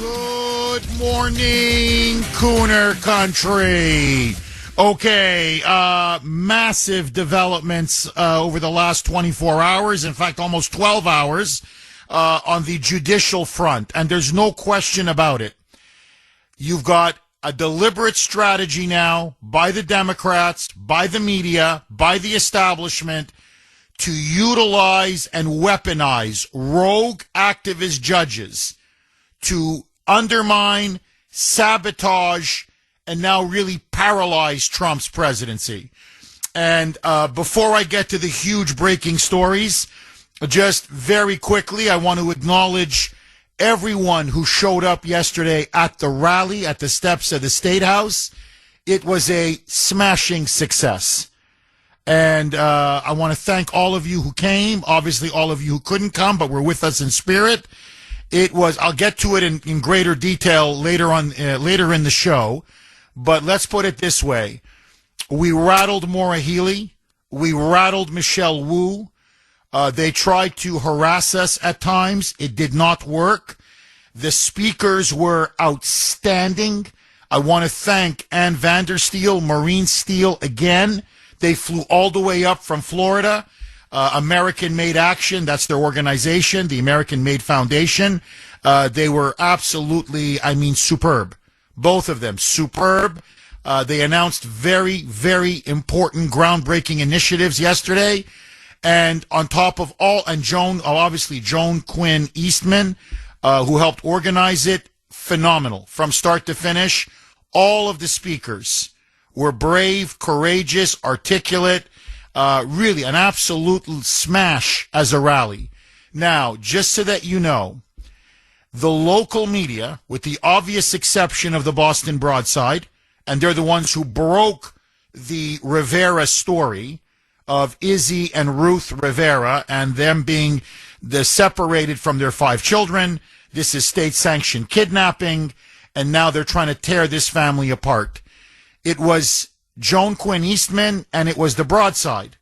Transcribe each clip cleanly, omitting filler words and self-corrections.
Good morning, Kuhner country. Okay, massive developments over the last 24 hours, in fact, almost 12 hours, on the judicial front, and there's no question about it. You've got a deliberate strategy now by the Democrats, by the media, by the establishment to utilize and weaponize rogue activist judges to undermine, sabotage, and now really paralyze Trump's presidency. And before I get to the huge breaking stories, just very quickly, I want to acknowledge everyone who showed up yesterday at the rally at the steps of the State House. It was a smashing success. And I want to thank all of you who came, obviously all of you who couldn't come, but were with us in spirit. It was, I'll get to it in greater detail later on, later in the show, but let's put it this way. We rattled Maura Healey. We rattled Michelle Wu. They tried to harass us at times. It did not work. The speakers were outstanding. I want to thank Ann Vandersteel, Maureen Steele again. They flew all the way up from Florida. American Made Action, that's their organization, the American Made Foundation. They were absolutely, superb. Both of them, superb. They announced very, very important, groundbreaking initiatives yesterday. And on top of all, and Joan Quinn Eastman, who helped organize it, phenomenal. From start to finish, all of the speakers were brave, courageous, articulate, really an absolute smash as a rally. Now, just so that you know, the local media, with the obvious exception of the Boston Broadside, and they're the ones who broke the Rivera story of Izzy and Ruth Rivera and them being separated from their 5 children. This is state-sanctioned kidnapping, and now they're trying to tear this family apart. It was Joan Quinn Eastman, and it was the Broadside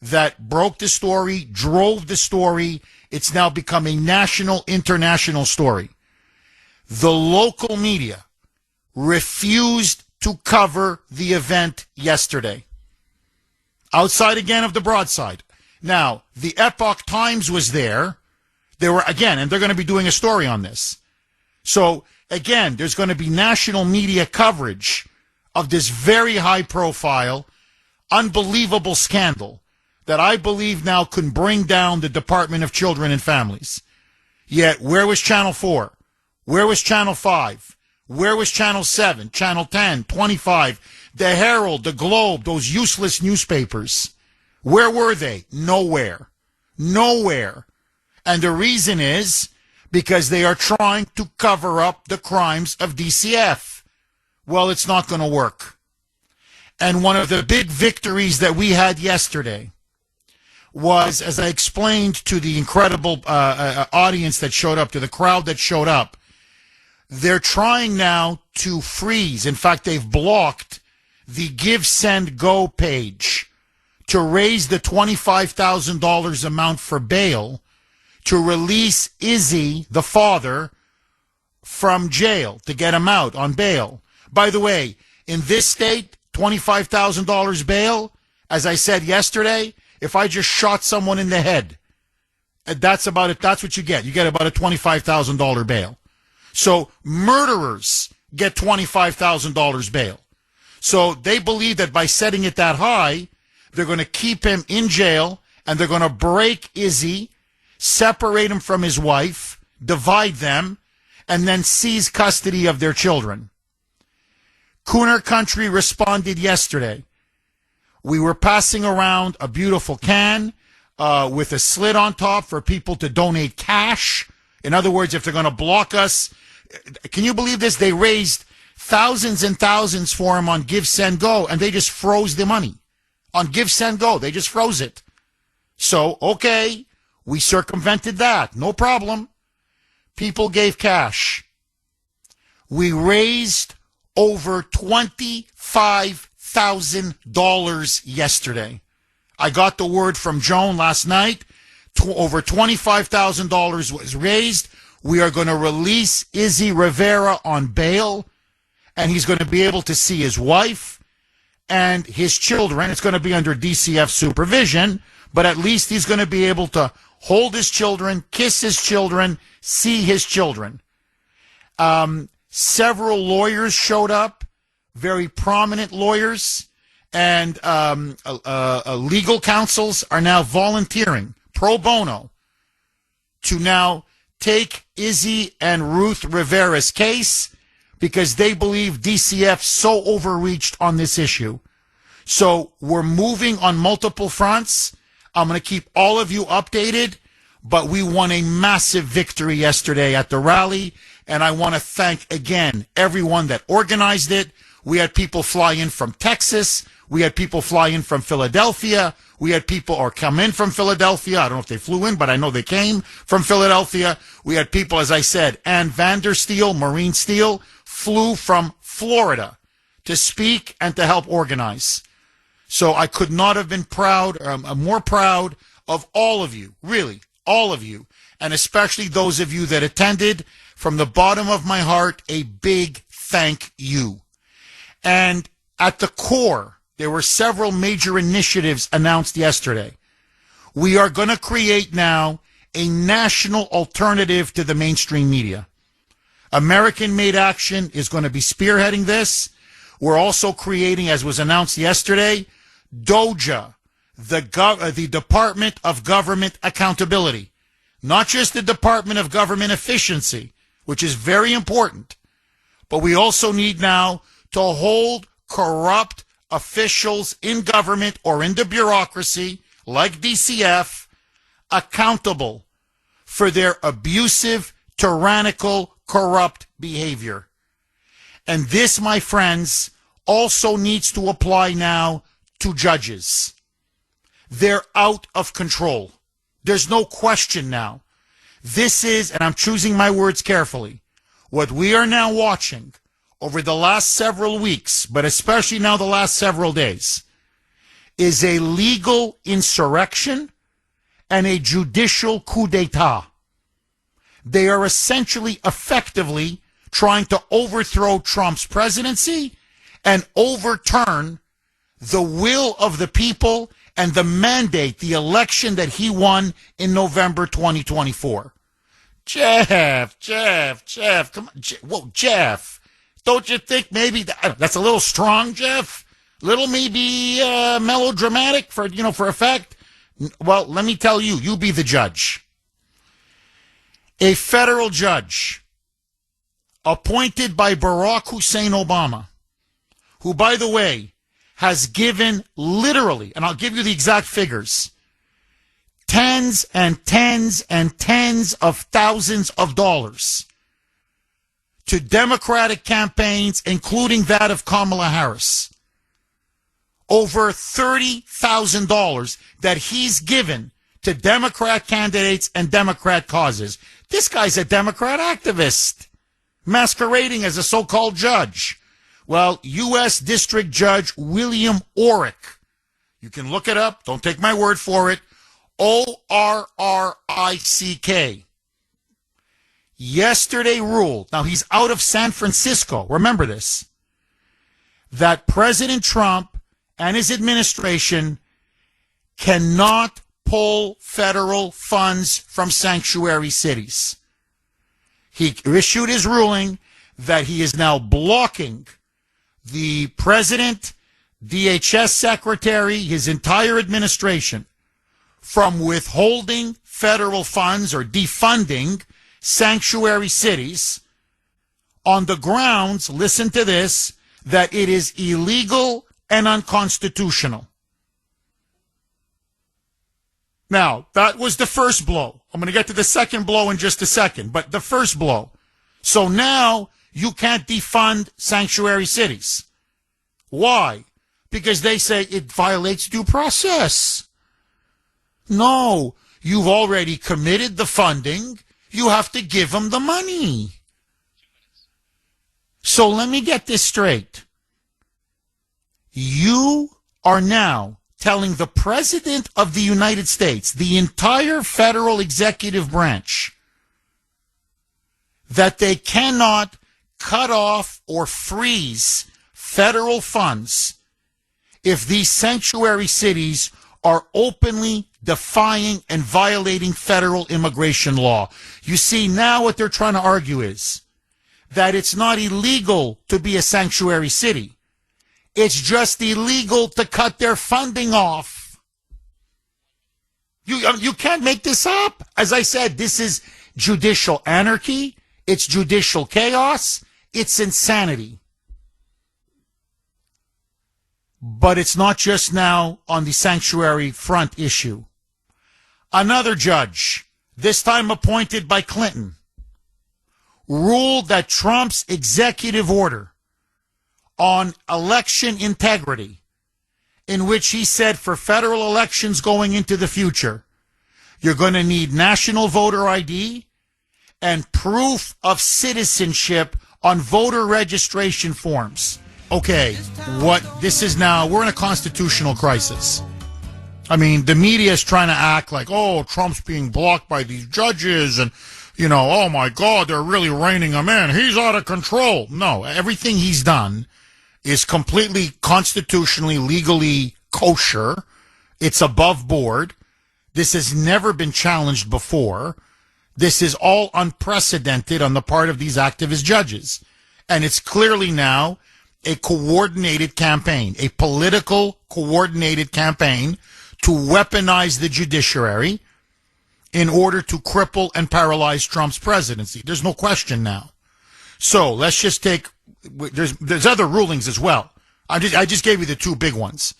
that broke the story, drove the story. It's now become a national, international story. The local media refused to cover the event yesterday. Outside again of the Broadside. Now, the Epoch Times was there. They were, again, and they're going to be doing a story on this. So, again, there's going to be national media coverage of this very high-profile, unbelievable scandal that I believe now can bring down the Department of Children and Families. Yet, where was Channel 4? Where was Channel 5? Where was Channel 7, Channel 10, 25, the Herald, the Globe, those useless newspapers? Where were they? Nowhere. Nowhere. And the reason is because they are trying to cover up the crimes of DCF. Well, it's not going to work. And one of the big victories that we had yesterday was, as I explained to the incredible audience that showed up, to the crowd that showed up, they're trying now to freeze. In fact, they've blocked the Give, Send, Go page to raise the $25,000 amount for bail to release Izzy, the father, from jail, to get him out on bail. By the way, in this state, $25,000 bail, as I said yesterday, if I just shot someone in the head, that's about it. That's what you get. You get about a $25,000 bail. So murderers get $25,000 bail. So they believe that by setting it that high, they're going to keep him in jail and they're going to break Izzy, separate him from his wife, divide them, and then seize custody of their children. Kuhner Country responded yesterday. We were passing around a beautiful can with a slit on top for people to donate cash. In other words, if they're going to block us, can you believe this? They raised thousands and thousands for him on Give, Send, Go, and they just froze the money. On Give, Send, Go, they just froze it. So, okay, we circumvented that. No problem. People gave cash. We raised over $25,000 yesterday. I got the word from Joan last night. Over $25,000 was raised. We are going to release Izzy Rivera on bail, and he's going to be able to see his wife and his children. It's going to be under DCF supervision, but at least he's going to be able to hold his children, kiss his children, see his children. Several lawyers showed up, very prominent lawyers, and legal counsels are now volunteering pro bono to now take Izzy and Ruth Rivera's case because they believe DCF so overreached on this issue. So we're moving on multiple fronts. I'm going to keep all of you updated, but we won a massive victory yesterday at the rally, and I want to thank again everyone that organized it. We had people fly in from Texas. We had people fly in from Philadelphia. We had people come in from Philadelphia. I don't know if they flew in, but I know they came from Philadelphia. We had people, as I said, Ann Vandersteel, Marine Steel, flew from Florida to speak and to help organize. So I could not have been more proud of all of you, really, all of you, and especially those of you that attended. From the bottom of my heart, a big thank you. And at the core, there were several major initiatives announced yesterday. We are going to create now a national alternative to the mainstream media. American Made Action is going to be spearheading this. We're also creating, as was announced yesterday, DOJA, the Department of Government Accountability. Not just the Department of Government Efficiency, which is very important, but we also need now to hold corrupt officials in government or in the bureaucracy, like DCF, accountable for their abusive, tyrannical, corrupt behavior. And this, my friends, also needs to apply now to judges. They're out of control. There's no question now. This is, and I'm choosing my words carefully, what we are now watching over the last several weeks, but especially now the last several days, is a legal insurrection and a judicial coup d'etat. They are essentially, effectively, trying to overthrow Trump's presidency and overturn the will of the people and the mandate, the election that he won in November 2024. Jeff, come on. Whoa, Jeff. Don't you think maybe that's a little strong, Jeff? Little maybe melodramatic for effect? Well, let me tell you, you be the judge. A federal judge appointed by Barack Hussein Obama, who, by the way, has given literally, and I'll give you the exact figures, tens and tens and tens of thousands of dollars to Democratic campaigns, including that of Kamala Harris. Over $30,000 that he's given to Democrat candidates and Democrat causes. This guy's a Democrat activist, masquerading as a so-called judge. Well, U.S. District Judge William Orrick, you can look it up, don't take my word for it, Orrick, yesterday ruled, now he's out of San Francisco, remember this, that President Trump and his administration cannot pull federal funds from sanctuary cities. He issued his ruling that he is now blocking the president, DHS secretary, his entire administration from withholding federal funds or defunding sanctuary cities on the grounds, listen to this, that it is illegal and unconstitutional. Now, that was the first blow. I'm going to get to the second blow in just a second, but the first blow. So now you can't defund sanctuary cities. Why? Because they say it violates due process. No, you've already committed the funding. You have to give them the money. So let me get this straight. You are now telling the President of the United States, the entire federal executive branch, that they cannot cut off or freeze federal funds if these sanctuary cities are openly defying and violating federal immigration law. You see, now what they're trying to argue is that it's not illegal to be a sanctuary city. It's just illegal to cut their funding off. You can't make this up. As I said, this is judicial anarchy. It's judicial chaos. It's insanity. But it's not just now on the sanctuary front issue. Another judge, this time appointed by Clinton, ruled that Trump's executive order on election integrity, in which he said for federal elections going into the future, you're going to need national voter ID and proof of citizenship on voter registration forms. Okay, what this is now, we're in a constitutional crisis. I mean, the media is trying to act like, oh, Trump's being blocked by these judges and, you know, oh my God, they're really reining him in. He's out of control. No, everything he's done is completely constitutionally, legally kosher. It's above board. This has never been challenged before. This is all unprecedented on the part of these activist judges. And it's clearly now a coordinated campaign, a political coordinated campaign to weaponize the judiciary in order to cripple and paralyze Trump's presidency. There's no question now. So let's just take, there's other rulings as well. I just gave you the two big ones.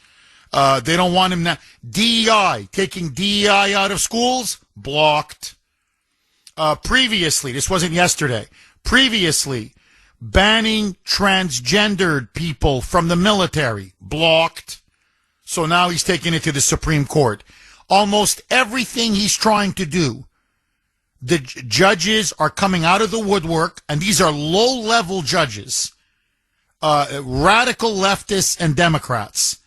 They don't want him now. DEI, taking DEI out of schools, blocked. Previously, this wasn't yesterday, previously, banning transgendered people from the military, blocked. So now he's taking it to the Supreme Court. Almost everything he's trying to do, the judges are coming out of the woodwork, and these are low-level judges, radical leftists and Democrats.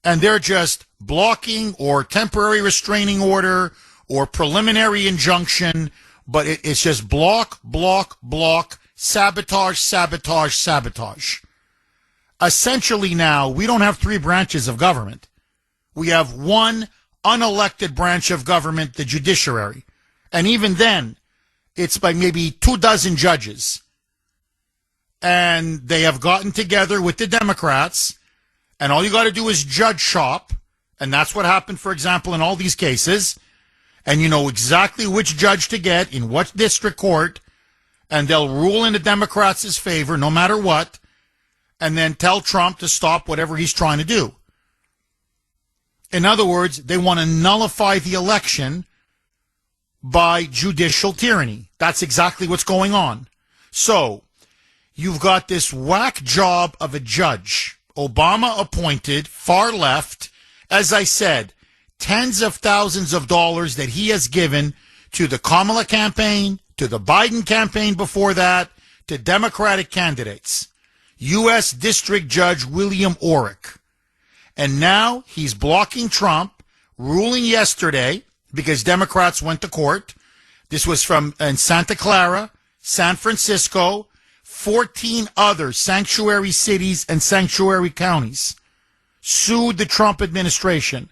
And they're just blocking or temporary restraining order or preliminary injunction, but it's just block, block, block, sabotage, sabotage, sabotage. Essentially now, we don't have three branches of government. We have one unelected branch of government, the judiciary. And even then, it's by maybe 24 judges. And they have gotten together with the Democrats, and all you got to do is judge shop. And that's what happened, for example, in all these cases. And you know exactly which judge to get in what district court, and they'll rule in the Democrats' favor no matter what, and then tell Trump to stop whatever he's trying to do. In other words, they want to nullify the election by judicial tyranny. That's exactly what's going on. So, you've got this whack job of a judge, Obama appointed, far left, as I said, tens of thousands of dollars that he has given to the Kamala campaign, to the Biden campaign before that, to Democratic candidates. U.S. District Judge William Orrick. And now he's blocking Trump, ruling yesterday, because Democrats went to court. This was from in Santa Clara, San Francisco, 14 other sanctuary cities and sanctuary counties sued the Trump administration,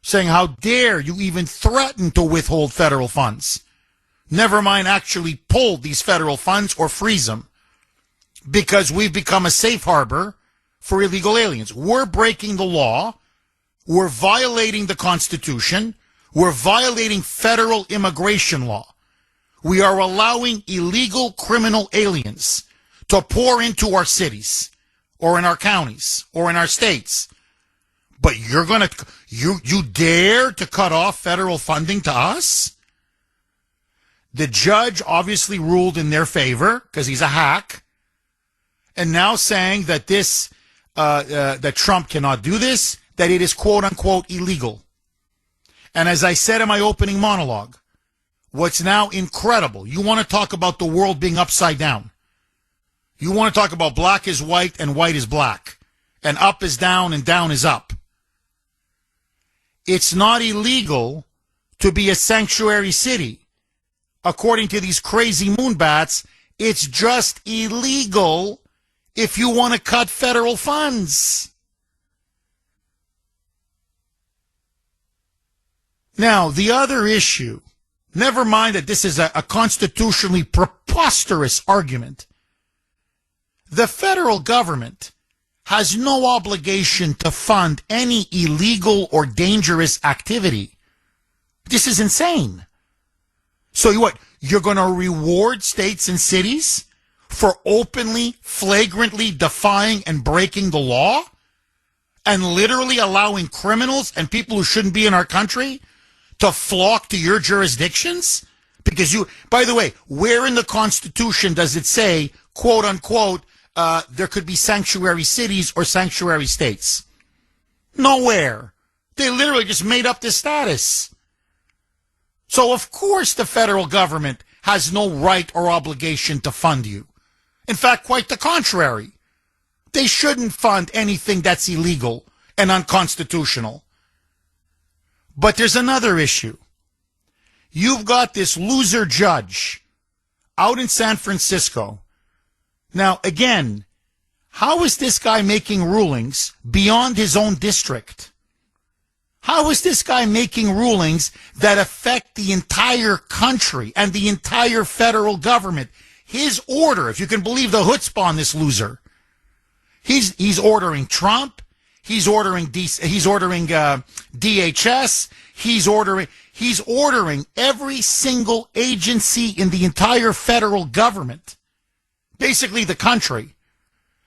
saying, how dare you even threaten to withhold federal funds? Never mind actually pull these federal funds or freeze them, because we've become a safe harbor for illegal aliens. We're breaking the law. We're violating the Constitution. We're violating federal immigration law. We are allowing illegal criminal aliens to pour into our cities or in our counties or in our states. But you're going to, you dare to cut off federal funding to us? The judge obviously ruled in their favor because he's a hack, and now saying that this, that Trump cannot do this, that it is quote unquote illegal. And as I said in my opening monologue, what's now incredible, you want to talk about the world being upside down. You want to talk about black is white and white is black, and up is down and down is up. It's not illegal to be a sanctuary city. according to these crazy moonbats, it's just illegal if you want to cut federal funds. Now, the other issue, never mind that this is a constitutionally preposterous argument. The federal government has no obligation to fund any illegal or dangerous activity. This is insane. So you're going to reward states and cities for openly, flagrantly defying and breaking the law and literally allowing criminals and people who shouldn't be in our country to flock to your jurisdictions? Because by the way, where in the Constitution does it say, quote unquote, there could be sanctuary cities or sanctuary states? Nowhere. They literally just made up this status. So of course the federal government has no right or obligation to fund you. In fact, quite the contrary. They shouldn't fund anything that's illegal and unconstitutional. But there's another issue. You've got this loser judge out in San Francisco. Now, again, how is this guy making rulings beyond his own district? How is this guy making rulings that affect the entire country and the entire federal government? His order, if you can believe the chutzpah on this loser, he's ordering Trump, he's ordering DHS, he's ordering every single agency in the entire federal government, basically the country.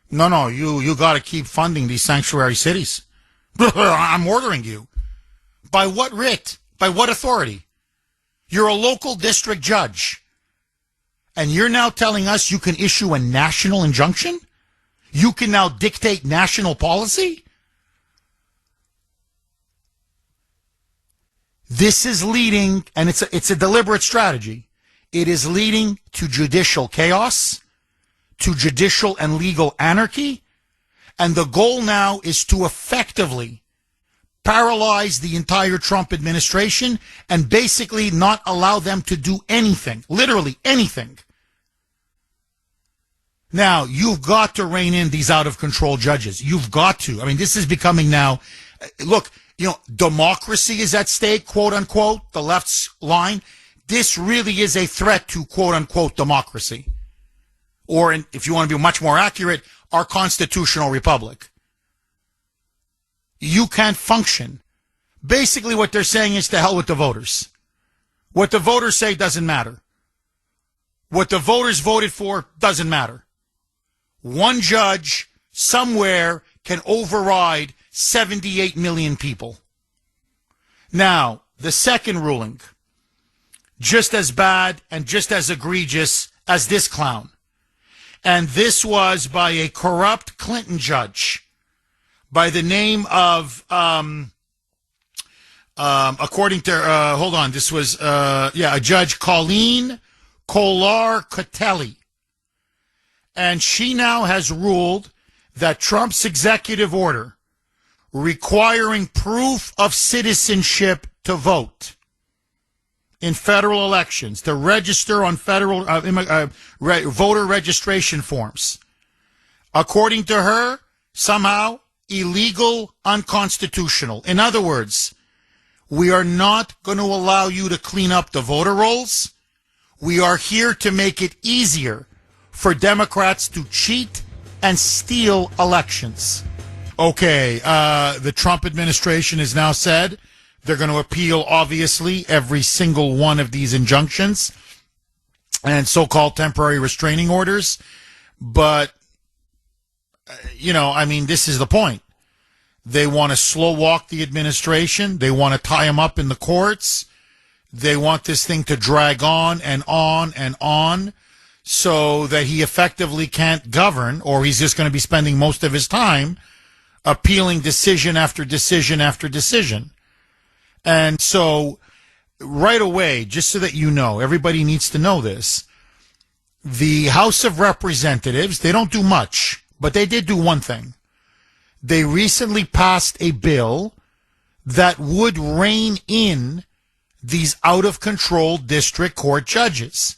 No, you got to keep funding these sanctuary cities. I'm ordering you. By what writ? By what authority? You're a local district judge. And you're now telling us you can issue a national injunction? You can now dictate national policy? This is leading, and it's a deliberate strategy. It is leading to judicial chaos, to judicial and legal anarchy, and the goal now is to effectively paralyze the entire Trump administration and basically not allow them to do anything, literally anything. Now, you've got to rein in these out-of-control judges. You've got to. I mean, this is becoming now, look, democracy is at stake, quote-unquote, the left's line. This really is a threat to, quote-unquote, democracy. Or, if you want to be much more accurate, our constitutional republic. You can't function. Basically, what they're saying is to hell with the voters. What the voters say doesn't matter. What the voters voted for doesn't matter. One judge somewhere can override 78 million people. Now, the second ruling, just as bad and just as egregious as this clown. And this was by a corrupt Clinton judge by the name of, according to, this was, a Judge Colleen Kolar-Kotelly. And she now has ruled that Trump's executive order requiring proof of citizenship to vote in federal elections, to register on federal voter registration forms, according to her, somehow illegal, unconstitutional. In other words, we are not going to allow you to clean up the voter rolls. We are here to make it easier for Democrats to cheat and steal elections. Okay, the Trump administration has now said they're going to appeal, obviously, every single one of these injunctions and so-called temporary restraining orders. But, this is the point. They want to slow walk the administration. They want to tie him up in the courts. They want this thing to drag on and on and on so that he effectively can't govern, or he's just going to be spending most of his time appealing decision after decision after decision. And so right away, just so that you know, everybody needs to know this, the House of Representatives, they don't do much, but they did do one thing. They recently passed a bill that would rein in these out of control district court judges,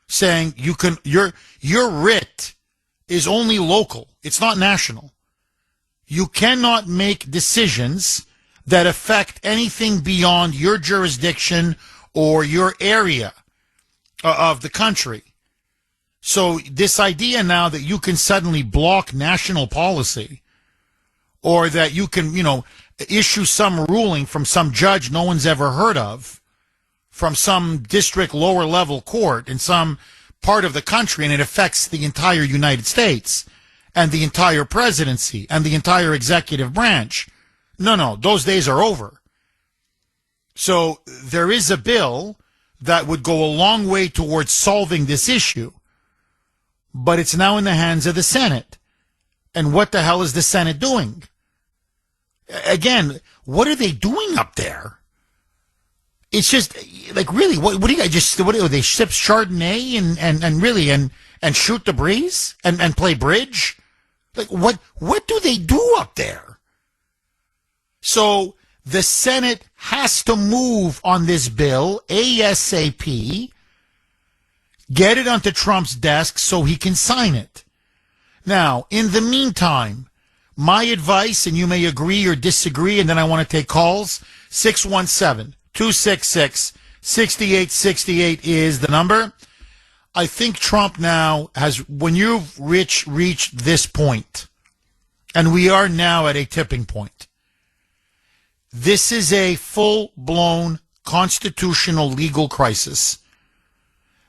saying your writ is only local. It's not national. You cannot make decisions that affect anything beyond your jurisdiction or your area of the country. So this idea now that you can suddenly block national policy, or that you can, issue some ruling from some judge no one's ever heard of, from some district lower level court in some part of the country, and it affects the entire United States and the entire presidency and the entire executive branch. No, those days are over. So there is a bill that would go a long way towards solving this issue, but it's now in the hands of the Senate. And what the hell is the Senate doing? Again, what are they doing up there? It's just like, really, what do you just, what do they sip Chardonnay and shoot the breeze and play bridge? Like, what do they do up there? So the Senate has to move on this bill ASAP, get it onto Trump's desk so he can sign it. Now, in the meantime, my advice, and you may agree or disagree, and then I want to take calls, 617-266-6868 is the number. I think Trump now has, when you've reached this point, and we are now at a tipping point, this is a full-blown constitutional legal crisis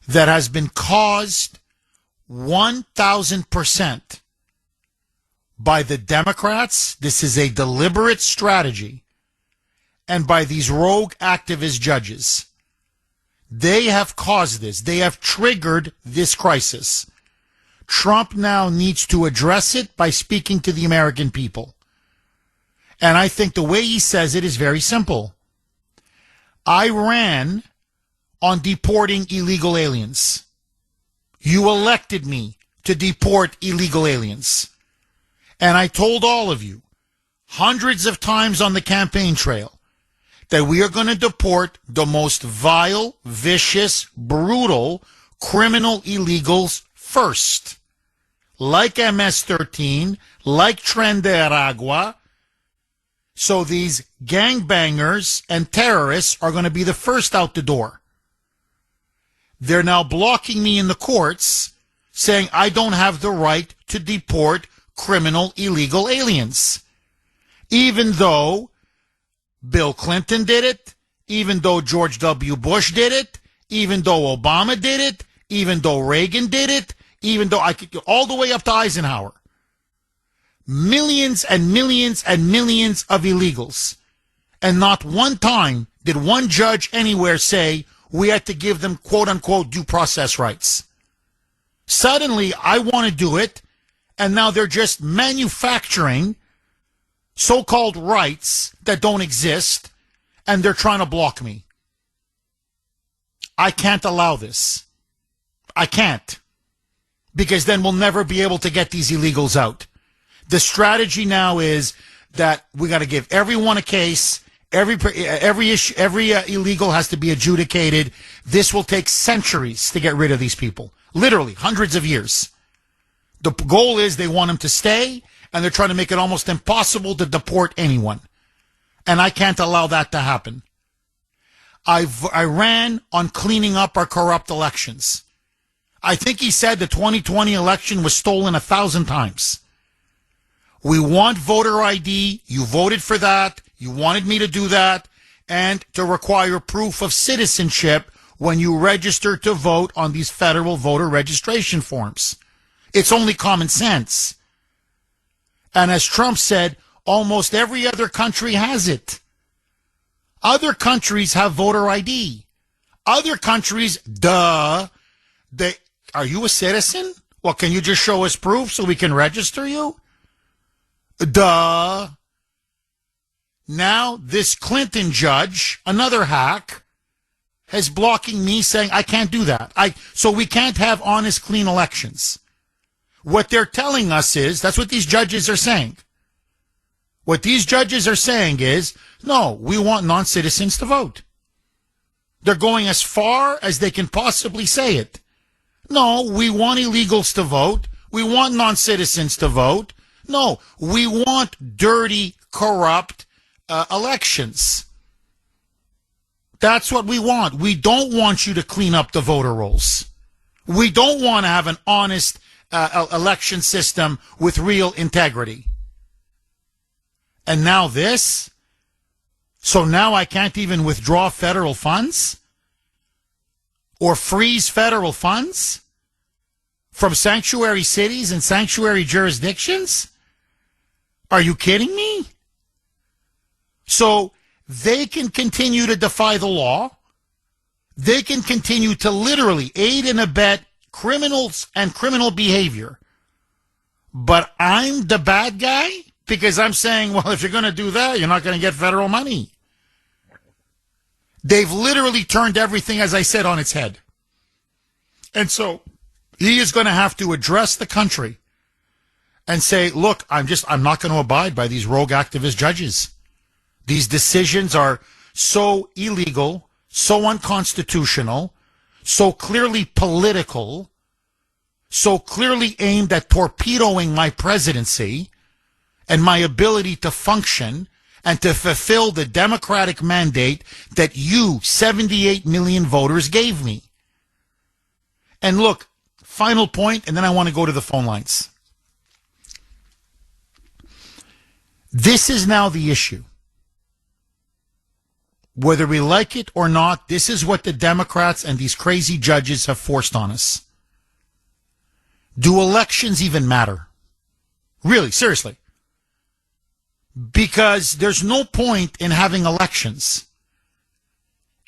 that has been caused 1,000% by the Democrats. This is a deliberate strategy. And by these rogue activist judges. They have caused this. They have triggered this crisis. Trump now needs to address it by speaking to the American people. And I think the way he says it is very simple. I ran on deporting illegal aliens. You elected me to deport illegal aliens. And I told all of you, hundreds of times on the campaign trail, that we are going to deport the most vile, vicious, brutal, criminal illegals first. Like MS-13, like Tren de Aragua. So these gangbangers and terrorists are going to be the first out the door. They're now blocking me in the courts, saying I don't have the right to deport criminal illegal aliens. Even though Bill Clinton did it, even though George W. Bush did it, even though Obama did it, even though Reagan did it, even though I could go all the way up to Eisenhower. Millions and millions and millions of illegals. And not one time did one judge anywhere say we had to give them quote-unquote due process rights. Suddenly, I want to do it, and now they're just manufacturing so-called rights that don't exist, and they're trying to block me. I can't allow this. I can't. Because then we'll never be able to get these illegals out. The strategy now is that we got to give everyone a case. Every illegal has to be adjudicated. This will take centuries to get rid of these people. Literally, hundreds of years. The goal is they want them to stay, and they're trying to make it almost impossible to deport anyone. And I can't allow that to happen. I ran on cleaning up our corrupt elections. I think he said the 2020 election was stolen 1,000 times. We want voter ID. You voted for that. You wanted me to do that. And to require proof of citizenship when you register to vote on these federal voter registration forms. It's only common sense. And as Trump said, almost every other country has it. Other countries have voter ID. Other countries, are you a citizen? Well, can you just show us proof so we can register you? Now, this Clinton judge, another hack, is blocking me saying I can't do that. So we can't have honest, clean elections. What they're telling us is, that's what these judges are saying. What these judges are saying is, no, we want non-citizens to vote. They're going as far as they can possibly say it. No, we want illegals to vote. We want non-citizens to vote. No, we want dirty, corrupt elections. That's what we want. We don't want you to clean up the voter rolls. We don't want to have an honest election system with real integrity. And now this? So now I can't even withdraw federal funds? Or freeze federal funds from sanctuary cities and sanctuary jurisdictions? Are you kidding me? So they can continue to defy the law. They can continue to literally aid and abet criminals and criminal behavior. But I'm the bad guy because I'm saying, well, if you're going to do that, you're not going to get federal money. They've literally turned everything, as I said, on its head. And so he is going to have to address the country and say, look, I'm not going to abide by these rogue activist judges. These decisions are so illegal, so unconstitutional, so clearly political, so clearly aimed at torpedoing my presidency and my ability to function and to fulfill the democratic mandate that you, 78 million voters, gave me. And look, final point, and then I want to go to the phone lines. This is now the issue. Whether we like it or not, this is what the Democrats and these crazy judges have forced on us. Do elections even matter? Really, seriously. Because there's no point in having elections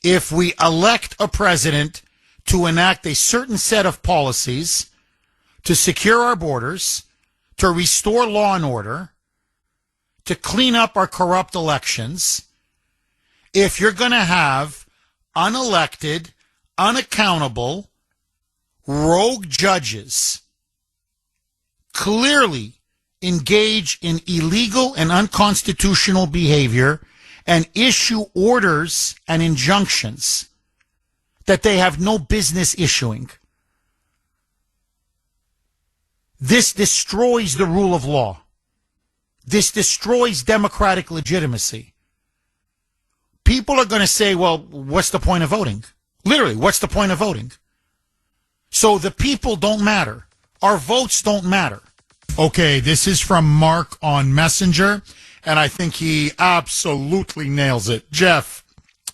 if we elect a president to enact a certain set of policies to secure our borders, to restore law and order, to clean up our corrupt elections, if you're going to have unelected, unaccountable, rogue judges clearly engage in illegal and unconstitutional behavior and issue orders and injunctions that they have no business issuing. This destroys the rule of law. This destroys democratic legitimacy. People are going to say, well, what's the point of voting? Literally, what's the point of voting? So the people don't matter. Our votes don't matter. Okay, this is from Mark on Messenger, and I think he absolutely nails it. Jeff,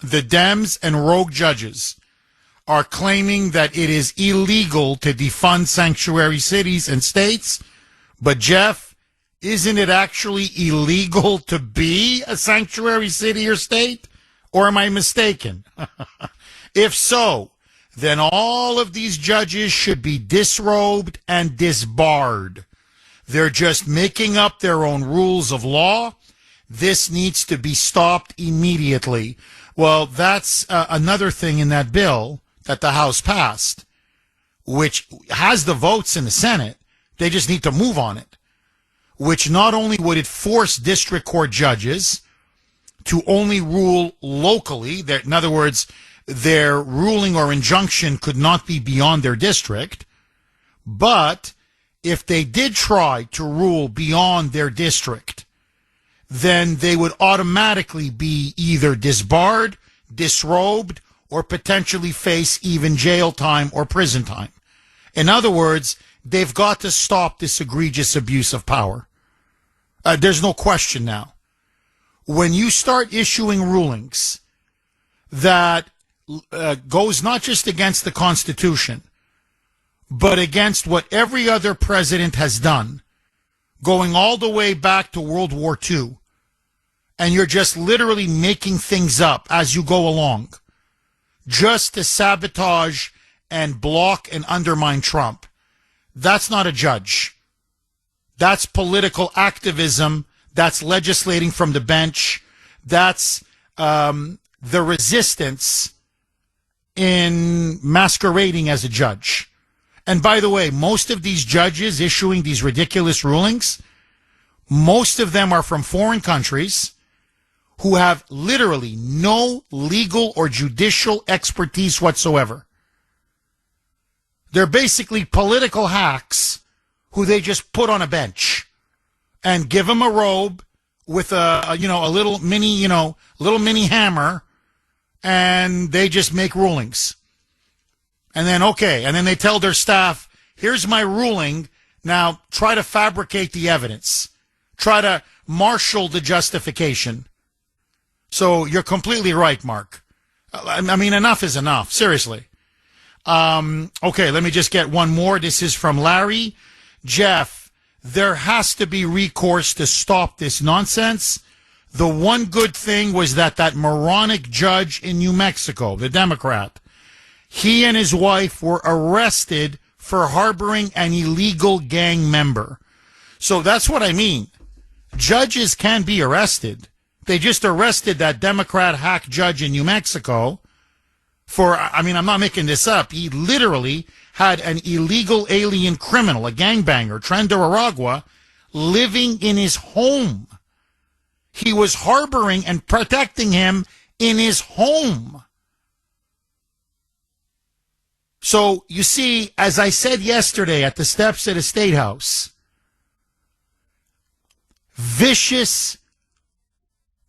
the Dems and rogue judges are claiming that it is illegal to defund sanctuary cities and states, but Jeff, isn't it actually illegal to be a sanctuary city or state? Or am I mistaken? If so, then all of these judges should be disrobed and disbarred. They're just making up their own rules of law. This needs to be stopped immediately. Well, that's another thing in that bill that the House passed, which has the votes in the Senate. They just need to move on it, which not only would it force district court judges to only rule locally, in other words, their ruling or injunction could not be beyond their district, but if they did try to rule beyond their district, then they would automatically be either disbarred, disrobed, or potentially face even jail time or prison time. In other words, they've got to stop this egregious abuse of power. There's no question now. When you start issuing rulings that goes not just against the Constitution, but against what every other president has done, going all the way back to World War II, and you're just literally making things up as you go along, just to sabotage and block and undermine Trump, that's not a judge. That's political activism. That's legislating from the bench. That's the resistance in masquerading as a judge. And by the way, most of these judges issuing these ridiculous rulings, most of them are from foreign countries who have literally no legal or judicial expertise whatsoever. They're basically political hacks who they just put on a bench and give them a robe with a little mini hammer, and they just make rulings. And then they tell their staff, here's my ruling, now try to fabricate the evidence. Try to marshal the justification. So you're completely right, Mark. I mean, enough is enough, seriously. Okay, let me just get one more. This is from Larry. Jeff, there has to be recourse to stop this nonsense. The one good thing was that moronic judge in New Mexico, the Democrat, he and his wife were arrested for harboring an illegal gang member. So that's what I mean. Judges can be arrested. They just arrested that Democrat hack judge in New Mexico for, I'm not making this up. He literally had an illegal alien criminal, a gangbanger, Tren de Aragua, living in his home. He was harboring and protecting him in his home. So, you see, as I said yesterday at the steps at the State House, vicious,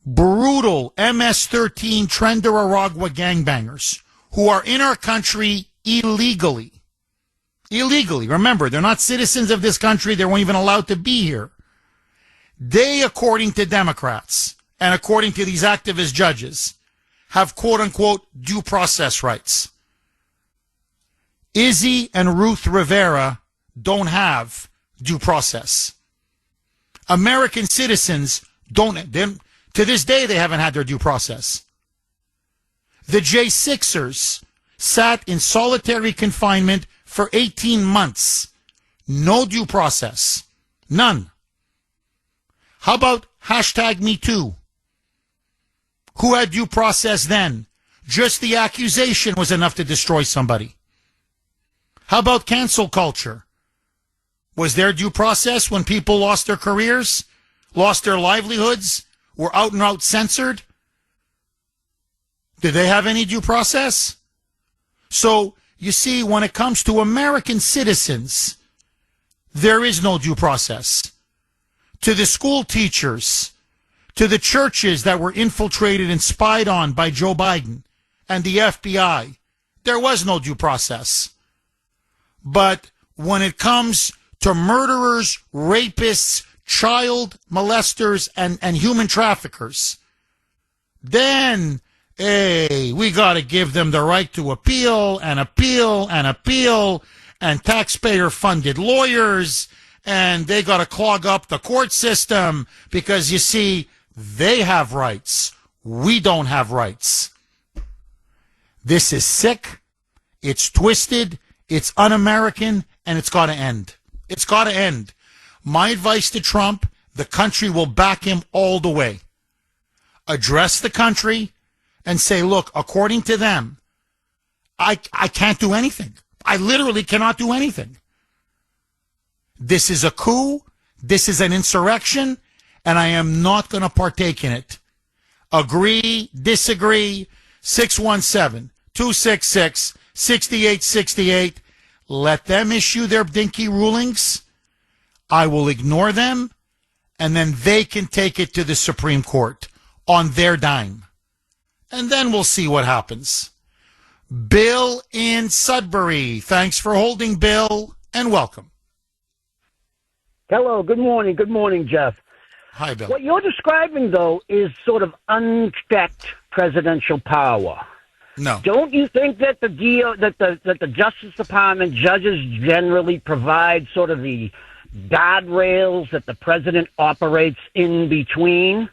brutal MS-13 Tren de Aragua gangbangers who are in our country illegally. Illegally. Remember, they're not citizens of this country. They weren't even allowed to be here. They, according to Democrats and according to these activist judges, have quote-unquote due process rights. Izzy and Ruth Rivera don't have due process. American citizens don't, to this day, they haven't had their due process. The J6ers sat in solitary confinement for 18 months. No due process. None. How about #MeToo? Who had due process then? Just the accusation was enough to destroy somebody. How about cancel culture? Was there due process when people lost their careers, lost their livelihoods, were out and out censored? Did they have any due process? So, you see, when it comes to American citizens, there is no due process. To the school teachers, to the churches that were infiltrated and spied on by Joe Biden and the FBI, there was no due process. But when it comes to murderers, rapists, child molesters, and human traffickers, then, hey, we got to give them the right to appeal and appeal and appeal, and taxpayer-funded lawyers, and they got to clog up the court system because, you see, they have rights. We don't have rights. This is sick. It's twisted. It's un-American, and it's got to end. It's got to end. My advice to Trump, the country will back him all the way. Address the country and say, look, according to them, I can't do anything. I literally cannot do anything. This is a coup. This is an insurrection, and I am not going to partake in it. Agree, disagree, 617-266-6868. Let them issue their dinky rulings. I will ignore them, and then they can take it to the Supreme Court on their dime. And then we'll see what happens. Bill in Sudbury. Thanks for holding, Bill, and welcome. Hello. Good morning. Good morning, Jeff. Hi, Bill. What you're describing, though, is sort of unchecked presidential power. No. Don't you think that the Justice Department judges generally provide sort of the guardrails that the president operates in between?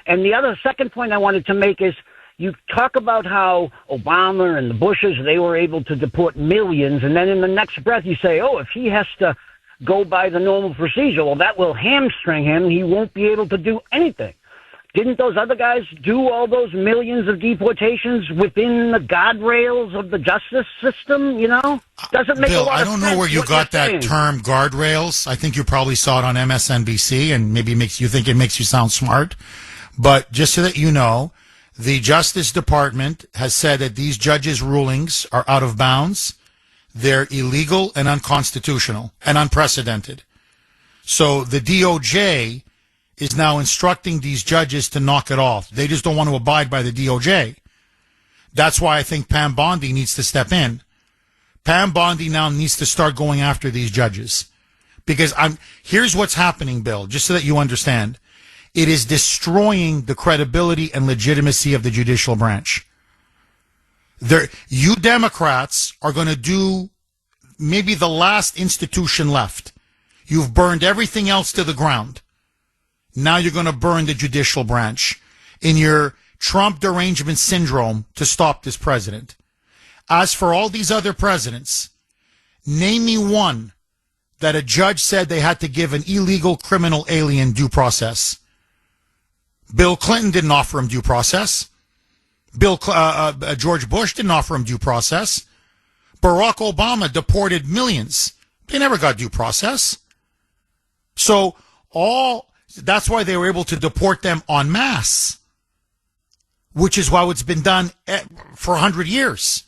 And the second point I wanted to make is you talk about how Obama and the Bushes, they were able to deport millions, and then in the next breath you say, oh, if he has to go by the normal procedure, well, that will hamstring him. He won't be able to do anything. Didn't those other guys do all those millions of deportations within the guardrails of the justice system, you know? Doesn't make Bill, a lot of sense. I don't know where you got that term guardrails. I think you probably saw it on MSNBC, and maybe it makes you sound smart. But just so that you know, the Justice Department has said that these judges' rulings are out of bounds. They're illegal and unconstitutional and unprecedented. So the DOJ is now instructing these judges to knock it off. They just don't want to abide by the DOJ. That's why I think Pam Bondi needs to step in. Pam Bondi now needs to start going after these judges. Because here's what's happening, Bill, just so that you understand. It is destroying the credibility and legitimacy of the judicial branch. You Democrats are going to do maybe the last institution left. You've burned everything else to the ground. Now you're going to burn the judicial branch in your Trump derangement syndrome to stop this president. As for all these other presidents, name me one that a judge said they had to give an illegal criminal alien due process. Bill Clinton didn't offer him due process. George Bush didn't offer him due process. Barack Obama deported millions. They never got due process. So that's why they were able to deport them en masse, which is how it's been done for 100 years.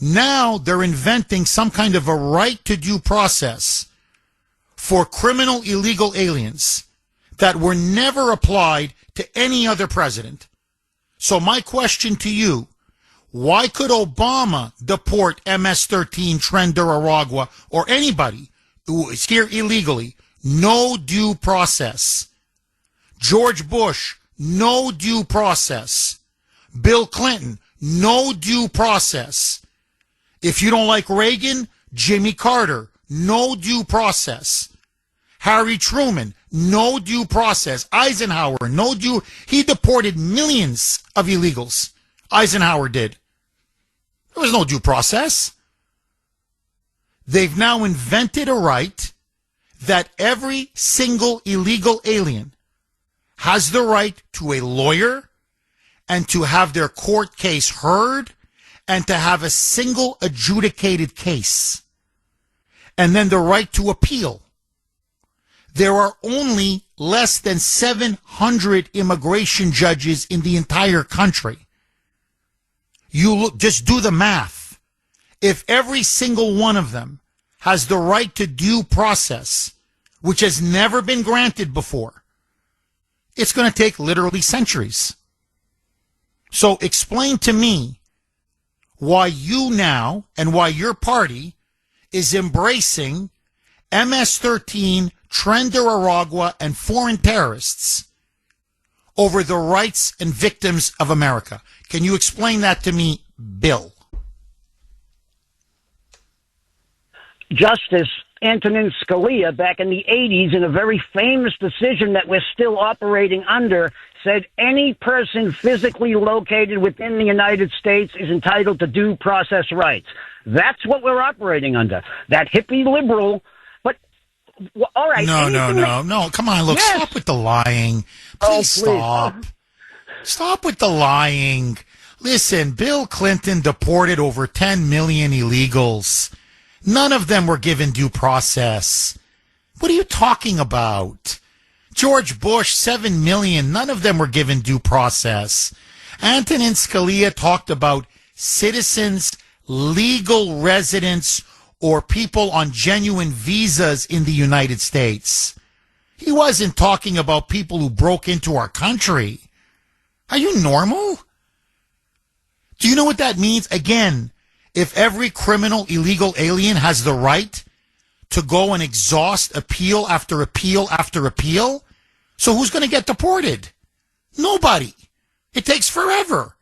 Now they're inventing some kind of a right to due process for criminal illegal aliens that were never applied to any other president. So my question to you, why could Obama deport MS-13, Tren de Aragua, or anybody who is here illegally? No due process. George Bush, no due process. Bill Clinton, no due process. If you don't like Reagan, Jimmy Carter, no due process. Harry Truman, no due process. Eisenhower, no due. He deported millions of illegals. Eisenhower did. There was no due process. They've now invented a right that every single illegal alien has the right to a lawyer and to have their court case heard and to have a single adjudicated case. And then the right to appeal. There are only less than 700 immigration judges in the entire country. Just do the math. If every single one of them has the right to due process, which has never been granted before, it's going to take literally centuries. So explain to me why you now and why your party is embracing MS-13, Tren de Aragua, and foreign terrorists over the rights and victims of America. Can you explain that to me, Bill? Justice Antonin Scalia, back in the 80s, in a very famous decision that we're still operating under, said any person physically located within the United States is entitled to due process rights. That's what we're operating under. That hippie liberal, but all right. No. Come on, look, yes. Stop with the lying. Please stop. Stop with the lying. Listen, Bill Clinton deported over 10 million illegals. None of them were given due process. What are you talking about? George Bush, 7 million. None of them were given due process. Antonin Scalia talked about citizens, legal residents, or people on genuine visas in the United States. He wasn't talking about people who broke into our country. Are you normal? Do you know what that means? Again, if every criminal illegal alien has the right to go and exhaust appeal after appeal after appeal, so who's going to get deported? Nobody. It takes forever.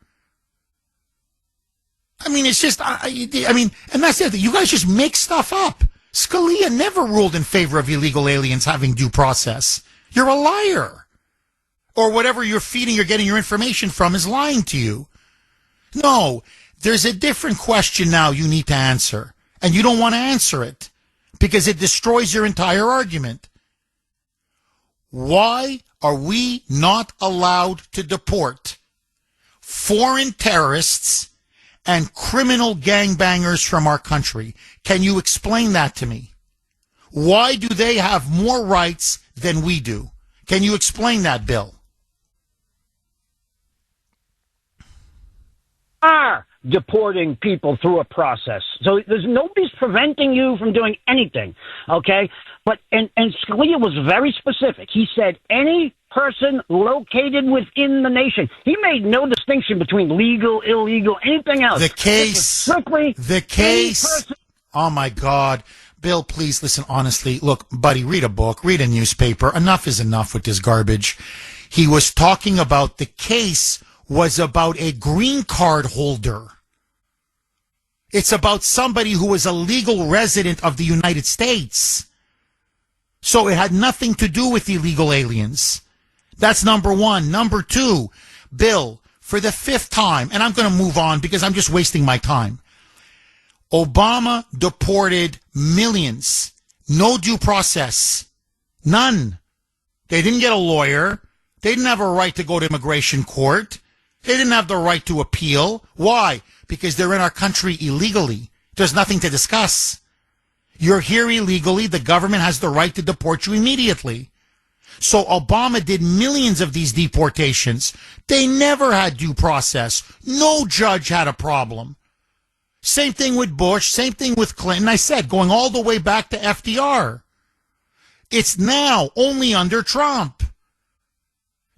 I mean, it's just, and that's the other thing. You guys just make stuff up. Scalia never ruled in favor of illegal aliens having due process. You're a liar. Or whatever you're getting your information from is lying to you. No, there's a different question now you need to answer, and you don't want to answer it because it destroys your entire argument. Why are we not allowed to deport foreign terrorists and criminal gangbangers from our country? Can you explain that to me? Why do they have more rights than we do? Can you explain that, Bill? are deporting people through a process. So nobody's preventing you from doing anything, okay? But and Scalia was very specific. He said any person located within the nation. He made no distinction between legal, illegal, anything else. The case. Oh my God. Bill, please listen honestly. Look, buddy, read a book, read a newspaper. Enough is enough with this garbage. He was talking about the case was about a green card holder. It's about somebody who was a legal resident of the United States. So it had nothing to do with illegal aliens. That's number one. Number two, Bill, for the fifth time, and I'm going to move on because I'm just wasting my time. Obama deported millions. No due process. None. They didn't get a lawyer. They didn't have a right to go to immigration court. They didn't have the right to appeal. Why? Because they're in our country illegally. There's nothing to discuss. You're here illegally. The government has the right to deport you immediately. So Obama did millions of these deportations. They never had due process. No judge had a problem. Same thing with Bush. Same thing with Clinton. I said, going all the way back to FDR. It's now only under Trump.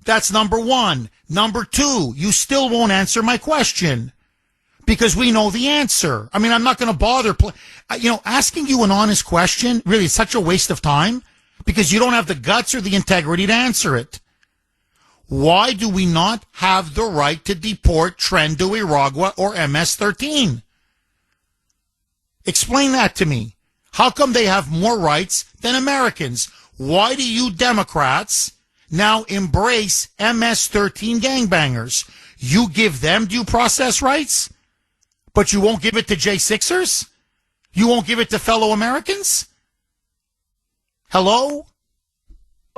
That's number one. Number two, you still won't answer my question because we know the answer. I mean, I'm not going to bother. Asking you an honest question, really, is such a waste of time because you don't have the guts or the integrity to answer it. Why do we not have the right to deport Tren de Iragua or MS-13? Explain that to me. How come they have more rights than Americans? Why do you Democrats now embrace MS-13 gangbangers? You give them due process rights, but you won't give it to J6ers? You won't give it to fellow Americans? Hello?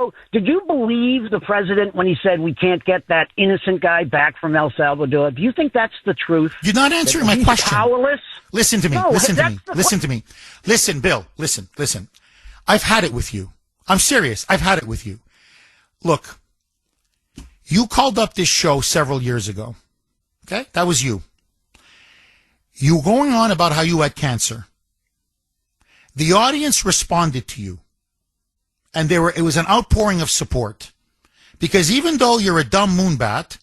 Oh, did you believe the president when he said we can't get that innocent guy back from El Salvador? Do you think that's the truth? You're not answering my question. Powerless? Listen to me. No, Listen to me. Listen, Bill. Listen. I've had it with you. I'm serious. I've had it with you. Look, you called up this show several years ago. Okay? That was you. You were going on about how you had cancer. The audience responded to you. And it was an outpouring of support. Because even though you're a dumb moonbat,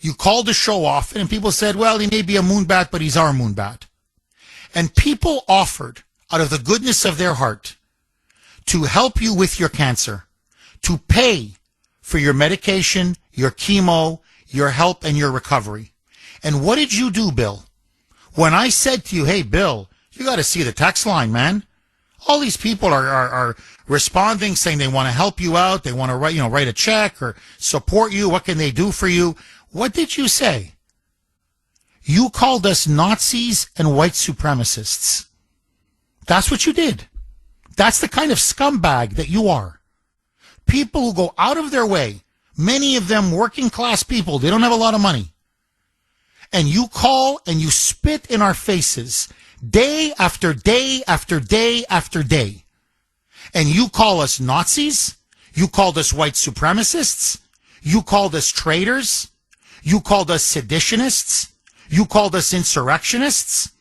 you called the show off and people said, well, he may be a moonbat, but he's our moonbat. And people offered, out of the goodness of their heart, to help you with your cancer, to pay for your medication, your chemo, your help, and your recovery. And what did you do, Bill? When I said to you, hey, Bill, you got to see the text line, man. All these people are responding, saying they want to help you out. They want to write a check or support you. What can they do for you? What did you say? You called us Nazis and white supremacists. That's what you did. That's the kind of scumbag that you are. People who go out of their way, many of them working class people, they don't have a lot of money. And you call and you spit in our faces day after day after day after day. And you call us Nazis. You called us white supremacists. You called us traitors. You called us seditionists. You called us insurrectionists.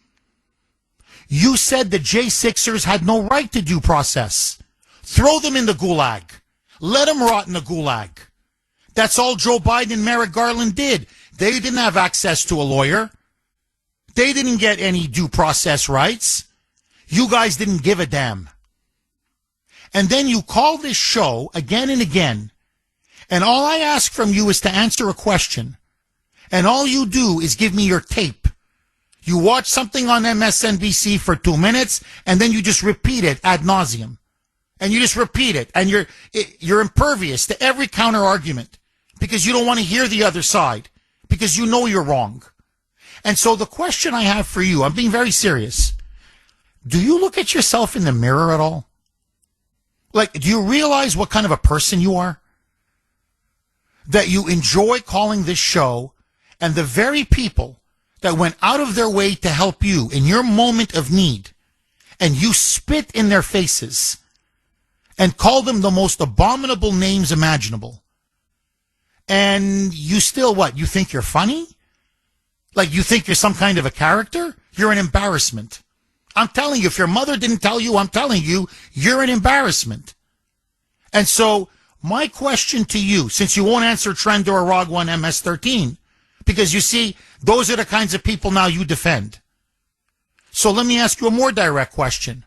You said the J6ers had no right to due process. Throw them in the gulag. Let them rot in the gulag. That's all Joe Biden and Merrick Garland did. They didn't have access to a lawyer. They didn't get any due process rights. You guys didn't give a damn. And then you call this show again and again, and all I ask from you is to answer a question. And all you do is give me your tape. You watch something on MSNBC for 2 minutes, and then you just repeat it ad nauseum. And you just repeat it, and you're impervious to every counter argument because you don't want to hear the other side, because you know you're wrong. And so the question I have for you, I'm being very serious. Do you look at yourself in the mirror at all? Like, do you realize what kind of a person you are? That you enjoy calling this show, and the very people that went out of their way to help you in your moment of need, and you spit in their faces and call them the most abominable names imaginable. And you still what? You think you're funny? Like you think you're some kind of a character? You're an embarrassment. I'm telling you, if your mother didn't tell you, I'm telling you, you're an embarrassment. And so my question to you, since you won't answer Trend or Rog 1 MS-13, because you see, those are the kinds of people now you defend. So let me ask you a more direct question.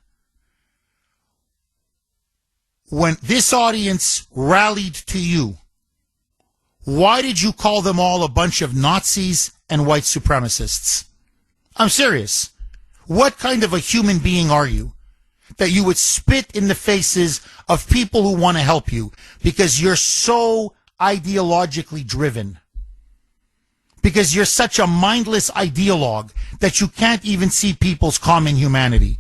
When this audience rallied to you, why did you call them all a bunch of Nazis and white supremacists? I'm serious. What kind of a human being are you that you would spit in the faces of people who want to help you because you're so ideologically driven? Because you're such a mindless ideologue that you can't even see people's common humanity.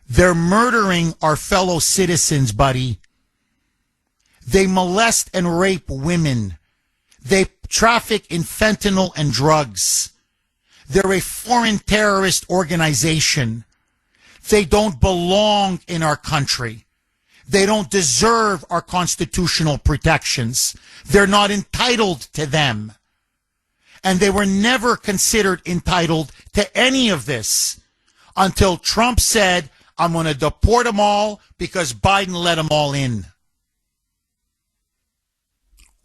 They're murdering our fellow citizens, buddy. They molest and rape women. They traffic in fentanyl and drugs. They're a foreign terrorist organization. They don't belong in our country. They don't deserve our constitutional protections. They're not entitled to them. And they were never considered entitled to any of this until Trump said, I'm going to deport them all because Biden let them all in.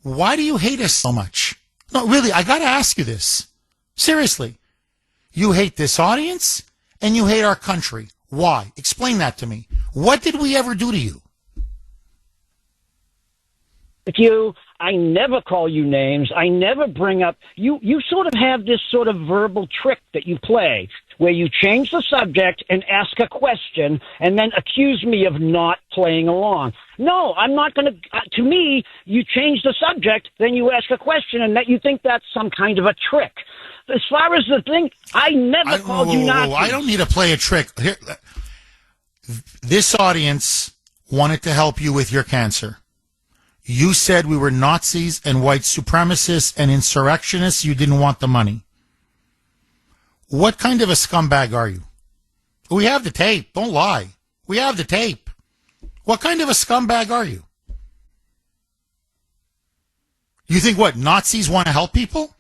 Why do you hate us so much? No, really, I got to ask you this. Seriously. You hate this audience and you hate our country. Why? Explain that to me. What did we ever do to you? I never call you names. I never bring up you sort of have this sort of verbal trick that you play where you change the subject and ask a question and then accuse me of not playing along. No, I'm not going to me, you change the subject, then you ask a question and that you think that's some kind of a trick. As far as the thing, I never called you Nazis. I don't need to play a trick. Here, this audience wanted to help you with your cancer. You said we were Nazis and white supremacists and insurrectionists. You didn't want the money. What kind of a scumbag are you? We have the tape. Don't lie. We have the tape. What kind of a scumbag are you? You think what? Nazis want to help people?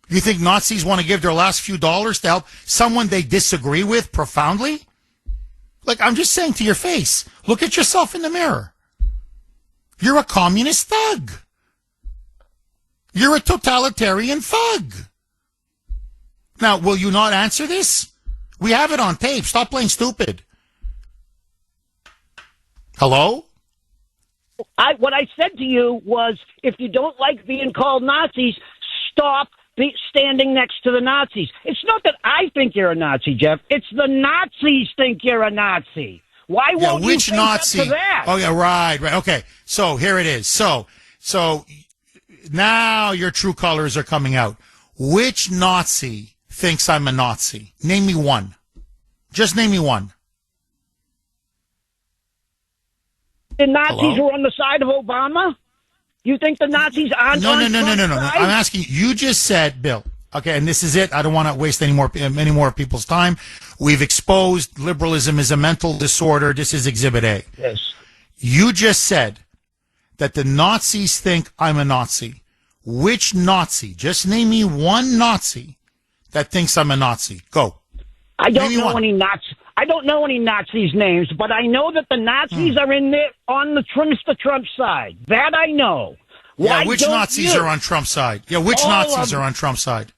You think Nazis want to give their last few dollars to help someone they disagree with profoundly? Like, I'm just saying to your face, look at yourself in the mirror. You're a communist thug. You're a totalitarian thug. Now, will you not answer this? We have it on tape. Stop playing stupid. Hello? What I said to you was, if you don't like being called Nazis, stop standing next to the Nazis. It's not that I think you're a Nazi, Jeff. It's the Nazis think you're a Nazi. Why won't you face Nazi? Up to that? Oh, yeah, right. Okay, so here it is. So now your true colors are coming out. Which Nazi thinks I'm a Nazi? Name me one. Just name me one. The Nazis were on the side of Obama? You think the Nazis aren't No. on Trump's side? I'm asking you just said, Bill, okay, and this is it. I don't want to waste any more people's time. We've exposed liberalism is a mental disorder. This is Exhibit A. Yes. You just said that the Nazis think I'm a Nazi. Which Nazi? Just name me one Nazi that thinks I'm a Nazi. Go. I don't know any Nazis. I don't know any Nazis' names, but I know that the Nazis are in there on the Trump side. That I know. Yeah, which Nazis are on Trump's side? Yeah, which Nazis are on Trump's side?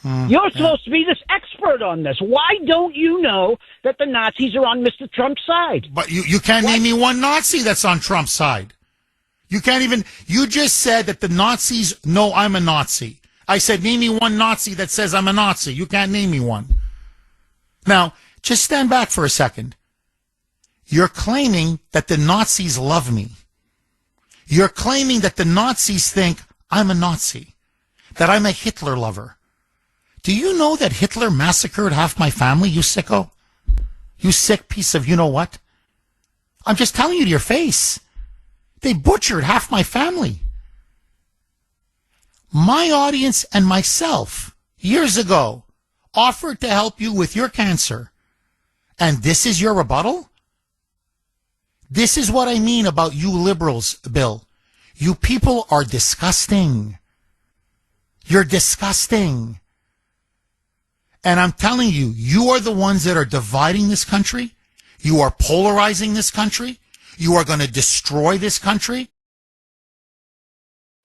You're supposed to be this expert on this. Why don't you know that the Nazis are on Mr. Trump's side? But you can't name me one Nazi that's on Trump's side. You can't even, you just said that the Nazis know I'm a Nazi. I said, name me one Nazi that says I'm a Nazi. You can't name me one. Now, just stand back for a second. You're claiming that the Nazis love me. You're claiming that the Nazis think I'm a Nazi, that I'm a Hitler lover. Do you know that Hitler massacred half my family, you sicko? You sick piece of you-know-what? I'm just telling you to your face. They butchered half my family. My audience and myself, years ago, offered to help you with your cancer. And this is your rebuttal? This is what I mean about you liberals, Bill. You people are disgusting. You're disgusting. And I'm telling you, you are the ones that are dividing this country. You are polarizing this country. You are going to destroy this country.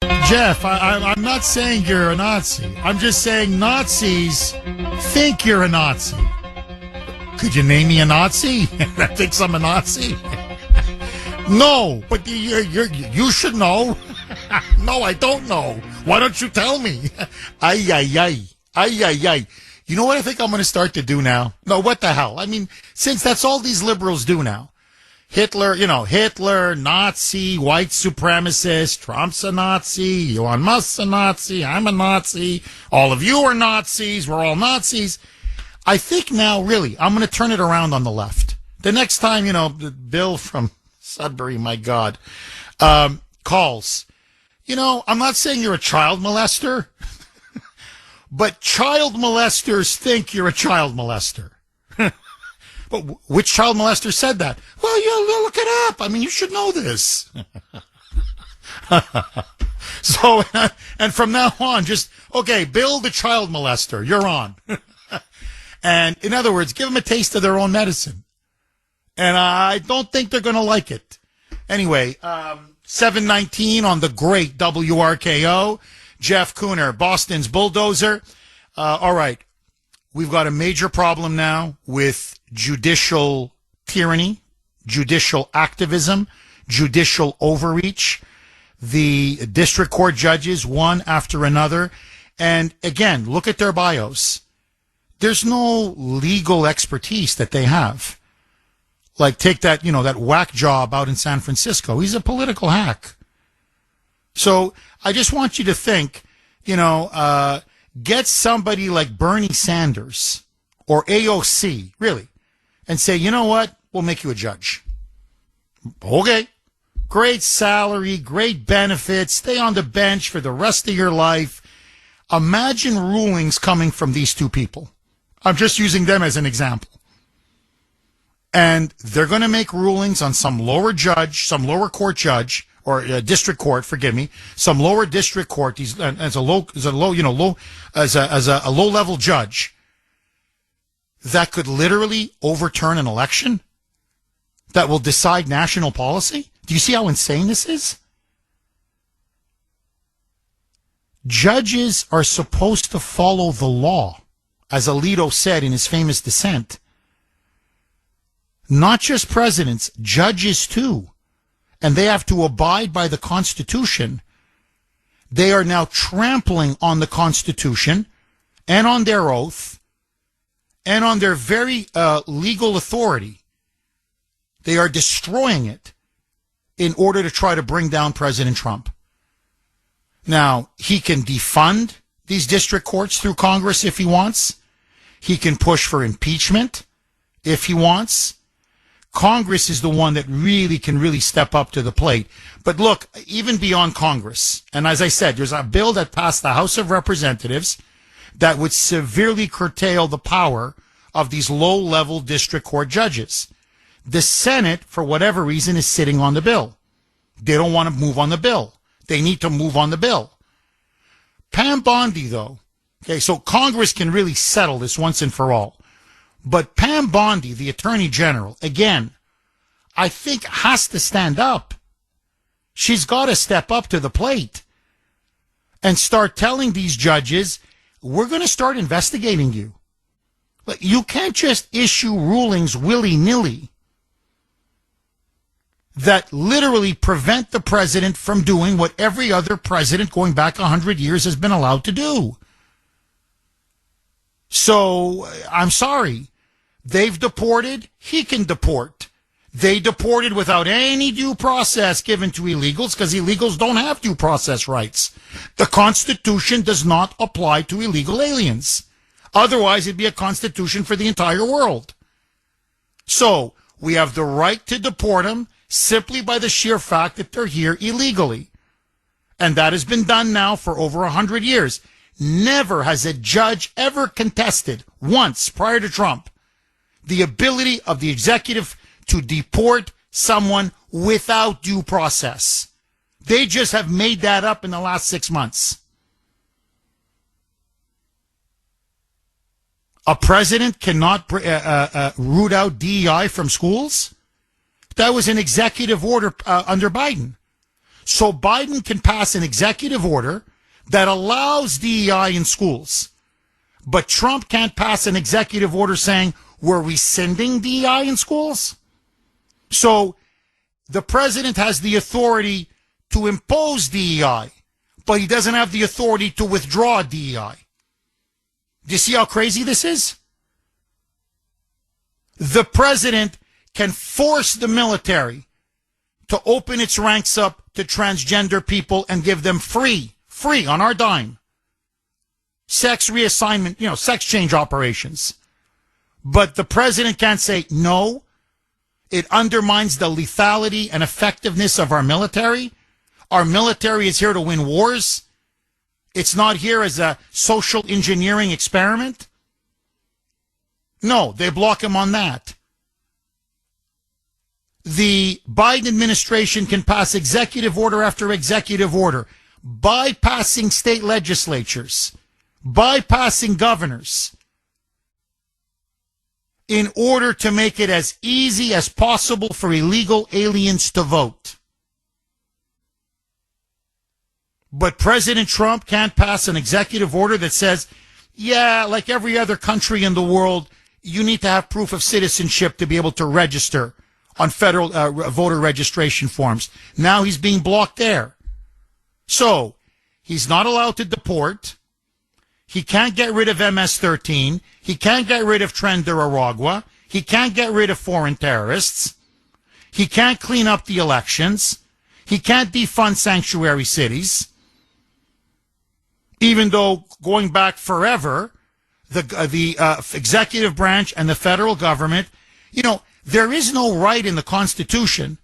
Jeff, I'm not saying you're a Nazi. I'm just saying Nazis think you're a Nazi. Could you name me a Nazi that thinks I'm a Nazi? No, but you should know. No, I don't know. Why don't you tell me? Ay, ay, ay. Ay, ay, ay. You know what I think I'm going to start to do now? No, what the hell? I mean, since that's all these liberals do now. Hitler, Nazi, white supremacist, Trump's a Nazi, Elon Musk's a Nazi, I'm a Nazi, all of you are Nazis, we're all Nazis. I think now, really, I'm going to turn it around on the left. The next time, Bill from Sudbury, my God, calls, I'm not saying you're a child molester, but child molesters think you're a child molester. But which child molester said that? Well, you look it up. I mean, you should know this. So, and from now on, okay, Bill the child molester, you're on. And in other words, give them a taste of their own medicine. And I don't think they're going to like it. Anyway, 7:19 on the great WRKO. Jeff Kuhner, Boston's bulldozer. All right. We've got a major problem now with judicial tyranny, judicial activism, judicial overreach. The district court judges, one after another. And again, look at their bios. There's no legal expertise that they have. Like take that, that whack job out in San Francisco. He's a political hack. So I just want you to think, get somebody like Bernie Sanders or AOC, really, and say, you know what? We'll make you a judge. Okay. Great salary, great benefits, stay on the bench for the rest of your life. Imagine rulings coming from these two people. I'm just using them as an example. And they're going to make rulings on some lower judge, some lower court judge, or district court, forgive me, some lower district court, as a low level judge that could literally overturn an election that will decide national policy. Do you see how insane this is? Judges are supposed to follow the law, as Alito said in his famous dissent. Not just presidents, judges too. And they have to abide by the Constitution. They are now trampling on the Constitution and on their oath and on their very legal authority. They are destroying it in order to try to bring down President Trump. Now, he can defund these district courts through Congress if he wants. He can push for impeachment if he wants. Congress is the one that can really step up to the plate. But look, even beyond Congress, and as I said, there's a bill that passed the House of Representatives that would severely curtail the power of these low-level district court judges. The Senate, for whatever reason, is sitting on the bill. They don't want to move on the bill. They need to move on the bill. Pam Bondi, though, okay, so Congress can really settle this once and for all. But Pam Bondi, the Attorney General, again, I think has to stand up. She's got to step up to the plate and start telling these judges, we're going to start investigating you. But you can't just issue rulings willy-nilly that literally prevent the president from doing what every other president going back 100 years has been allowed to do. So, I'm sorry. They've deported, he can deport. They deported without any due process given to illegals because illegals don't have due process rights. The Constitution does not apply to illegal aliens. Otherwise, it'd be a constitution for the entire world. So, we have the right to deport them simply by the sheer fact that they're here illegally. And that has been done now for over 100 years. Never has a judge ever contested, once prior to Trump, the ability of the executive to deport someone without due process. They just have made that up in the last 6 months. A president cannot root out DEI from schools? That was an executive order under Biden. So Biden can pass an executive order that allows DEI in schools. But Trump can't pass an executive order saying we're rescinding DEI in schools. So the president has the authority to impose DEI, but he doesn't have the authority to withdraw DEI. Do you see how crazy this is? The president can force the military to open its ranks up to transgender people and give them free on our dime, sex reassignment, sex change operations. But the president can't say, no, it undermines the lethality and effectiveness of our military. Our military is here to win wars. It's not here as a social engineering experiment. No, they block him on that. The Biden administration can pass executive order after executive order, bypassing state legislatures, bypassing governors, in order to make it as easy as possible for illegal aliens to vote. But President Trump can't pass an executive order that says, yeah, like every other country in the world, you need to have proof of citizenship to be able to register on federal voter registration forms. Now he's being blocked there. So he's not allowed to deport. He can't get rid of MS-13. He can't get rid of Tren de Aragua. He can't get rid of foreign terrorists. He can't clean up the elections. He can't defund sanctuary cities. Even though going back forever, the executive branch and the federal government, there is no right in the Constitution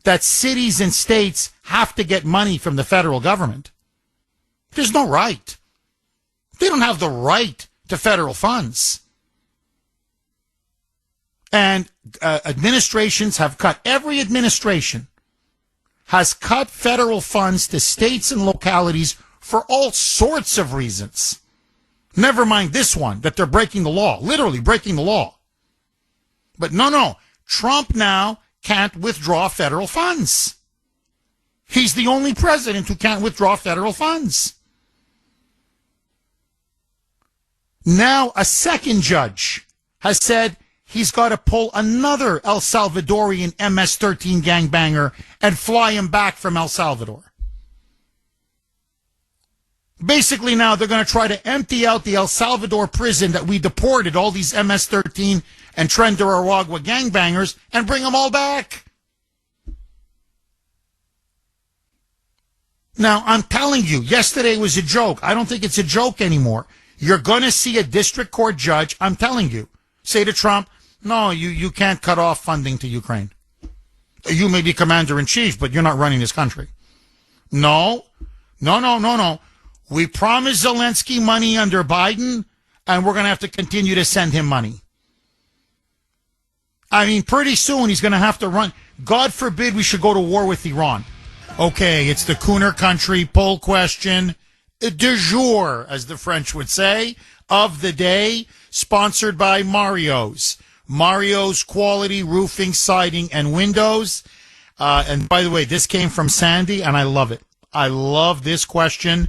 that cities and states have to get money from the federal government. There's no right. They don't have the right to federal funds. And administrations have cut, every administration has cut federal funds to states and localities for all sorts of reasons. Never mind this one, that they're breaking the law, literally breaking the law. But no, Trump now can't withdraw federal funds. He's the only president who can't withdraw federal funds. Now a second judge has said he's got to pull another El Salvadorian MS-13 gangbanger and fly him back from El Salvador. Basically now they're going to try to empty out the El Salvador prison that we deported all these MS-13 and Tren de Aragua gangbangers and bring them all back. Now, I'm telling you, yesterday was a joke. I don't think it's a joke anymore. You're going to see a district court judge, I'm telling you, say to Trump, no, you can't cut off funding to Ukraine. You may be commander-in-chief, but you're not running this country. No. We promised Zelensky money under Biden, and we're going to have to continue to send him money. I mean, pretty soon he's going to have to run. God forbid we should go to war with Iran. Okay, it's the Kuhner Country poll question du jour, as the French would say, of the day, sponsored by Mario's. Mario's Quality Roofing, Siding, and Windows. And by the way, this came from Sandy, and I love it. I love this question.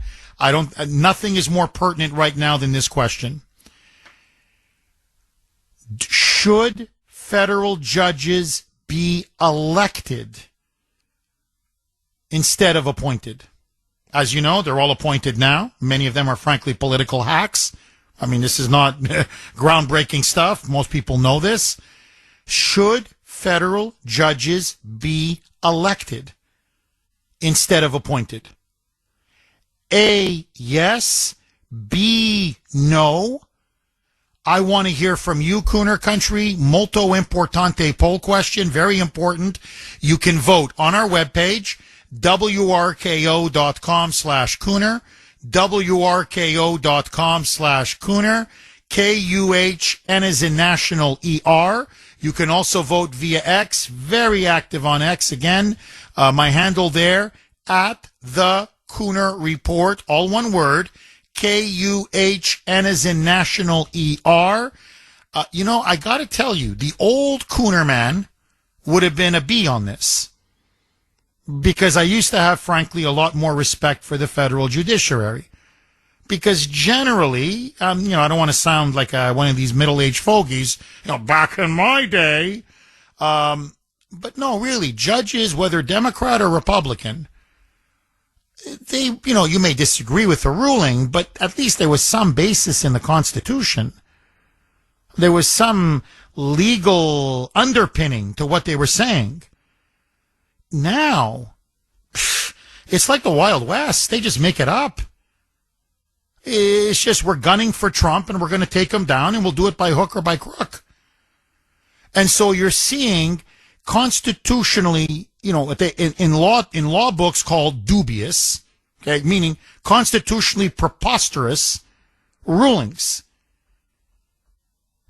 Nothing is more pertinent right now than this question. Should federal judges be elected instead of appointed? As you know, they're all appointed now. Many of them are frankly political hacks. I mean, this is not groundbreaking stuff. Most people know this. Should federal judges be elected instead of appointed? A, yes. B, no. I want to hear from you, Kuhner Country. Molto importante poll question. Very important. You can vote on our webpage, wrko.com/Kuhner, wrko.com/Kuhner, KUHN is in national ER. You can also vote via X. Very active on X. Again, my handle there, at the Kuhner Report, all one word, Kuh, N as in national, ER. I got to tell you, the old Kuhner man would have been a B on this. Because I used to have, frankly, a lot more respect for the federal judiciary. Because generally, I don't want to sound like one of these middle-aged fogies, back in my day. But no, really, judges, whether Democrat or Republican, they, you may disagree with the ruling, but at least there was some basis in the Constitution. There was some legal underpinning to what they were saying. Now, it's like the Wild West. They just make it up. It's just we're gunning for Trump and we're going to take him down and we'll do it by hook or by crook. And so you're seeing constitutionally, in law books called dubious, okay, meaning constitutionally preposterous rulings.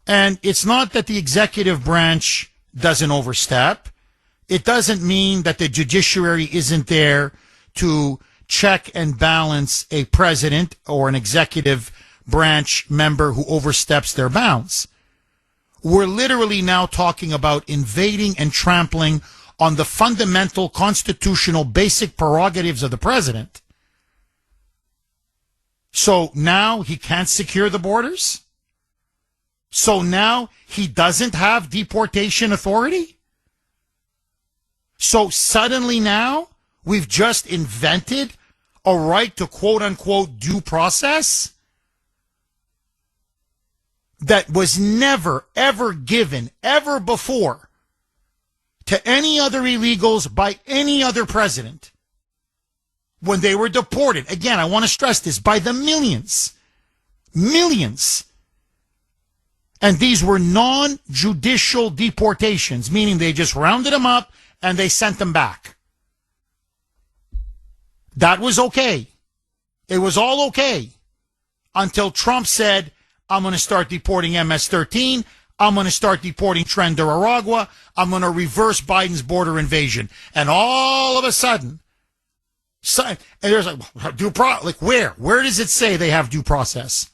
And it's not that the executive branch doesn't overstep. It doesn't mean that the judiciary isn't there to check and balance a president or an executive branch member who oversteps their bounds. We're literally now talking about invading and trampling on the fundamental constitutional basic prerogatives of the president. So now he can't secure the borders? So now he doesn't have deportation authority? So suddenly now we've just invented a right to quote-unquote due process that was never, ever given, ever before to any other illegals by any other president when they were deported. Again, I want to stress this, by the millions. Millions. And these were non-judicial deportations, meaning they just rounded them up and they sent them back. That was okay. It was all okay until Trump said, I'm going to start deporting MS-13. I'm going to start deporting Tren de Aragua. I'm going to reverse Biden's border invasion. And all of a sudden, and there's where? Where does it say they have due process?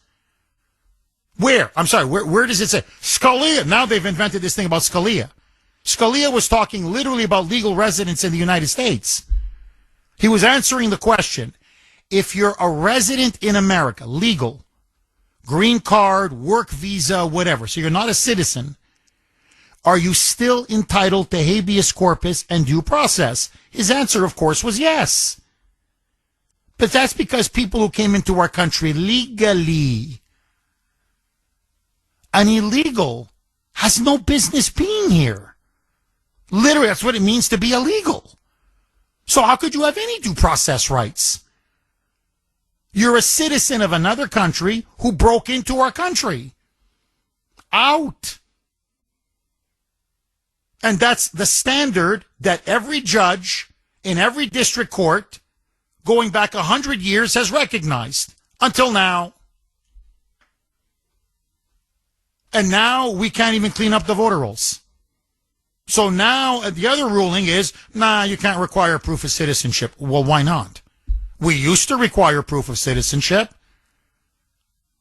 Where? I'm sorry, where does it say? Scalia. Now they've invented this thing about Scalia. Scalia was talking literally about legal residence in the United States. He was answering the question, if you're a resident in America, legal, green card, work visa, whatever, so you're not a citizen, are you still entitled to habeas corpus and due process? His answer, of course, was yes. But that's because people who came into our country legally, an illegal has no business being here. Literally, that's what it means to be illegal. So how could you have any due process rights? You're a citizen of another country who broke into our country. Out. And that's the standard that every judge in every district court going back 100 years has recognized until now. And now we can't even clean up the voter rolls. So now the other ruling is, you can't require proof of citizenship. Well, why not? We used to require proof of citizenship.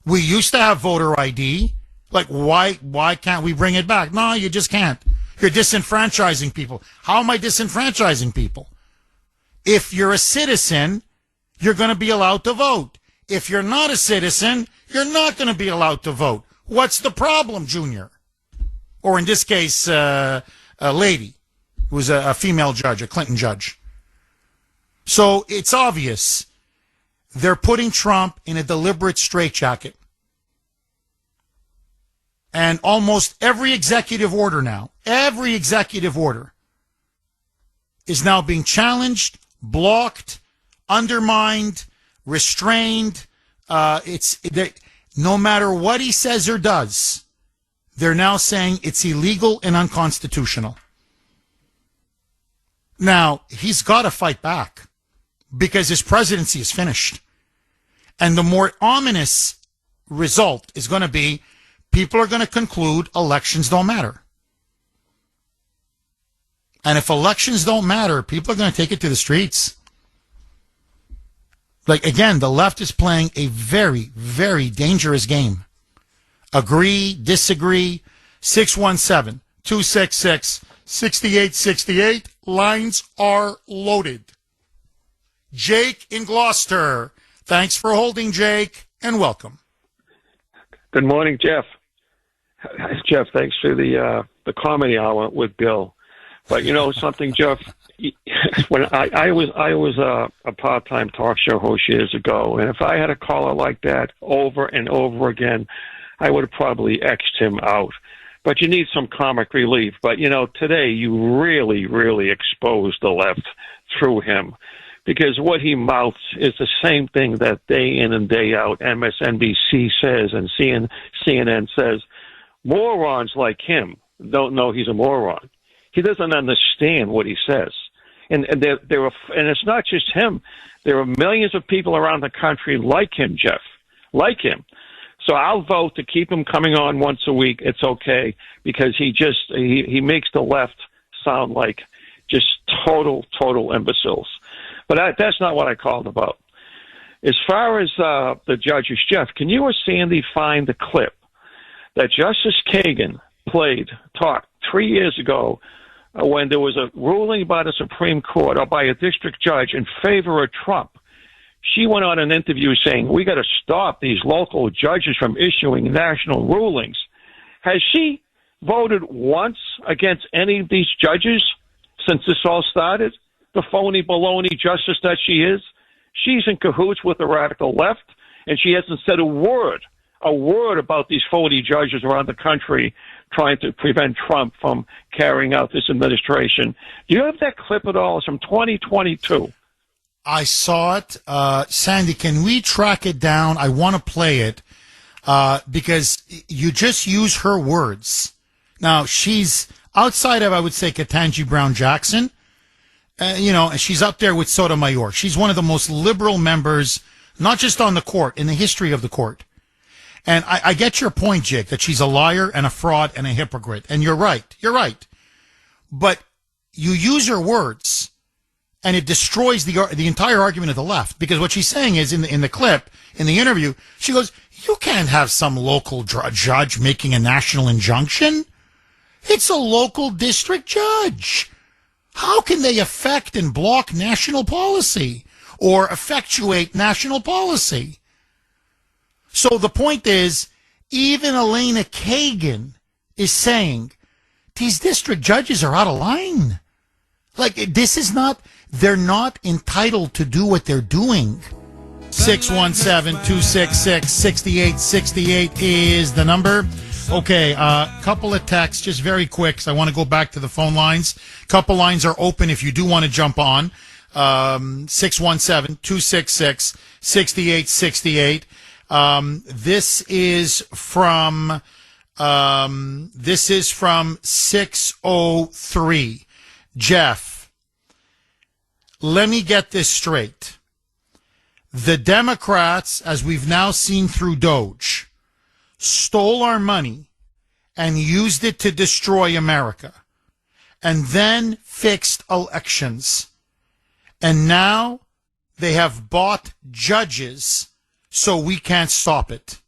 We used to have voter ID. Like, why can't we bring it back? No, you just can't. You're disenfranchising people. How am I disenfranchising people? If you're a citizen, you're going to be allowed to vote. If you're not a citizen, you're not going to be allowed to vote. What's the problem, Junior? Or in this case, a lady who was a female judge, a Clinton judge. So it's obvious they're putting Trump in a deliberate straitjacket. And almost every executive order is now being challenged, blocked, undermined, restrained. No matter what he says or does, they're now saying it's illegal and unconstitutional. Now, he's got to fight back because his presidency is finished. And the more ominous result is going to be people are going to conclude elections don't matter. And if elections don't matter, people are going to take it to the streets. Like, again, the left is playing a very, very dangerous game. Agree, disagree, 617-266-6868. Lines are loaded. Jake in Gloucester. Thanks for holding, Jake, and welcome. Good morning, Jeff. Jeff, thanks for the comedy hour with Bill. But you know something, Jeff? When I was a part-time talk show host years ago, and if I had a caller like that over and over again, I would have probably X'd him out. But you need some comic relief. But, you know, today you really, really exposed the left through him. Because what he mouths is the same thing that day in and day out MSNBC says and CNN says. Morons like him don't know he's a moron. He doesn't understand what he says. And it's not just him. There are millions of people around the country like him, Jeff, like him. So I'll vote to keep him coming on once a week. It's okay, because he makes the left sound like just total imbeciles. But that's not what I called about. As far as the judges, Jeff, can you or Sandy find the clip that Justice Kagan talked 3 years ago when there was a ruling by the Supreme Court or by a district judge in favor of Trump? She went on an interview saying, we got to stop these local judges from issuing national rulings. Has she voted once against any of these judges since this all started? The phony baloney justice that she is? She's in cahoots with the radical left, and she hasn't said a word about these phony judges around the country trying to prevent Trump from carrying out this administration. Do you have that clip at all? It's from 2022. I saw it. Sandy, can we track it down? I want to play it because you just use her words. Now, she's outside of, I would say, Ketanji Brown Jackson. And she's up there with Sotomayor. She's one of the most liberal members, not just on the court, in the history of the court. And I get your point, Jake, that she's a liar and a fraud and a hypocrite. And you're right. You're right. But you use her words, and it destroys the entire argument of the left. Because what she's saying is, in the clip, in the interview, she goes, you can't have some local judge making a national injunction. It's a local district judge. How can they affect and block national policy or effectuate national policy? So the point is, even Elena Kagan is saying these district judges are out of line. Like, they're not entitled to do what they're doing. 617-266-6868 is the number. Okay, couple of texts, just very quick, because I want to go back to the phone lines. Couple lines are open if you do want to jump on. 617-266-6868. This is from 603. Jeff, let me get this straight. The Democrats, as we've now seen through Doge, stole our money and used it to destroy America, and then fixed elections. And now they have bought judges so we can't stop it.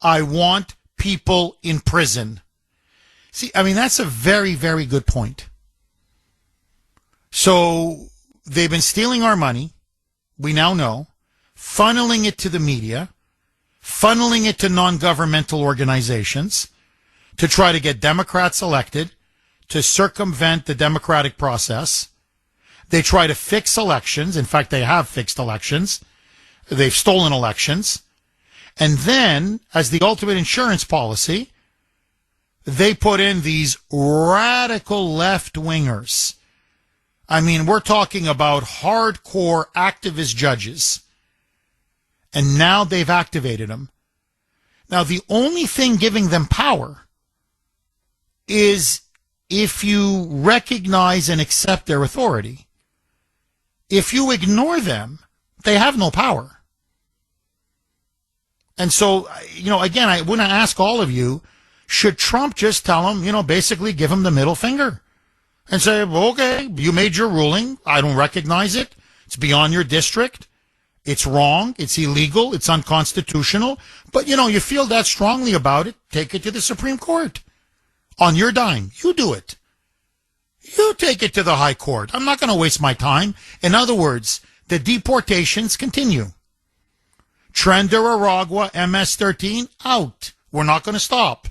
I want people in prison. See, I mean, that's a very, very good point. So they've been stealing our money, we now know, funneling it to the media, funneling it to non-governmental organizations to try to get Democrats elected, to circumvent the democratic process. They try to fix elections. In fact, they have fixed elections. They've stolen elections. And then, as the ultimate insurance policy, they put in these radical left-wingers. I mean, we're talking about hardcore activist judges. And now they've activated them. Now, the only thing giving them power is if you recognize and accept their authority. If you ignore them, they have no power. And so, again, I want to ask all of you, should Trump just tell him, basically give him the middle finger and say, okay, you made your ruling. I don't recognize it. It's beyond your district. It's wrong. It's illegal. It's unconstitutional. But, you feel that strongly about it. Take it to the Supreme Court. On your dime. You do it. You take it to the High Court. I'm not going to waste my time. In other words, the deportations continue. Trender Aragua, MS-13, out. We're not going to stop.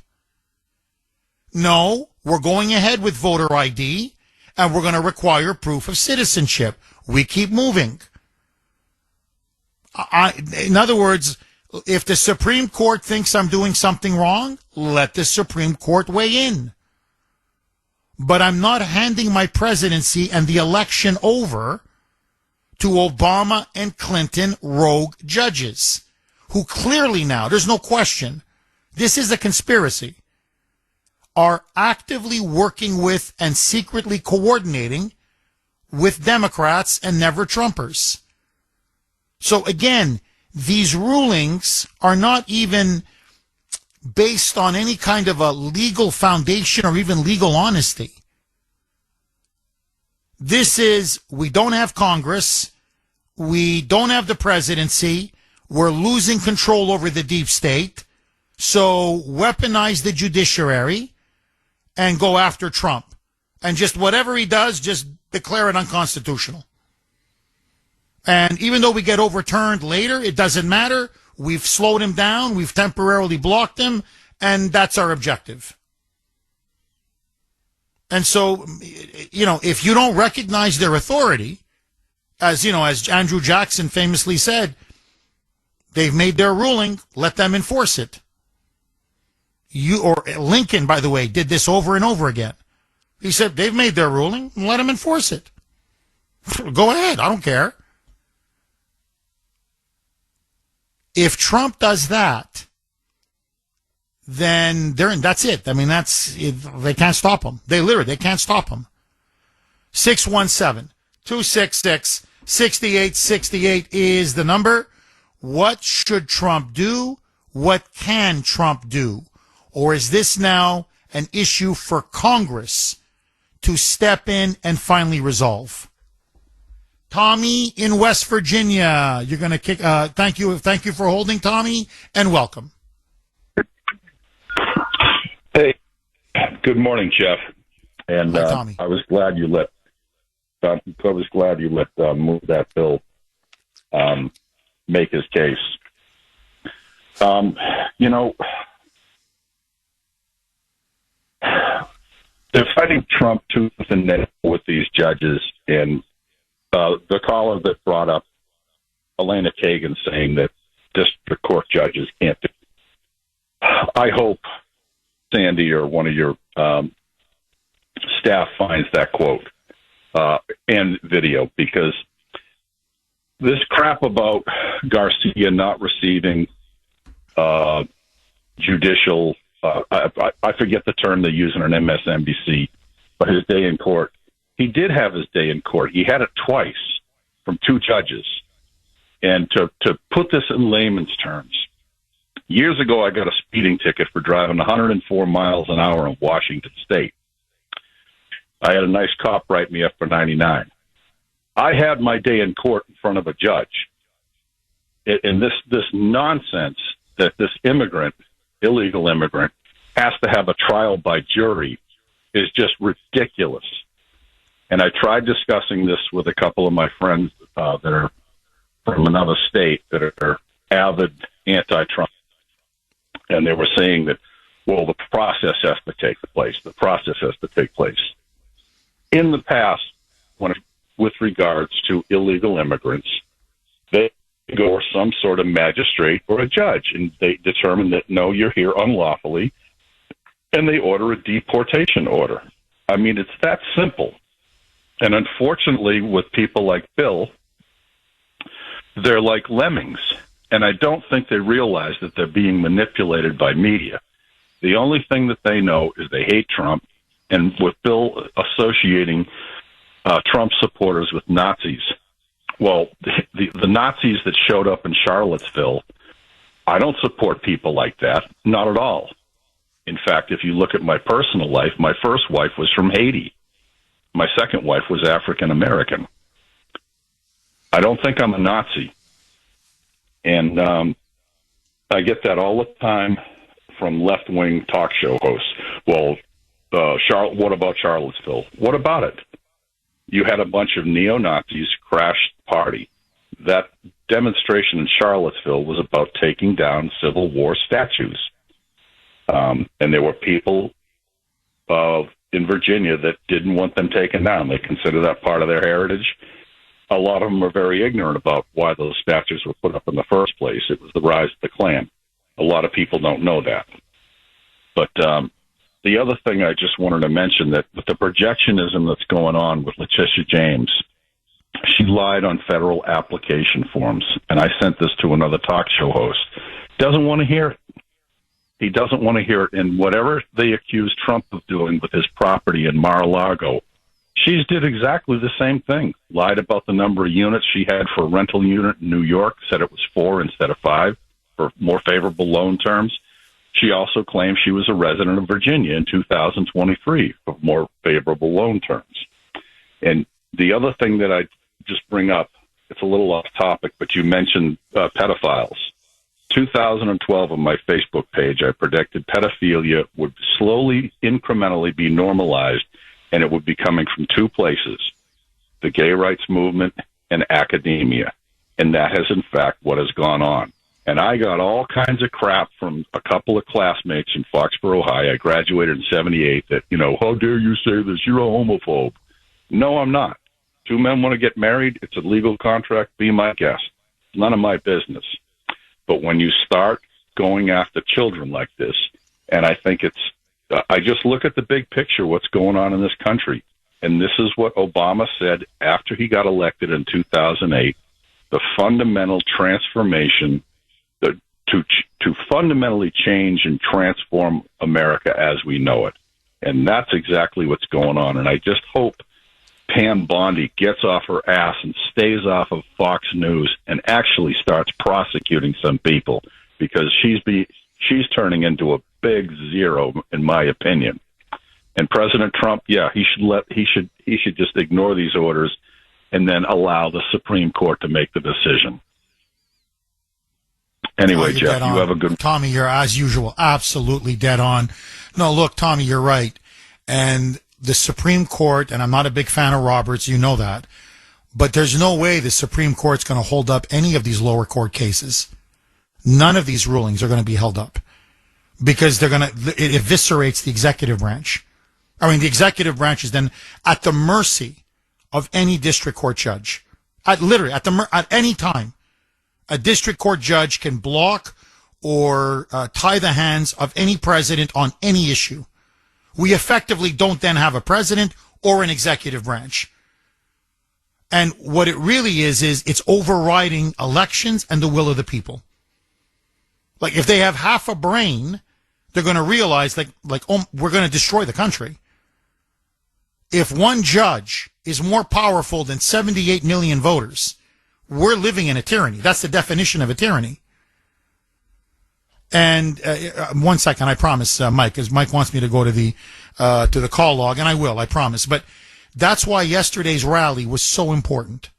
No, we're going ahead with voter ID, and we're going to require proof of citizenship. We keep moving. In other words, if the Supreme Court thinks I'm doing something wrong, let the Supreme Court weigh in. But I'm not handing my presidency and the election over to Obama and Clinton rogue judges who clearly now, there's no question, this is a conspiracy, are actively working with and secretly coordinating with Democrats and never-Trumpers. So again, these rulings are not even based on any kind of a legal foundation or even legal honesty. This is, we don't have Congress, we don't have the presidency, we're losing control over the deep state, so weaponize the judiciary and go after Trump. And just whatever he does, just declare it unconstitutional. And even though we get overturned later, it doesn't matter. We've slowed him down. We've temporarily blocked him. And that's our objective. And so, if you don't recognize their authority, as Andrew Jackson famously said, they've made their ruling, let them enforce it. Lincoln, by the way, did this over and over again. He said, they've made their ruling, let them enforce it. Go ahead, I don't care. If Trump does that, then that's it. I mean, they can't stop him. They can't stop him. 617-266-6868 is the number. What should Trump do? What can Trump do? Or is this now an issue for Congress to step in and finally resolve? Tommy in West Virginia, you're going to kick. Thank you for holding, Tommy, and welcome. Hey, good morning, Jeff. And hi, Tommy. I was glad you let move that bill make his case. They're fighting Trump tooth and nail with these judges, and the caller that brought up Elena Kagan saying that district court judges can't do it. I hope Sandy or one of your staff finds that quote and video, because this crap about Garcia not receiving judicial, I forget the term they use on MSNBC, but his day in court. He did have his day in court. He had it twice from two judges. And to put this in layman's terms, years ago I got a speeding ticket for driving 104 miles an hour in Washington State. I had a nice cop write me up for 99. I had my day in court in front of a judge. And this nonsense that this illegal immigrant, has to have a trial by jury is just ridiculous. And I tried discussing this with a couple of my friends that are from another state that are avid anti-Trump. And they were saying that, well, the process has to take place. The process has to take place. In the past, with regards to illegal immigrants, they go to some sort of magistrate or a judge, and they determine that, no, you're here unlawfully, and they order a deportation order. I mean, it's that simple. And unfortunately, with people like Bill, they're like lemmings. And I don't think they realize that they're being manipulated by media. The only thing that they know is they hate Trump. And with Bill associating Trump supporters with Nazis, well, the Nazis that showed up in Charlottesville, I don't support people like that. Not at all. In fact, if you look at my personal life, my first wife was from Haiti. My second wife was African American. I don't think I'm a Nazi. And I get that all the time from left-wing talk show hosts. Well, what about Charlottesville? What about it? You had a bunch of neo-Nazis crash the party. That demonstration in Charlottesville was about taking down Civil War statues. And there were people in Virginia that didn't want them taken down. They consider that part of their heritage. A lot of them are very ignorant about why those statues were put up in the first place. It was the rise of the Klan. A lot of people don't know that. But the other thing I just wanted to mention, that with the projectionism that's going on with Letitia James, she lied on federal application forms. And I sent this to another talk show host. Doesn't want to hear it. He doesn't want to hear it. And whatever they accuse Trump of doing with his property in Mar-a-Lago, she's did exactly the same thing. Lied about the number of units she had for a rental unit in New York, said it was 4 instead of 5 for more favorable loan terms. She also claimed she was a resident of Virginia in 2023 for more favorable loan terms. And the other thing that I just bring up, it's a little off topic, but you mentioned pedophiles. 2012 on my Facebook page, I predicted pedophilia would slowly, incrementally be normalized, and it would be coming from 2 places, the gay rights movement and academia. And that has, in fact, what has gone on. And I got all kinds of crap from a couple of classmates in Foxborough High. I graduated in 78 that, how dare you say this? You're a homophobe. No, I'm not. 2 men want to get married. It's a legal contract. Be my guest. None of my business. But when you start going after children like this, and I think I just look at the big picture, what's going on in this country. And this is what Obama said after he got elected in 2008, the fundamental transformation, to fundamentally change and transform America as we know it. And that's exactly what's going on. And I just hope Pam Bondi gets off her ass and stays off of Fox News and actually starts prosecuting some people, because she's turning into a big zero, in my opinion. And President Trump, he should just ignore these orders and then allow the Supreme Court to make the decision. Anyway, Jeff, you have a good... Tommy, you're, as usual, absolutely dead on. No, look, Tommy, you're right. And the Supreme Court, and I'm not a big fan of Roberts, you know that, but there's no way the Supreme Court's going to hold up any of these lower court cases. None of these rulings are going to be held up, because it eviscerates the executive branch. I mean, the executive branch is then at the mercy of any district court judge. At any time, a district court judge can block or tie the hands of any president on any issue. We effectively don't then have a president or an executive branch. And what it really is it's overriding elections and the will of the people. Like, if they have half a brain, they're going to realize, we're going to destroy the country. If one judge is more powerful than 78 million voters, we're living in a tyranny. That's the definition of a tyranny. And 1 second, I promise, Mike, because Mike wants me to go to the call log, and I will, I promise. But that's why yesterday's rally was so important,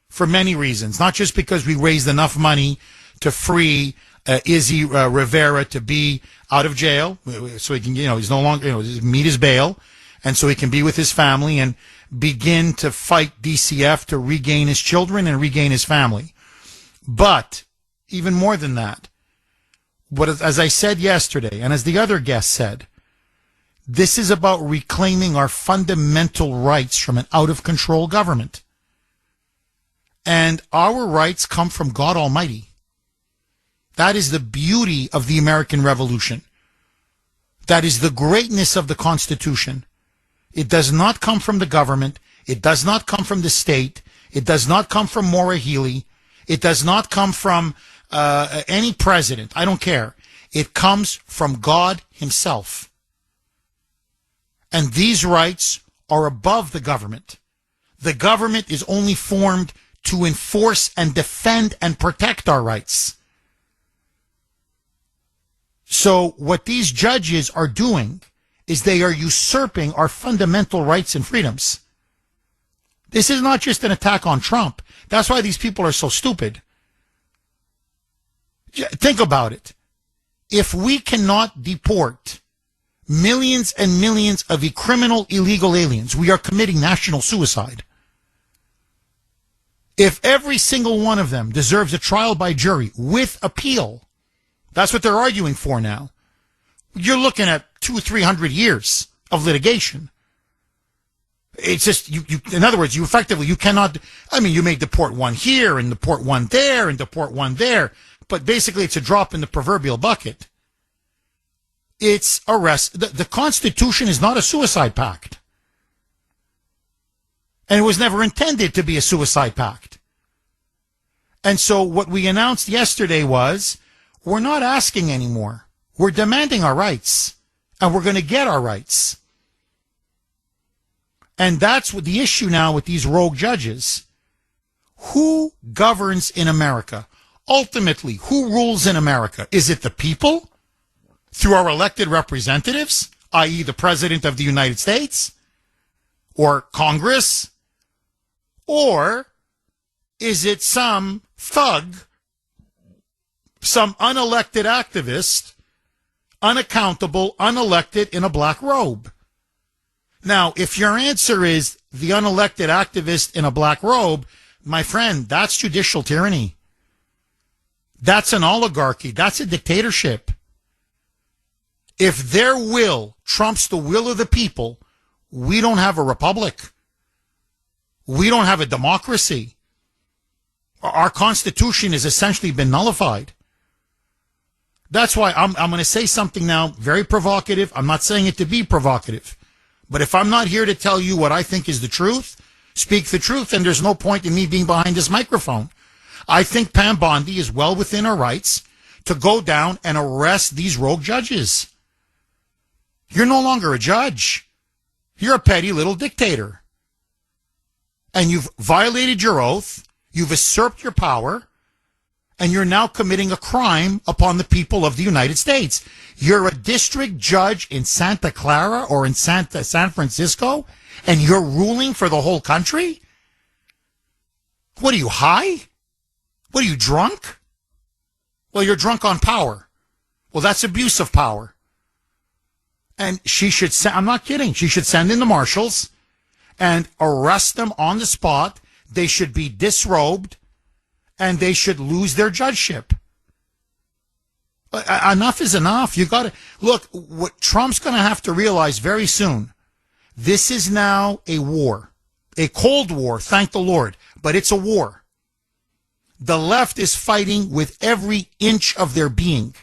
for many reasons. Not just because we raised enough money to free Izzy Rivera to be out of jail, so he can, he's no longer, meet his bail, and so he can be with his family and begin to fight DCF to regain his children and regain his family. But even more than that, as I said yesterday, and as the other guest said, this is about reclaiming our fundamental rights from an out-of-control government. And our rights come from God Almighty. That is the beauty of the American Revolution. That is the greatness of the Constitution. It does not come from the government. It does not come from the state. It does not come from Maura Healey. It does not come from any president. I don't care. It comes from God himself. And these rights are above the government. The government is only formed to enforce and defend and protect our rights. So what these judges are doing is they are usurping our fundamental rights and freedoms. This is not just an attack on Trump. That's why these people are so stupid. Think about it. If we cannot deport millions and millions of criminal illegal aliens, we are committing national suicide. If every single one of them deserves a trial by jury with appeal, that's what they're arguing for now. You're looking at 200-300 years of litigation. It's just, in other words, you cannot, you may deport one here and deport one there and deport one there, but basically it's a drop in the proverbial bucket. It's arrest. The Constitution is not a suicide pact. And it was never intended to be a suicide pact. And so what we announced yesterday was, we're not asking anymore. We're demanding our rights. And we're going to get our rights. And that's what the issue now with these rogue judges. Who governs in America? Ultimately, who rules in America? Is it the people? Through our elected representatives, i.e. the President of the United States? Or Congress? Or is it some thug, some unelected activist, unaccountable, unelected in a black robe? Now, if your answer is the unelected activist in a black robe, my friend, that's judicial tyranny. That's an oligarchy. That's a dictatorship. If their will trumps the will of the people, we don't have a republic. We don't have a democracy. Our Constitution has essentially been nullified. That's why I'm going to say something now very provocative. I'm not saying it to be provocative. But if I'm not here to tell you what I think is the truth, speak the truth, and there's no point in me being behind this microphone. I think Pam Bondi is well within her rights to go down and arrest these rogue judges. You're no longer a judge. You're a petty little dictator. And you've violated your oath, you've usurped your power, and you're now committing a crime upon the people of the United States. You're a district judge in Santa Clara or in San Francisco, and you're ruling for the whole country? What are you, high? What are you, drunk? Well, you're drunk on power. Well, that's abuse of power. And she should I'm not kidding, she should send in the marshals and arrest them on the spot. They should be disrobed, and they should lose their judgeship. Enough is enough. You got to look. What Trump's going to have to realize very soon, this is now a war, a Cold War. Thank the Lord, but it's a war. The left is fighting with every inch of their being.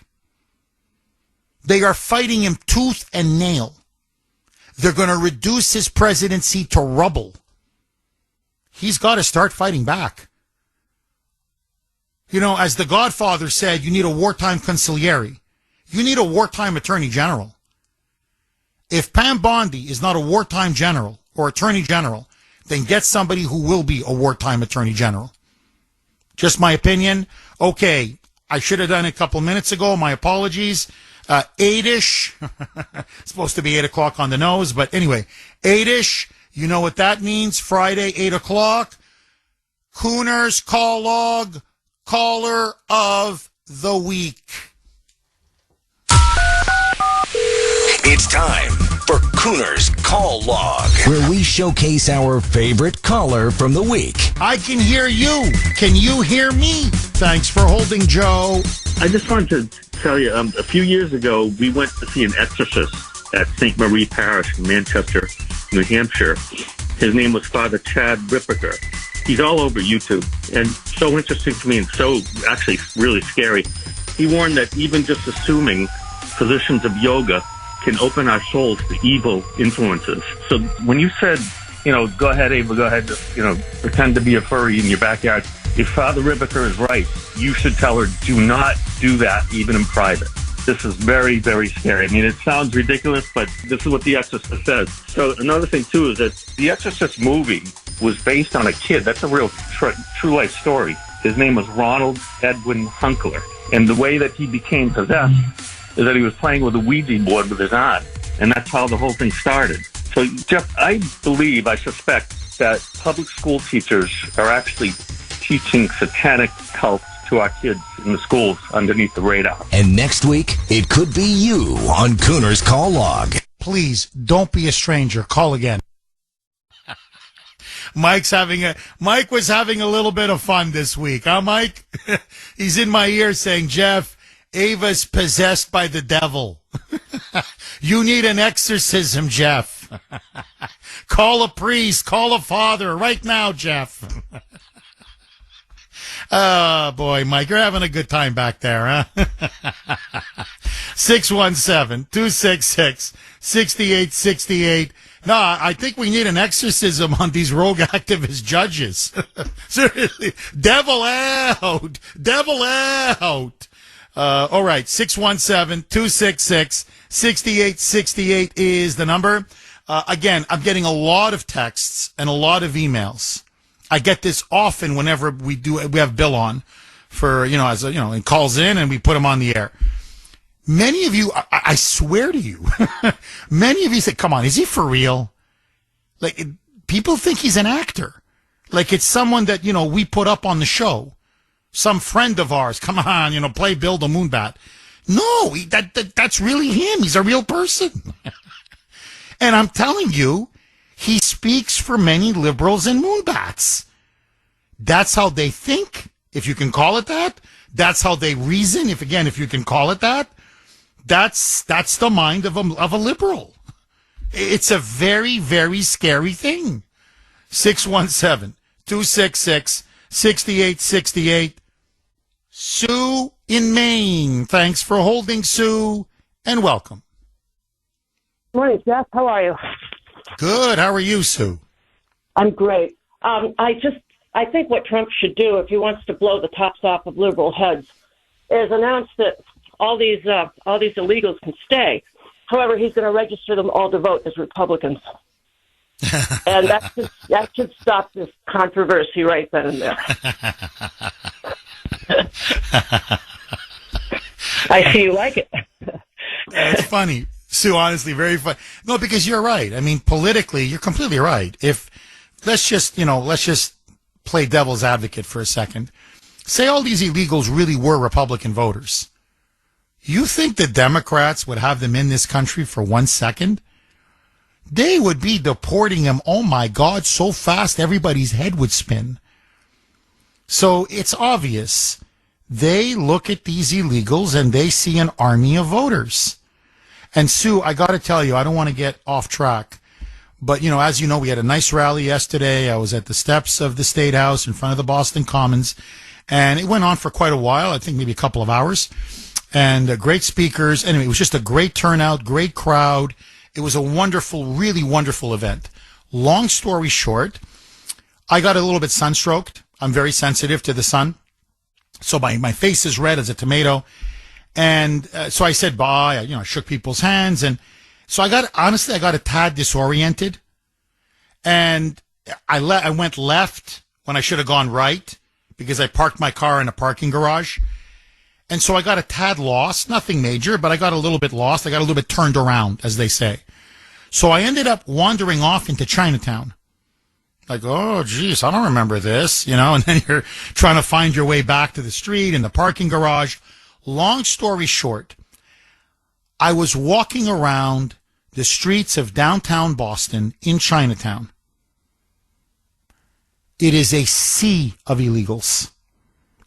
They are fighting him tooth and nail. They're going to reduce his presidency to rubble. He's got to start fighting back. You know, as the Godfather said, you need a wartime consigliere. You need a wartime attorney general. If Pam Bondi is not a wartime general or attorney general, then get somebody who will be a wartime attorney general. Just my opinion. Okay, I should have done it a couple minutes ago. My apologies. 8-ish. Supposed to be 8 o'clock on the nose, but anyway, 8-ish. You know what that means. Friday, 8 o'clock. Kuhner's call log, caller of the week. It's time for Kuhner's Call Log, where we showcase our favorite caller from the week. I can hear you. Can you hear me? Thanks for holding, Joe. I just wanted to tell you, a few years ago, we went to see an exorcist at St. Marie Parish in Manchester, New Hampshire. His name was Father Chad Ripperger. He's all over YouTube, and so interesting to me and so actually really scary. He warned that even just assuming positions of yoga can open our souls to evil influences. So when you said, go ahead, Ava, go ahead, pretend to be a furry in your backyard, if Father Ripperger is right, you should tell her, do not do that, even in private. This is very, very scary. I mean, it sounds ridiculous, but this is what The Exorcist says. So another thing, too, is that The Exorcist movie was based on a kid. That's a real true life story. His name was Ronald Edwin Hunkler. And the way that he became possessed is that he was playing with a Ouija board with his aunt. And that's how the whole thing started. So, Jeff, I suspect that public school teachers are actually teaching satanic cults to our kids in the schools underneath the radar. And next week, it could be you on Kuhner's Call Log. Please, don't be a stranger. Call again. Mike was having a little bit of fun this week, huh, Mike? He's in my ear saying, Jeff, Ava's possessed by the devil. You need an exorcism, Jeff. Call a priest, call a father right now, Jeff. Oh, boy, Mike, you're having a good time back there, huh? 617-266-6868. No, I think we need an exorcism on these rogue activist judges. Seriously. Devil out. Devil out. All right. 617-266-6868 is the number. Again, I'm getting a lot of texts and a lot of emails. I get this often whenever we have Bill on for, and calls in and we put him on the air. Many of you, I swear to you, many of you say, come on, is he for real? Like, people think he's an actor. Like, it's someone that, we put up on the show. Some friend of ours, come on, play Bill the Moonbat. No, that's really him. He's a real person. And I'm telling you, he speaks for many liberals and moonbats. That's how they think, if you can call it that. That's how they reason, if you can call it that. That's the mind of a liberal. It's a very, very scary thing. 617-266-6868. Sue in Maine. Thanks for holding, Sue, and welcome. Morning, Jeff. How are you? Good. How are you, Sue? I'm great. I think what Trump should do if he wants to blow the tops off of liberal heads is announce that all these illegals can stay. However, he's going to register them all to vote as Republicans. And that should stop this controversy right then and there. I see you like it. It's funny. Sue, honestly, very funny. No, because you're right. I mean, politically, you're completely right. Let's just play devil's advocate for a second. Say all these illegals really were Republican voters. You think the Democrats would have them in this country for 1 second? They would be deporting them, oh my God, so fast everybody's head would spin. So it's obvious. They look at these illegals and they see an army of voters. And Sue, I got to tell you, I don't want to get off track, but as you know, we had a nice rally yesterday. I was at the steps of the State House in front of the Boston Commons, and it went on for quite a while, I think maybe a couple of hours, and great speakers. Anyway, it was just a great turnout, great crowd. It was a wonderful, really wonderful event. Long story short, I got a little bit sunstroked. I'm very sensitive to the sun. So my face is red as a tomato. And so I said bye. I shook people's hands. And so I got a tad disoriented. And I went left when I should have gone right because I parked my car in a parking garage. And so I got a tad lost, nothing major, but I got a little bit lost. I got a little bit turned around, as they say. So I ended up wandering off into Chinatown. Like, oh, geez, I don't remember this, and then you're trying to find your way back to the street in the parking garage. Long story short, I was walking around the streets of downtown Boston in Chinatown. It is a sea of illegals.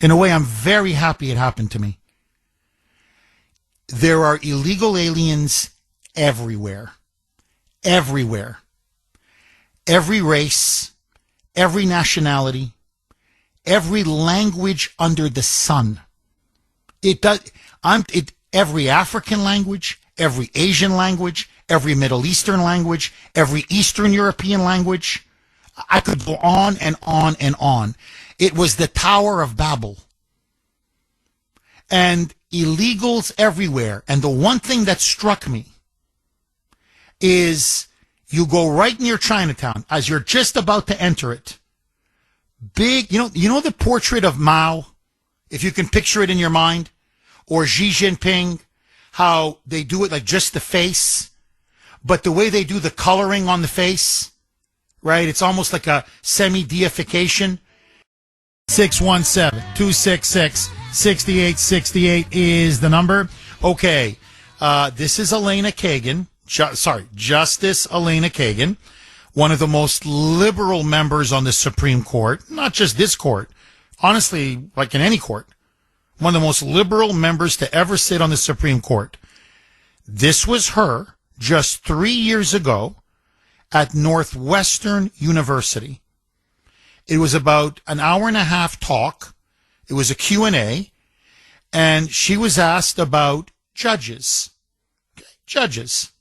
In a way, I'm very happy it happened to me. There are illegal aliens everywhere. Everywhere. Every race, every nationality, every language under the sun. Every African language, every Asian language, every Middle Eastern language, every Eastern European language. I could go on and on and on. It was the Tower of Babel. And illegals everywhere. And the one thing that struck me is you go right near Chinatown as you're just about to enter it. Big, you know the portrait of Mao, if you can picture it in your mind, or Xi Jinping, how they do it like just the face, but the way they do the coloring on the face, right? It's almost like a semi-deification. 617-266-6868 is the number. Okay, this is Elena Kagan. Justice Elena Kagan, one of the most liberal members on the Supreme Court. Not just this court. Honestly, like in any court. One of the most liberal members to ever sit on the Supreme Court. This was her just 3 years ago at Northwestern University. It was about an hour and a half talk. It was a Q&A, and she was asked about judges. Judges.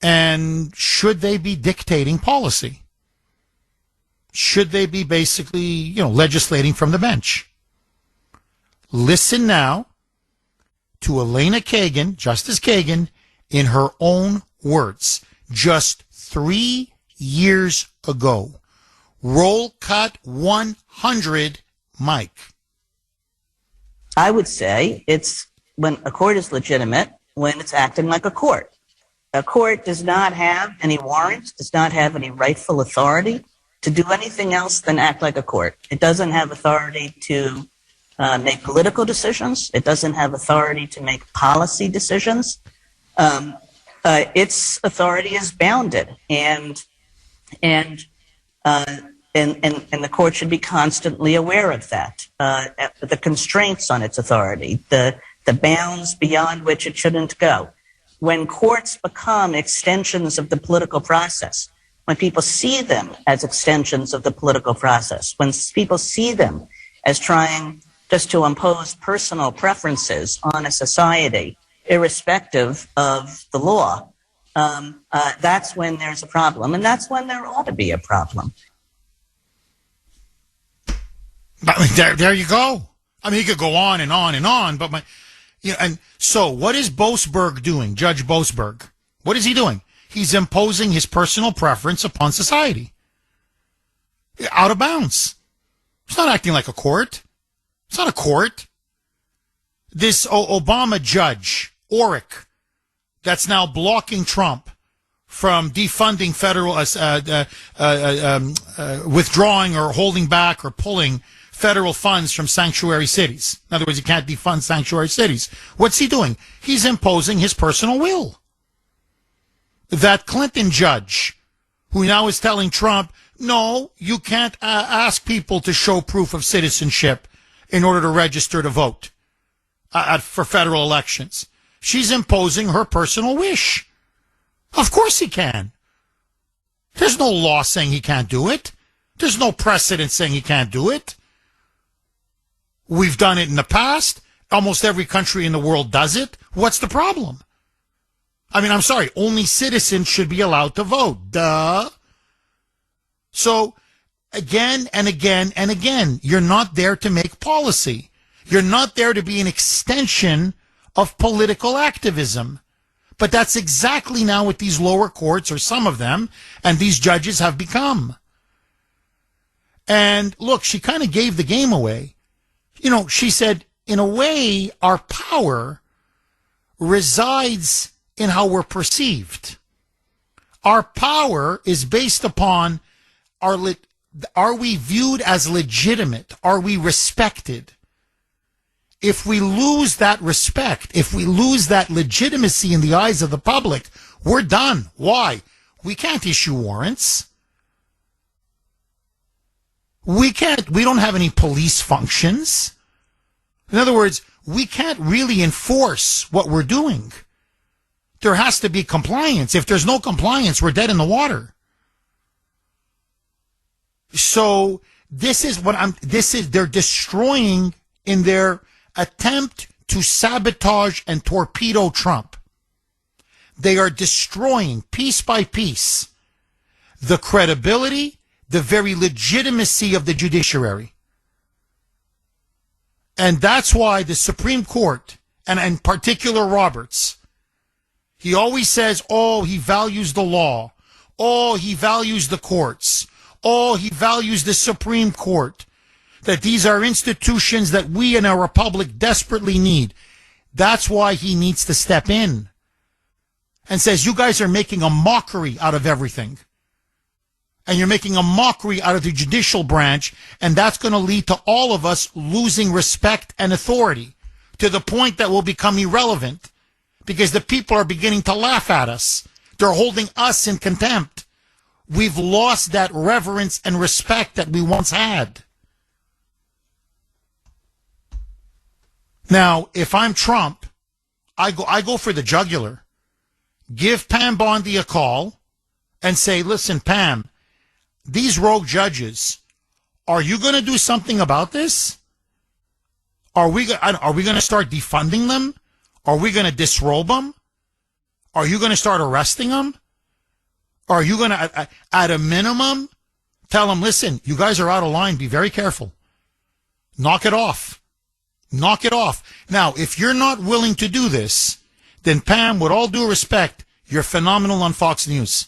And should they be dictating policy? Should they be basically, legislating from the bench? Listen now to Elena Kagan, Justice Kagan, in her own words, just 3 years ago. Roll cut 100, Mike. I would say it's when a court is legitimate, when it's acting like a court. A court does not have any warrants, does not have any rightful authority to do anything else than act like a court. It doesn't have authority to make political decisions. It doesn't have authority to make policy decisions. Its authority is bounded, and the court should be constantly aware of that. The constraints on its authority, the bounds beyond which it shouldn't go. When courts become extensions of the political process, when people see them as extensions of the political process, when people see them as trying just to impose personal preferences on a society, irrespective of the law, that's when there's a problem, and that's when there ought to be a problem. There you go. I mean, he could go on and on and on, but and so what is Boasberg doing, Judge Boasberg? What is he doing? He's imposing his personal preference upon society. Out of bounds. It's not acting like a court. It's not a court. This Obama judge, Orrick, that's now blocking Trump from defunding federal, withdrawing or holding back or pulling federal funds from sanctuary cities. In other words, you can't defund sanctuary cities. What's he doing? He's imposing his personal will. That Clinton judge, who now is telling Trump, no, you can't ask people to show proof of citizenship in order to register to vote for federal elections. She's imposing her personal wish. Of course he can. There's no law saying he can't do it. There's no precedent saying he can't do it. We've done it in the past. Almost every country in the world does it. What's the problem? I mean, I'm sorry. Only citizens should be allowed to vote. Duh. So, again and again and again, you're not there to make policy. You're not there to be an extension of political activism. But that's exactly now what these lower courts, or some of them, and these judges have become. And look, she kind of gave the game away. She said, in a way, our power resides in how we're perceived. Our power is based upon are we viewed as legitimate? Are we respected? If we lose that respect, if we lose that legitimacy in the eyes of the public, we're done. Why? We can't issue warrants. We don't have any police functions. In other words, we can't really enforce what we're doing. There has to be compliance. If there's no compliance, we're dead in the water. So they're destroying in their attempt to sabotage and torpedo Trump. They are destroying piece by piece the credibility, the very legitimacy of the judiciary. And that's why the Supreme Court, and in particular Roberts, he always says, oh, he values the law. Oh, he values the courts. Oh, he values the Supreme Court. That these are institutions that we in our republic desperately need. That's why he needs to step in and says, you guys are making a mockery out of everything. And you're making a mockery out of the judicial branch, and that's going to lead to all of us losing respect and authority to the point that we'll become irrelevant because the people are beginning to laugh at us. They're holding us in contempt. We've lost that reverence and respect that we once had. Now, if I'm Trump, I go for the jugular. Give Pam Bondi a call and say, listen, Pam, these rogue judges, are you going to do something about this? Are we going to start defunding them? Are we going to disrobe them? Are you going to start arresting them? Are you going to, at a minimum, tell them, listen, you guys are out of line. Be very careful. Knock it off. Knock it off. Now, if you're not willing to do this, then Pam, with all due respect, you're phenomenal on Fox News.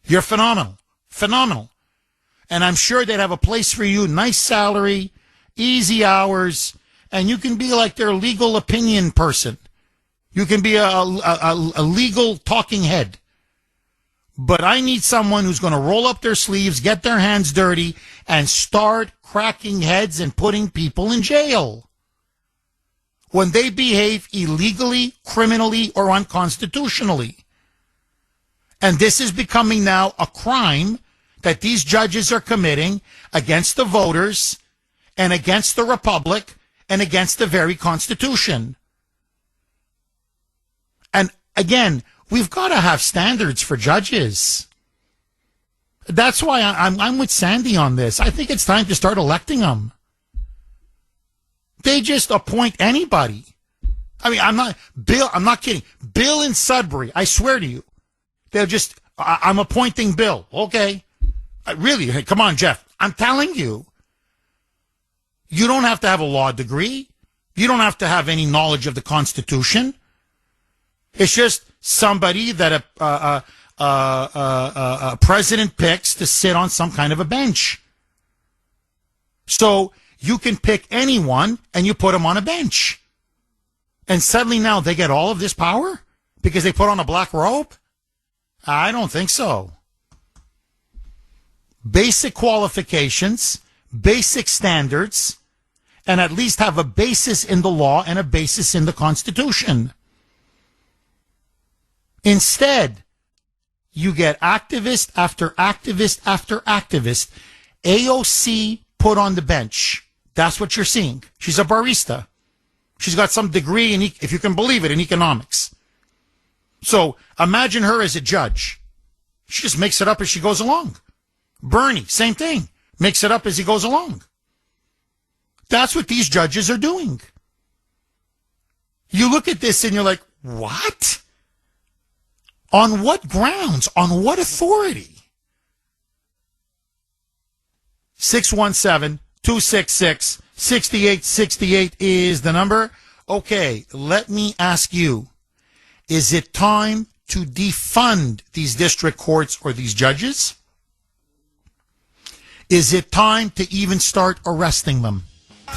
You're phenomenal. Phenomenal. And I'm sure they'd have a place for you, nice salary, easy hours, and you can be like their legal opinion person. You can be a legal talking head. But I need someone who's going to roll up their sleeves, get their hands dirty, and start cracking heads and putting people in jail when they behave illegally, criminally, or unconstitutionally. And this is becoming now a crime that these judges are committing against the voters and against the Republic and against the very Constitution. And again, we've got to have standards for judges. That's why I'm with Sandy on this. I think it's time to start electing them. They just appoint anybody. I mean, I'm not kidding. Bill in Sudbury, I swear to you, they'll just, I'm appointing Bill. Okay. Really? Hey, come on, Jeff. I'm telling you. You don't have to have a law degree. You don't have to have any knowledge of the Constitution. It's just somebody that a president picks to sit on some kind of a bench. So you can pick anyone and you put them on a bench. And suddenly now they get all of this power because they put on a black robe? I don't think so. Basic qualifications, basic standards, and at least have a basis in the law and a basis in the Constitution. Instead, you get activist after activist after activist. AOC put on the bench. That's what you're seeing. She's a barista. She's got some degree in, if you can believe it, in economics. So imagine her as a judge. She just makes it up as she goes along. Bernie, same thing. Makes it up as he goes along. That's what these judges are doing. You look at this and you're like, what? On what grounds? On what authority? 617-266-6868 is the number. Okay, let me ask you, is it time to defund these district courts or these judges? Is it time to even start arresting them?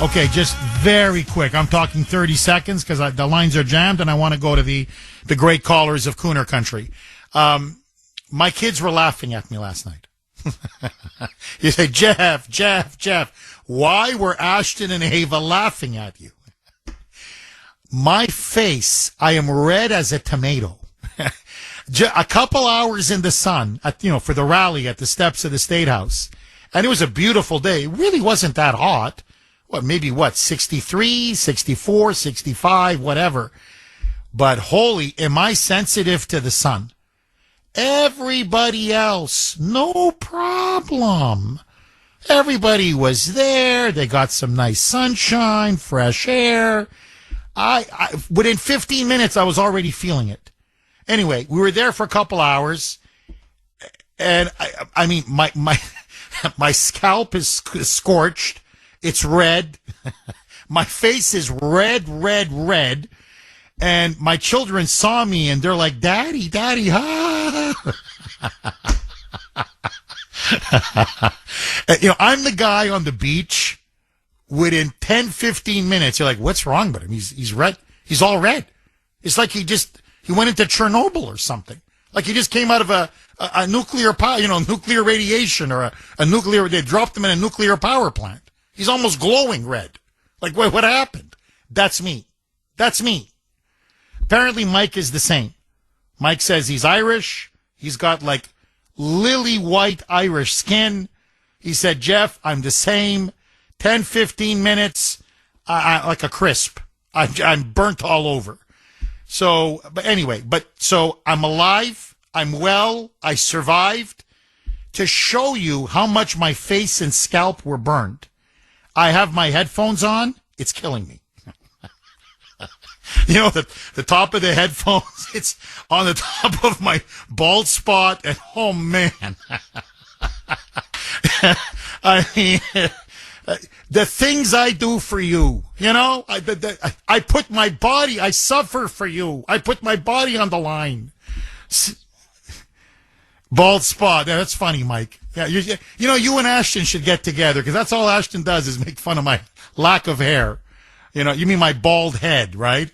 Okay, just very quick. I'm talking 30 seconds because the lines are jammed and I want to go to the great callers of Kuhner country. My kids were laughing at me last night. You say, Jeff, why were Ashton and Ava laughing at you? My face, I am red as a tomato. A couple hours in the sun, for the rally at the steps of the State House. And it was a beautiful day. It really wasn't that hot. Maybe 63, 64, 65, whatever. But holy, am I sensitive to the sun? Everybody else, no problem. Everybody was there. They got some nice sunshine, fresh air. Within 15 minutes, I was already feeling it. Anyway, we were there for a couple hours. And I mean, my scalp is scorched. It's red. My face is red. And my children saw me and they're like, Daddy, ha. I'm the guy on the beach. Within 10, 15 minutes, you're like, what's wrong with him? He's red. He's all red. It's like he went into Chernobyl or something. Like he just came out of a nuclear power, nuclear radiation or they dropped him in a nuclear power plant. He's almost glowing red. Like, what happened? That's me. That's me. Apparently Mike is the same. Mike says he's Irish. He's got like lily white Irish skin. He said, Jeff, I'm the same. 10, 15 minutes, like a crisp. I'm burnt all over. So, so I'm alive. I'm well. I survived. To show you how much my face and scalp were burned, I have my headphones on. It's killing me. The top of the headphones, it's on the top of my bald spot. And oh, man. I mean, the things I do for you, I put my body, I suffer for you. I put my body on the line. Bald spot. Yeah, that's funny, Mike. Yeah, you and Ashton should get together because that's all Ashton does is make fun of my lack of hair. You mean my bald head, right?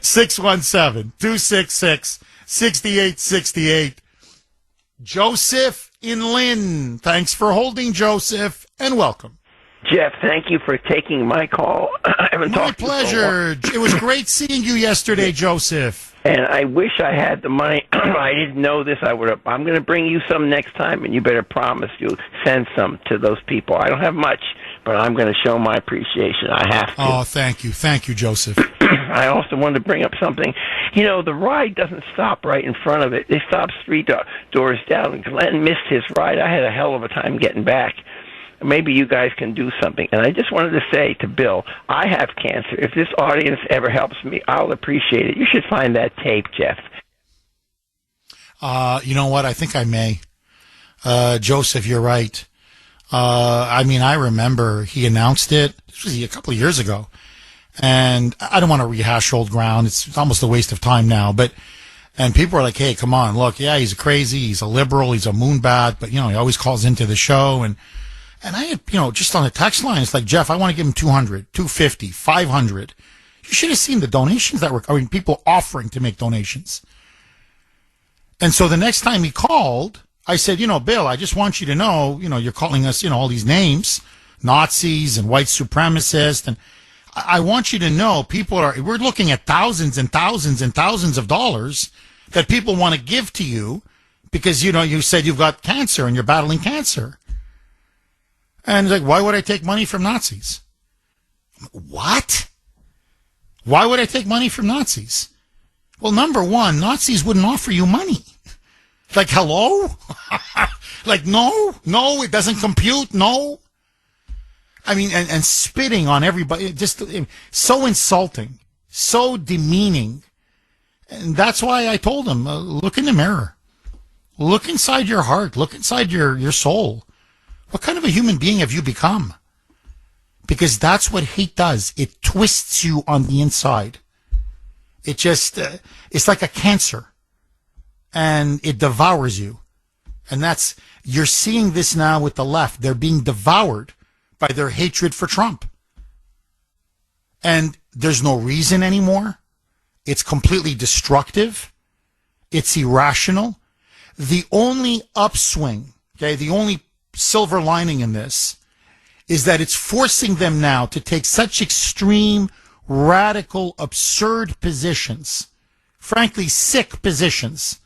617-266-6868. Joseph in Lynn. Thanks for holding, Joseph, and welcome. Jeff, thank you for taking my call. I haven't My talked to you pleasure. It was great seeing you yesterday, Joseph. And I wish I had the money. I didn't know this. I'm going to bring you some next time, and you better promise you'll send some to those people. I don't have much, but I'm going to show my appreciation. I have to. Oh, thank you. Thank you, Joseph. I also wanted to bring up something. The ride doesn't stop right in front of it. It stops three doors down. Glenn missed his ride. I had a hell of a time getting back. Maybe you guys can do something. And I just wanted to say to Bill, I have cancer. If this audience ever helps me, I'll appreciate it. You should find that tape, Jeff. You know what? I think I may. Joseph, you're right. I remember he announced it. This was a couple of years ago. And I don't want to rehash old ground. It's almost a waste of time now. And people are like, hey, come on, look, yeah, he's crazy. He's a liberal. He's a moonbat. But, he always calls into the show. And I had, just on the text line, it's like, Jeff, I want to give him 200, 250, 500. You should have seen the donations people offering to make donations. And so the next time he called, I said, Bill, I just want you to know, you're calling us, all these names, Nazis and white supremacists. And I want you to know we're looking at thousands and thousands and thousands of dollars that people want to give to you because, you said you've got cancer and you're battling cancer. And he's like, why would I take money from Nazis? What? Why would I take money from Nazis? Well, number one, Nazis wouldn't offer you money. Like, hello? Like, no, it doesn't compute, no. And spitting on everybody, just so insulting, so demeaning. And that's why I told him, look in the mirror. Look inside your heart. Look inside your soul. What kind of a human being have you become? Because that's what hate does. It twists you on the inside. It just, it's like a cancer. And it devours you. And you're seeing this now with the left. They're being devoured by their hatred for Trump. And there's no reason anymore. It's completely destructive. It's irrational. The only upswing, the only silver lining in this is that it's forcing them now to take such extreme, radical, absurd positions, frankly, sick positions,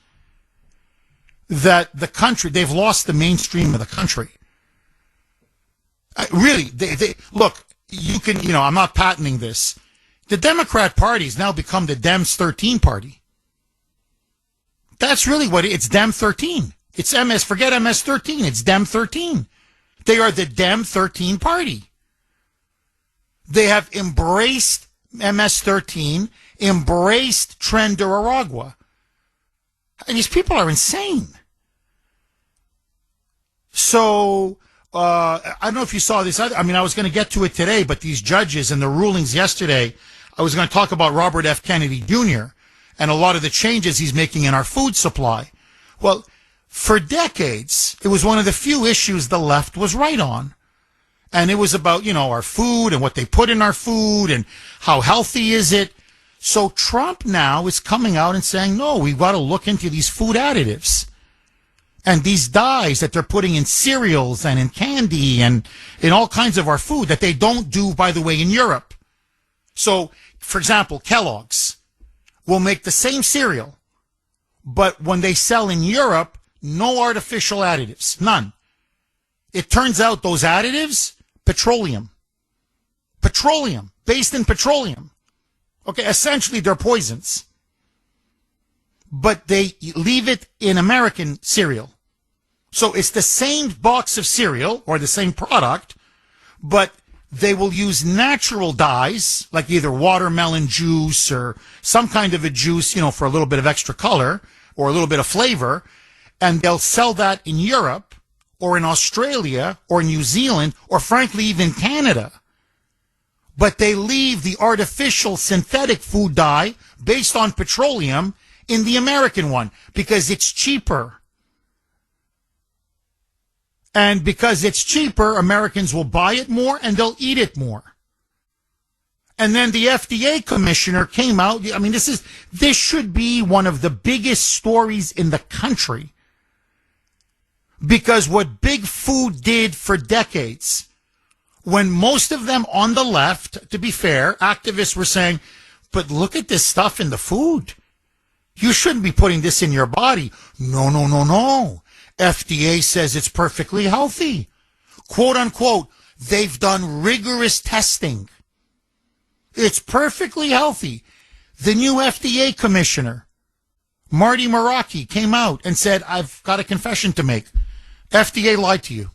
that they've lost the mainstream of the country. Really, look, you can, I'm not patenting this. The Democrat Party has now become the Dems 13 party. That's really what it's Dem 13. It's forget MS 13. It's Dem 13. They are the Dem 13 party. They have embraced MS 13, embraced Tren de Aragua. And these people are insane. So, I don't know if you saw this. I was going to get to it today, but these judges and the rulings yesterday, I was going to talk about Robert F. Kennedy Jr. and a lot of the changes he's making in our food supply. Well, for decades, it was one of the few issues the left was right on. And it was about, our food and what they put in our food and how healthy is it. So Trump now is coming out and saying, no, we've got to look into these food additives and these dyes that they're putting in cereals and in candy and in all kinds of our food that they don't do, by the way, in Europe. So, for example, Kellogg's will make the same cereal, but when they sell in Europe, no artificial additives, none. It turns out those additives, petroleum, based in petroleum. Okay, essentially they're poisons. But they leave it in American cereal. So it's the same box of cereal or the same product, but they will use natural dyes, like either watermelon juice or some kind of a juice, for a little bit of extra color or a little bit of flavor, and they'll sell that in Europe or in Australia or New Zealand or frankly even Canada. But they leave the artificial synthetic food dye based on petroleum in the American one because it's cheaper. And because it's cheaper, Americans will buy it more and they'll eat it more. And then the FDA commissioner came out. I mean, this should be one of the biggest stories in the country. Because what big food did for decades, when most of them on the left, to be fair, activists were saying, but look at this stuff in the food. You shouldn't be putting this in your body. No. FDA says it's perfectly healthy. Quote unquote, they've done rigorous testing. It's perfectly healthy. The new FDA commissioner, Marty Meraki, came out and said, I've got a confession to make. FDA lied to you.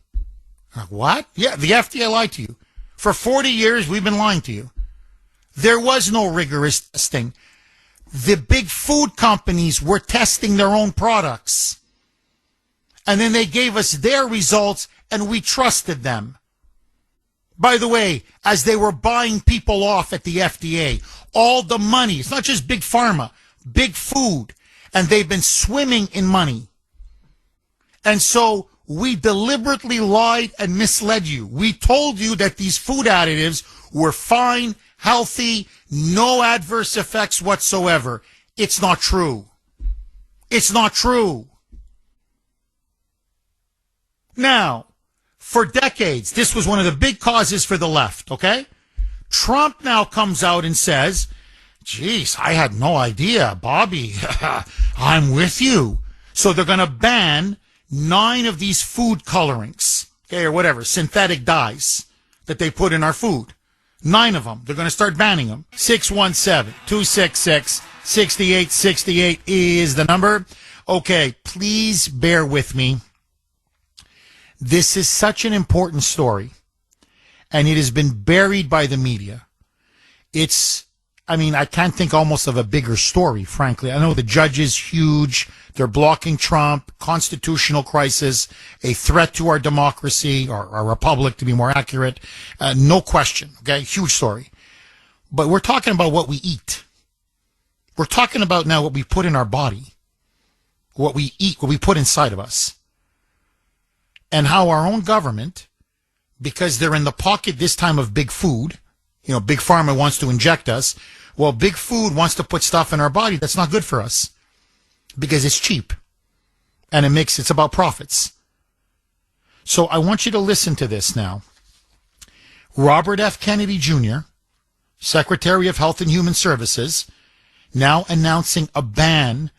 What? Yeah, the FDA lied to you. For 40 years, we've been lying to you. There was no rigorous testing. The big food companies were testing their own products. And then they gave us their results, and we trusted them. By the way, as they were buying people off at the FDA, all the money, it's not just big pharma, big food, and they've been swimming in money. And so we deliberately lied and misled you. We told you that these food additives were fine, healthy, no adverse effects whatsoever. It's not true. It's not true. Now, for decades, this was one of the big causes for the left, okay? Trump now comes out and says, geez, I had no idea, Bobby. I'm with you. So they're going to ban 9 of these food colorings, okay, or whatever, synthetic dyes that they put in our food. 9 of them. They're going to start banning them. 617-266-6868 is the number. Okay, please bear with me. This is such an important story, and it has been buried by the media. I can't think almost of a bigger story, frankly. I know the judge is huge. They're blocking Trump, constitutional crisis, a threat to our democracy, or our republic, to be more accurate. No question, okay? Huge story. But we're talking about what we eat. We're talking about now what we put in our body, what we eat, what we put inside of us. And how our own government, because they're in the pocket this time of big food, big pharma wants to inject us. Well, big food wants to put stuff in our body that's not good for us because it's cheap and it's about profits. So I want you to listen to this now. Robert F. Kennedy Jr., Secretary of Health and Human Services, now announcing a ban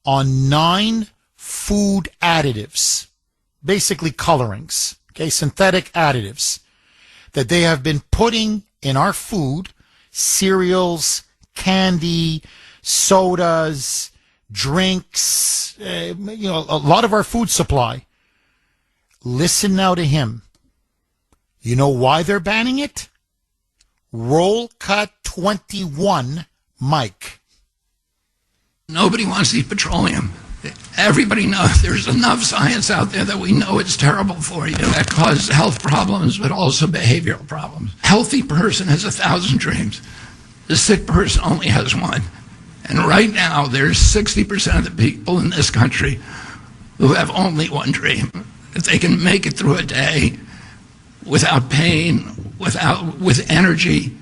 on 9 food additives. Basically colorings, okay, synthetic additives that they have been putting in our food, cereals, candy, sodas, drinks, a lot of our food supply. Listen now to him. You know why they're banning it? Roll cut 21, Mike. Nobody wants to eat petroleum. Everybody knows there's enough science out there that we know it's terrible for you. That causes health problems, but also behavioral problems. Healthy person has 1,000 dreams. The sick person only has one. And right now, there's 60% of the people in this country who have only one dream. If they can make it through a day without pain, with energy,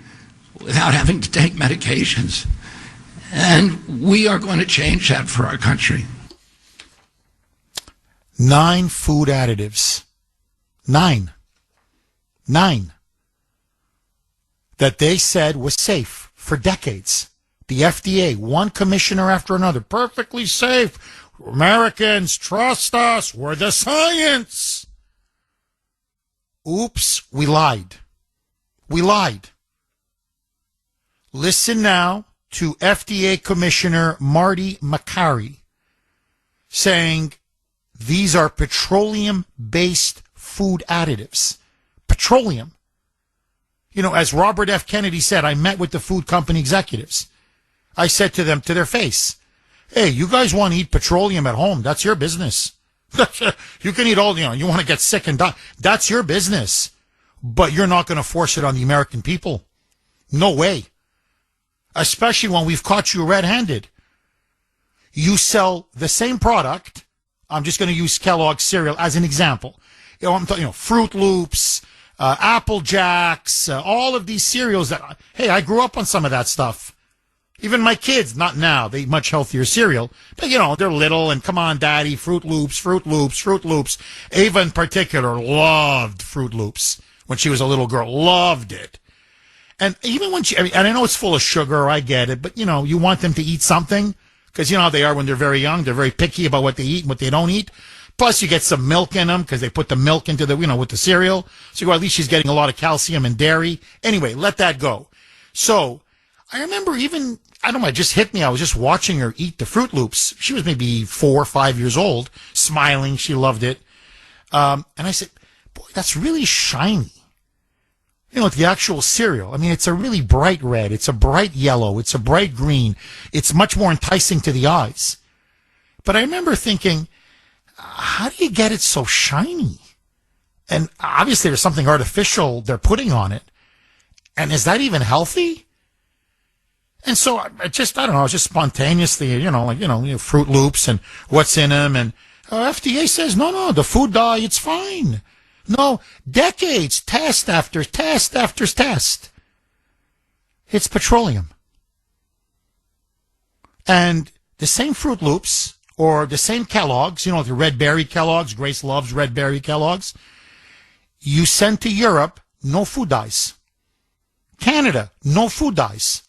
without having to take medications, And we are going to change that for our country. 9 food additives. 9. That they said was safe for decades. The FDA, one commissioner after another, perfectly safe. Americans, trust us. We're the science. Oops, we lied. Listen now to FDA Commissioner Marty McCarry saying these are petroleum-based food additives. Petroleum. You know, as Robert F. Kennedy said, I met with the food company executives. I said to them to their face, hey, you guys want to eat petroleum at home, that's your business. You can eat all, you want to get sick and die. That's your business. But you're not going to force it on the American people. No way. Especially when we've caught you red-handed. You sell the same product. I'm just going to use Kellogg's cereal as an example. I'm talking, Fruit Loops, Apple Jacks, all of these cereals that, hey, I grew up on some of that stuff. Even my kids, not now, they eat much healthier cereal. But, they're little and come on, Daddy, Fruit Loops. Ava in particular loved Fruit Loops when she was a little girl. Loved it. And even when and I know it's full of sugar, I get it, but, you want them to eat something because you know how they are when they're very young. They're very picky about what they eat and what they don't eat. Plus, you get some milk in them because they put the milk into the, with the cereal. So you go, at least she's getting a lot of calcium and dairy. Anyway, let that go. So I remember even, I don't know, it just hit me. I was just watching her eat the Fruit Loops. She was maybe 4 or 5 years old, smiling. She loved it. And I said, boy, that's really shiny. The actual cereal. I mean, it's a really bright red. It's a bright yellow. It's a bright green. It's much more enticing to the eyes. But I remember thinking, how do you get it so shiny? And obviously there's something artificial they're putting on it. And is that even healthy? And so I don't know, just spontaneously, Fruit Loops and what's in them. And FDA says, no, the food dye, it's fine. No, decades, test after test after test. It's petroleum. And the same Fruit Loops or the same Kellogg's, the red berry Kellogg's, Grace loves red berry Kellogg's, you send to Europe, no food dyes. Canada, no food dyes.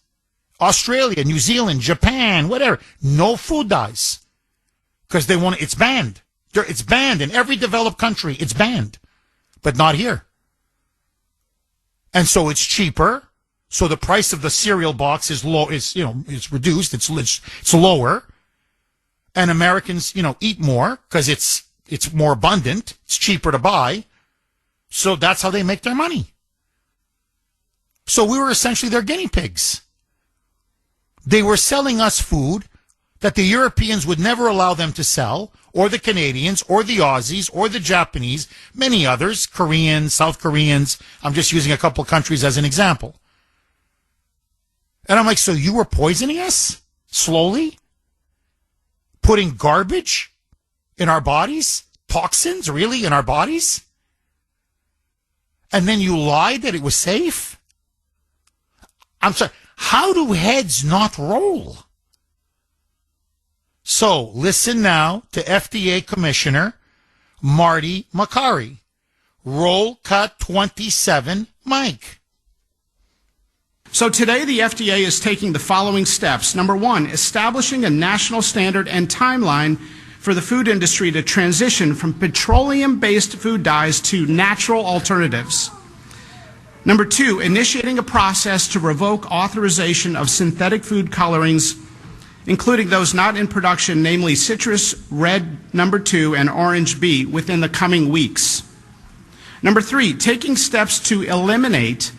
Australia, New Zealand, Japan, whatever, no food dyes. Because they want it's banned. It's banned in every developed country. It's banned. But not here. And so it's cheaper. So the price of the cereal box is low. It's reduced. It's lower. And Americans eat more because it's more abundant. It's cheaper to buy. So that's how they make their money. So we were essentially their guinea pigs. They were selling us food that the Europeans would never allow them to sell, or the Canadians, or the Aussies, or the Japanese, many others, Koreans, South Koreans. I'm just using a couple countries as an example. And I'm like, so you were poisoning us? Slowly? Putting garbage in our bodies? Toxins, really, in our bodies? And then you lied that it was safe? I'm sorry, how do heads not roll? So, listen now to FDA Commissioner Marty McCarry. Roll cut 27, Mike. So today the FDA is taking the following steps. Number 1, establishing a national standard and timeline for the food industry to transition from petroleum-based food dyes to natural alternatives. Number 2, initiating a process to revoke authorization of synthetic food colorings, including those not in production, namely citrus red number 2 and orange B, within the coming weeks. Number 3, taking steps to eliminate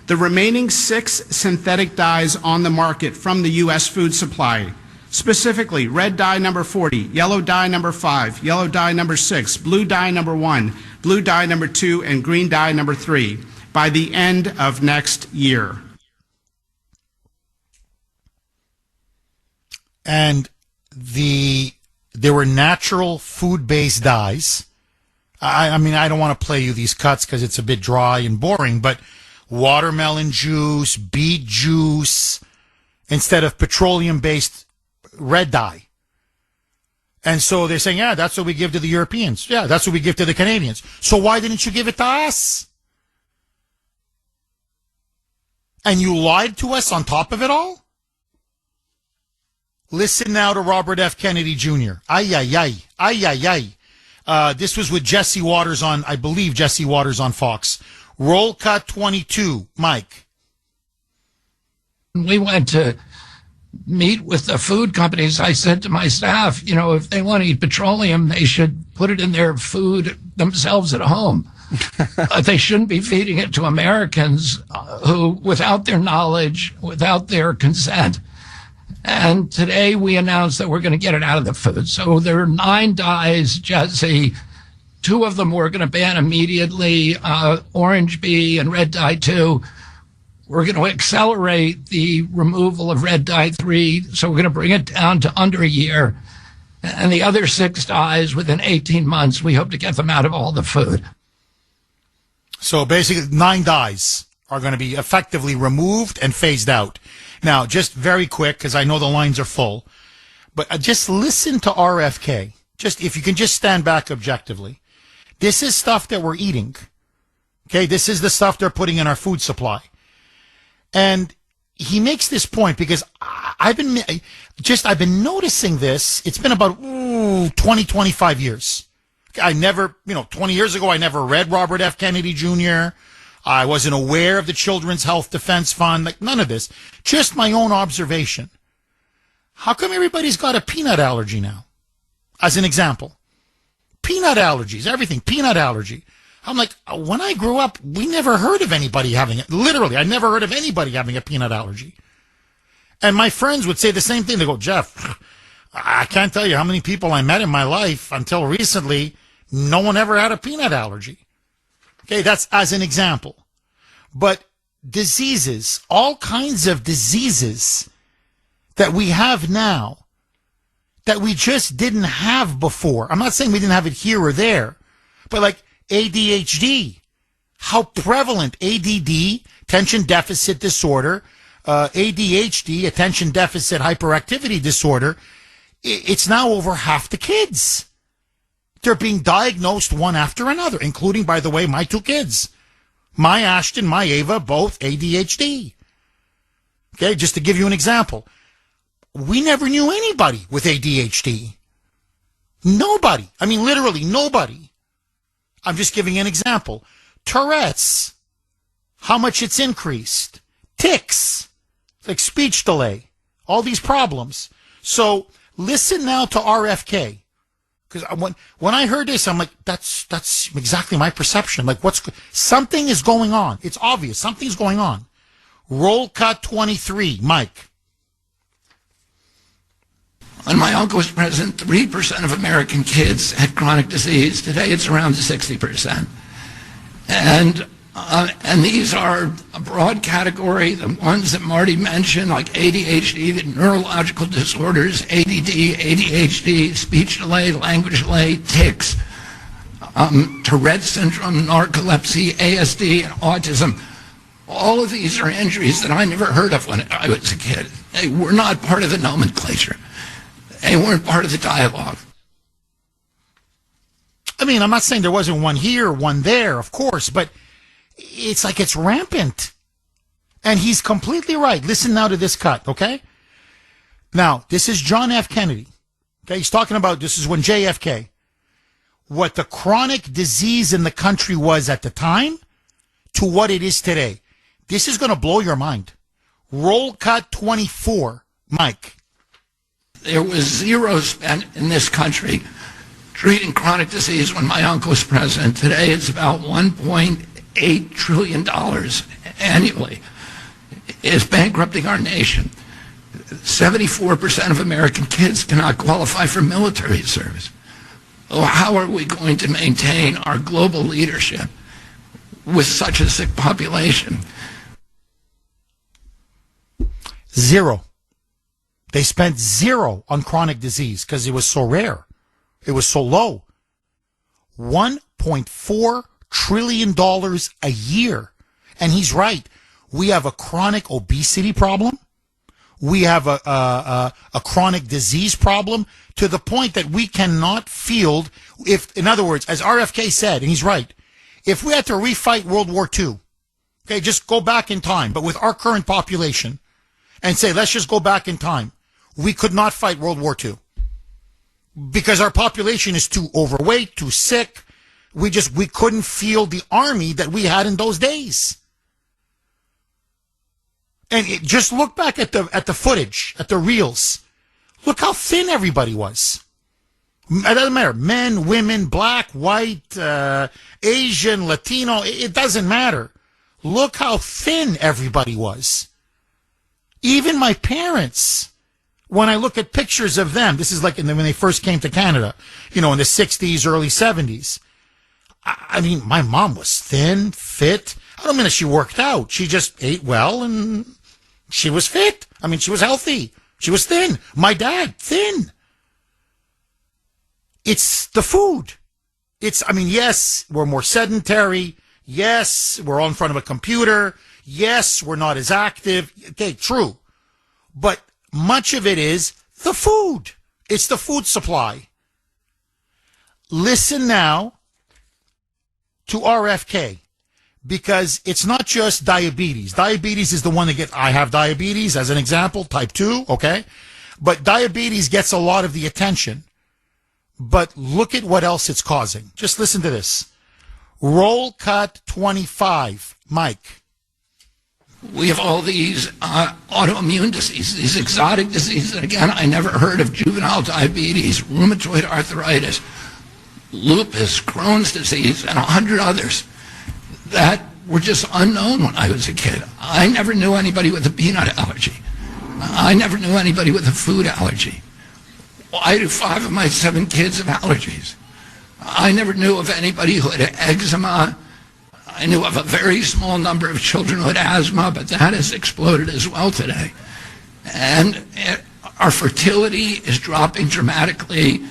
the remaining 6 synthetic dyes on the market from the U.S. food supply, specifically red dye number 40, yellow dye number 5, yellow dye number 6, blue dye number 1, blue dye number 2, and green dye number 3 by the end of next year. And there were natural food-based dyes. I mean, I don't want to play you these cuts because it's a bit dry and boring, but watermelon juice, beet juice, instead of petroleum-based red dye. And so they're saying, yeah, that's what we give to the Europeans. Yeah, that's what we give to the Canadians. So why didn't you give it to us? And you lied to us on top of it all? Listen now to Robert F. Kennedy Jr. Ay, ay, ay. Ay, ay, ay. This was with Jesse Waters on, I believe, Jesse Waters on Fox. Roll cut 22. Mike. We went to meet with the food companies. I said to my staff, you know, if they want to eat petroleum, they should put it in their food themselves at home. They shouldn't be feeding it to Americans who, without their knowledge, without their consent. And today we announced that we're going to get it out of the food. So there are 9 dyes, Jesse. 2 of them we're going to ban immediately, orange bee and red dye 2. We're going to accelerate the removal of red dye 3, so we're going to bring it down to under a year. And the other 6 dyes, within 18 months, we hope to get them out of all the food. So basically 9 dyes are going to be effectively removed and phased out. Now, just very quick, because I know the lines are full, but just listen to RFK. Just if you can just stand back objectively. This is stuff that we're eating. Okay, this is the stuff they're putting in our food supply. And he makes this point because I've been noticing this. It's been about 20, 25 years. I never, 20 years ago, I never read Robert F. Kennedy Jr. I wasn't aware of the Children's Health Defense Fund, like none of this. Just my own observation. How come everybody's got a peanut allergy now? As an example. Peanut allergies, everything, peanut allergy. I'm like, when I grew up, we never heard of anybody having it. Literally, I never heard of anybody having a peanut allergy. And my friends would say the same thing. They go, Jeff, I can't tell you how many people I met in my life until recently. No one ever had a peanut allergy. Okay, that's as an example. But diseases, all kinds of diseases that we have now that we just didn't have before. I'm not saying we didn't have it here or there, but like ADHD, how prevalent ADD, attention deficit disorder, ADHD, attention deficit hyperactivity disorder, it's now over half the kids. They're being diagnosed one after another, including, by the way, my 2 kids. My Ashton, my Ava, both ADHD. Okay, just to give you an example. We never knew anybody with ADHD. Nobody. I mean, literally nobody. I'm just giving an example. Tourette's, how much it's increased. Tics, like speech delay, all these problems. So listen now to RFK. Because when I heard this, I'm like, that's exactly my perception. Like, something is going on. It's obvious. Something's going on. Roll cut 23. Mike. When my uncle was president, 3% of American kids had chronic disease. Today, it's around 60%. And these are a broad category. The ones that Marty mentioned, like ADHD, the neurological disorders, ADD, ADHD, speech delay, language delay, tics, Tourette syndrome, narcolepsy, ASD, and autism. All of these are injuries that I never heard of when I was a kid. They were not part of the nomenclature. They weren't part of the dialogue. I mean, I'm not saying there wasn't one here, one there, of course, but it's like it's rampant. And he's completely right. Listen now to this cut, okay? Now, this is John F. Kennedy. Okay, he's talking about, this is when JFK, what the chronic disease in the country was at the time to what it is today. This is going to blow your mind. Roll cut 24. Mike. There was zero spent in this country treating chronic disease when my uncle was president. Today it's about $1.8 trillion annually. It's bankrupting our nation. 74% of American kids cannot qualify for military service. Oh, how are we going to maintain our global leadership with such a sick population? Zero. They spent zero on chronic disease because it was so rare. It was so low. $1.4 trillion a year. And he's right. We have a chronic obesity problem. We have a chronic disease problem to the point that we cannot field, if, in other words, as RFK said, and he's right, if we had to refight World War II, okay, just go back in time, but with our current population, and say, let's just go back in time, we could not fight World War II. Because our population is too overweight, too sick. We couldn't field the army that we had in those days. And just look back at the footage, at the reels. Look how thin everybody was. It doesn't matter. Men, women, black, white, Asian, Latino. It doesn't matter. Look how thin everybody was. Even my parents, when I look at pictures of them, this is like when they first came to Canada, in the 60s, early 70s. I mean, my mom was thin, fit. I don't mean that she worked out. She just ate well and she was fit. I mean, she was healthy. She was thin. My dad, thin. It's the food. Yes, we're more sedentary. Yes, we're all in front of a computer. Yes, we're not as active. Okay, true. But much of it is the food. It's the food supply. Listen now to RFK, because it's not just diabetes. Diabetes is the one that I have diabetes, as an example, type 2, okay? But diabetes gets a lot of the attention. But look at what else it's causing. Just listen to this. Roll cut 25. Mike. We have all these autoimmune diseases, these exotic diseases. And again, I never heard of juvenile diabetes, rheumatoid arthritis, lupus, Crohn's disease, and 100 others that were just unknown when I was a kid. I never knew anybody with a peanut allergy. I never knew anybody with a food allergy. Why do 5 of my 7 kids have allergies? I never knew of anybody who had eczema. I knew of a very small number of children who had asthma, but that has exploded as well today. And our fertility is dropping dramatically.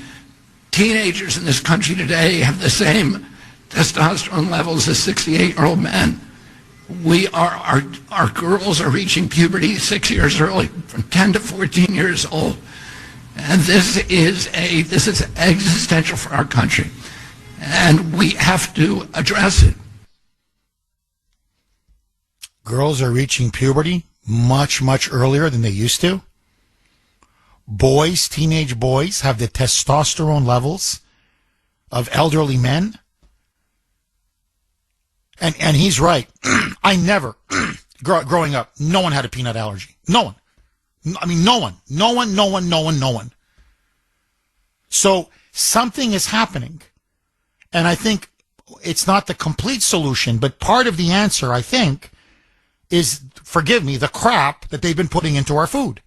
Teenagers in this country today have the same testosterone levels as 68-year-old men. Our girls are reaching puberty 6 years early, from 10 to 14 years old. And this is existential for our country. And we have to address it. Girls are reaching puberty much, much earlier than they used to. Boys, teenage boys, have the testosterone levels of elderly men. And he's right. I never, growing up, no one had a peanut allergy. No one. I mean, no one. So something is happening. And I think it's not the complete solution, but part of the answer, I think, is, forgive me, the crap that they've been putting into our food.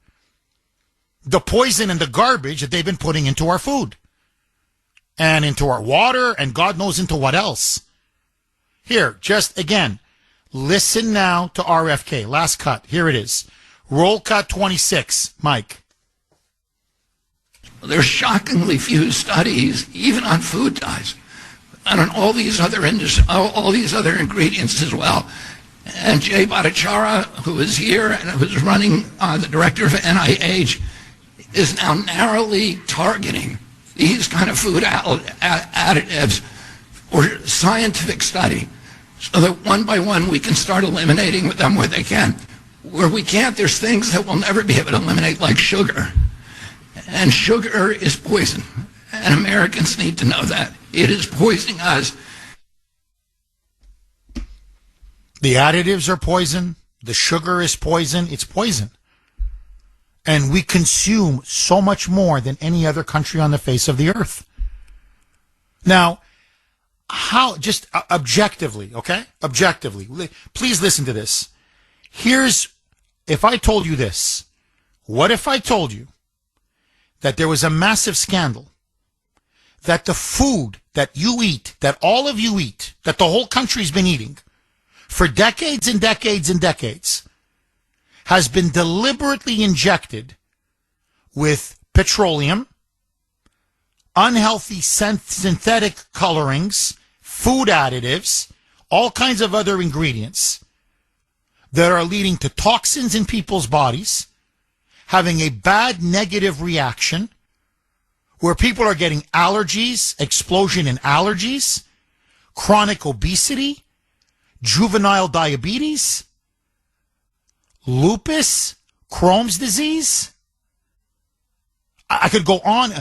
The poison and the garbage that they've been putting into our food. And into our water, and God knows into what else. Here, just again, listen now to RFK. Last cut. Here it is. Roll cut 26. Mike. There's shockingly few studies, even on food dyes, and on all these other ingredients as well. And Jay Bhattacharya, who is here and who's running, the director of NIH, is now narrowly targeting these kind of food additives for scientific study, so that one by one we can start eliminating them where they can. Where we can't, there's things that we'll never be able to eliminate, like sugar. And sugar is poison. And Americans need to know that. It is poisoning us. The additives are poison. The sugar is poison. It's poison. And we consume so much more than any other country on the face of the earth. Now, how, just objectively, okay? Objectively. Please listen to this. If I told you this, what if I told you that there was a massive scandal, that the food that you eat, that all of you eat, that the whole country's been eating for decades and decades and decades, has been deliberately injected with petroleum, unhealthy synthetic colorings, food additives, all kinds of other ingredients that are leading to toxins in people's bodies, having a bad negative reaction where people are getting allergies, explosion in allergies, chronic obesity, juvenile diabetes, lupus, Crohn's disease. I could go on.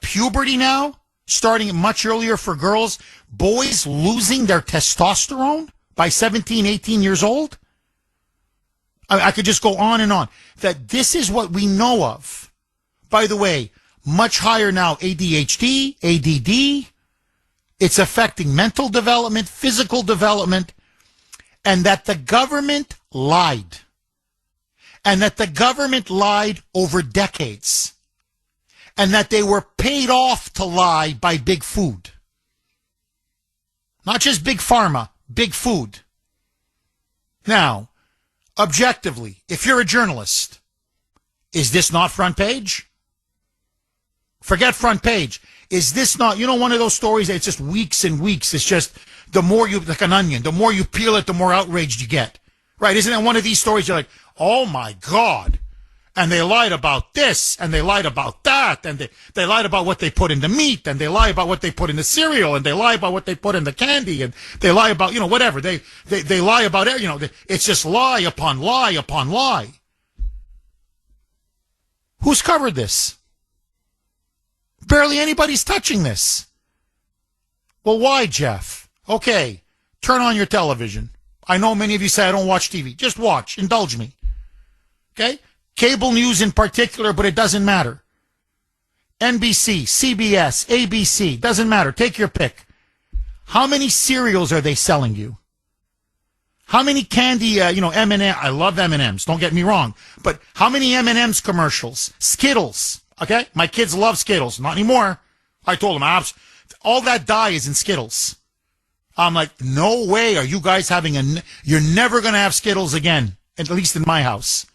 Puberty now, starting much earlier for girls. Boys losing their testosterone by 17, 18 years old. I could just go on and on. That this is what we know of. By the way, much higher now ADHD, ADD. It's affecting mental development, physical development, and that the government lied. And that the government lied over decades. And that they were paid off to lie by big food. Not just big pharma, big food. Now, objectively, if you're a journalist, is this not front page? Forget front page. Is this not, one of those stories that it's just weeks and weeks. It's just the more you, like an onion, the more you peel it, the more outraged you get. Right? Isn't it one of these stories you're like, oh my God. And they lied about this, and they lied about that, and they lied about what they put in the meat, and they lie about what they put in the cereal, and they lie about what they put in the candy, and they lie about, whatever. They lie about, it's just lie upon lie upon lie. Who's covered this? Barely anybody's touching this. Well, why, Jeff? Okay, turn on your television. I know many of you say I don't watch TV. Just watch. Indulge me. Okay? Cable news in particular, but it doesn't matter. NBC, CBS, ABC, doesn't matter. Take your pick. How many cereals are they selling you? How many candy, M&M? I love M&Ms, don't get me wrong. But how many M&Ms commercials? Skittles, okay? My kids love Skittles. Not anymore. I told them, all that dye is in Skittles. I'm like, no way are you guys having you're never going to have Skittles again, at least in my house.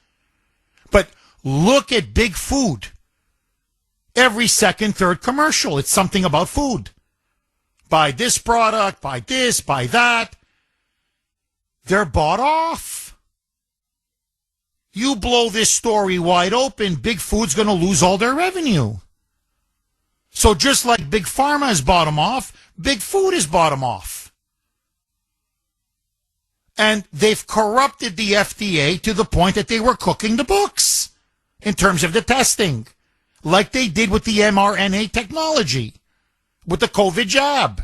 But look at big food. Every second, third commercial, it's something about food. Buy this product, buy this, buy that. They're bought off. You blow this story wide open, big food's going to lose all their revenue. So just like big pharma has bought them off, big food has bought them off. And they've corrupted the FDA to the point that they were cooking the books in terms of the testing, like they did with the mRNA technology, with the COVID jab.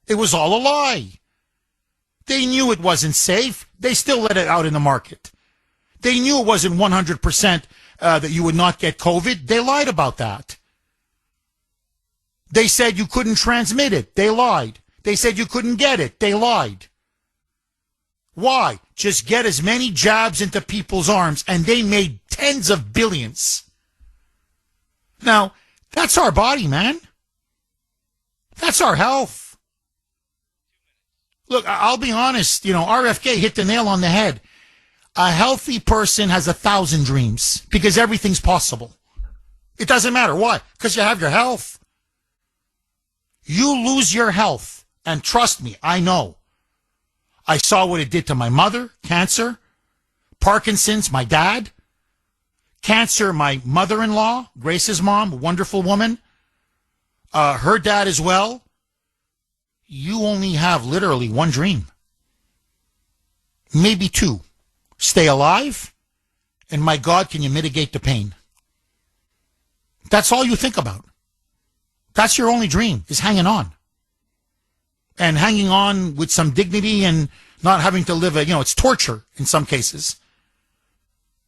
It was all a lie. They knew it wasn't safe. They still let it out in the market. They knew it wasn't 100% that you would not get COVID. They lied about that. They said you couldn't transmit it. They lied. They said you couldn't get it. They lied. Why? Just get as many jabs into people's arms, and they made tens of billions. Now, that's our body, man. That's our health. Look, I'll be honest, RFK hit the nail on the head. A healthy person has 1,000 dreams because everything's possible. It doesn't matter. Why? Because you have your health. You lose your health, and trust me, I know. I saw what it did to my mother, cancer, Parkinson's, my dad, cancer, my mother-in-law, Grace's mom, a wonderful woman, her dad as well. You only have literally one dream, maybe two. Stay alive, and my God, can you mitigate the pain? That's all you think about. That's your only dream, is hanging on. And hanging on with some dignity and not having to live it's torture in some cases.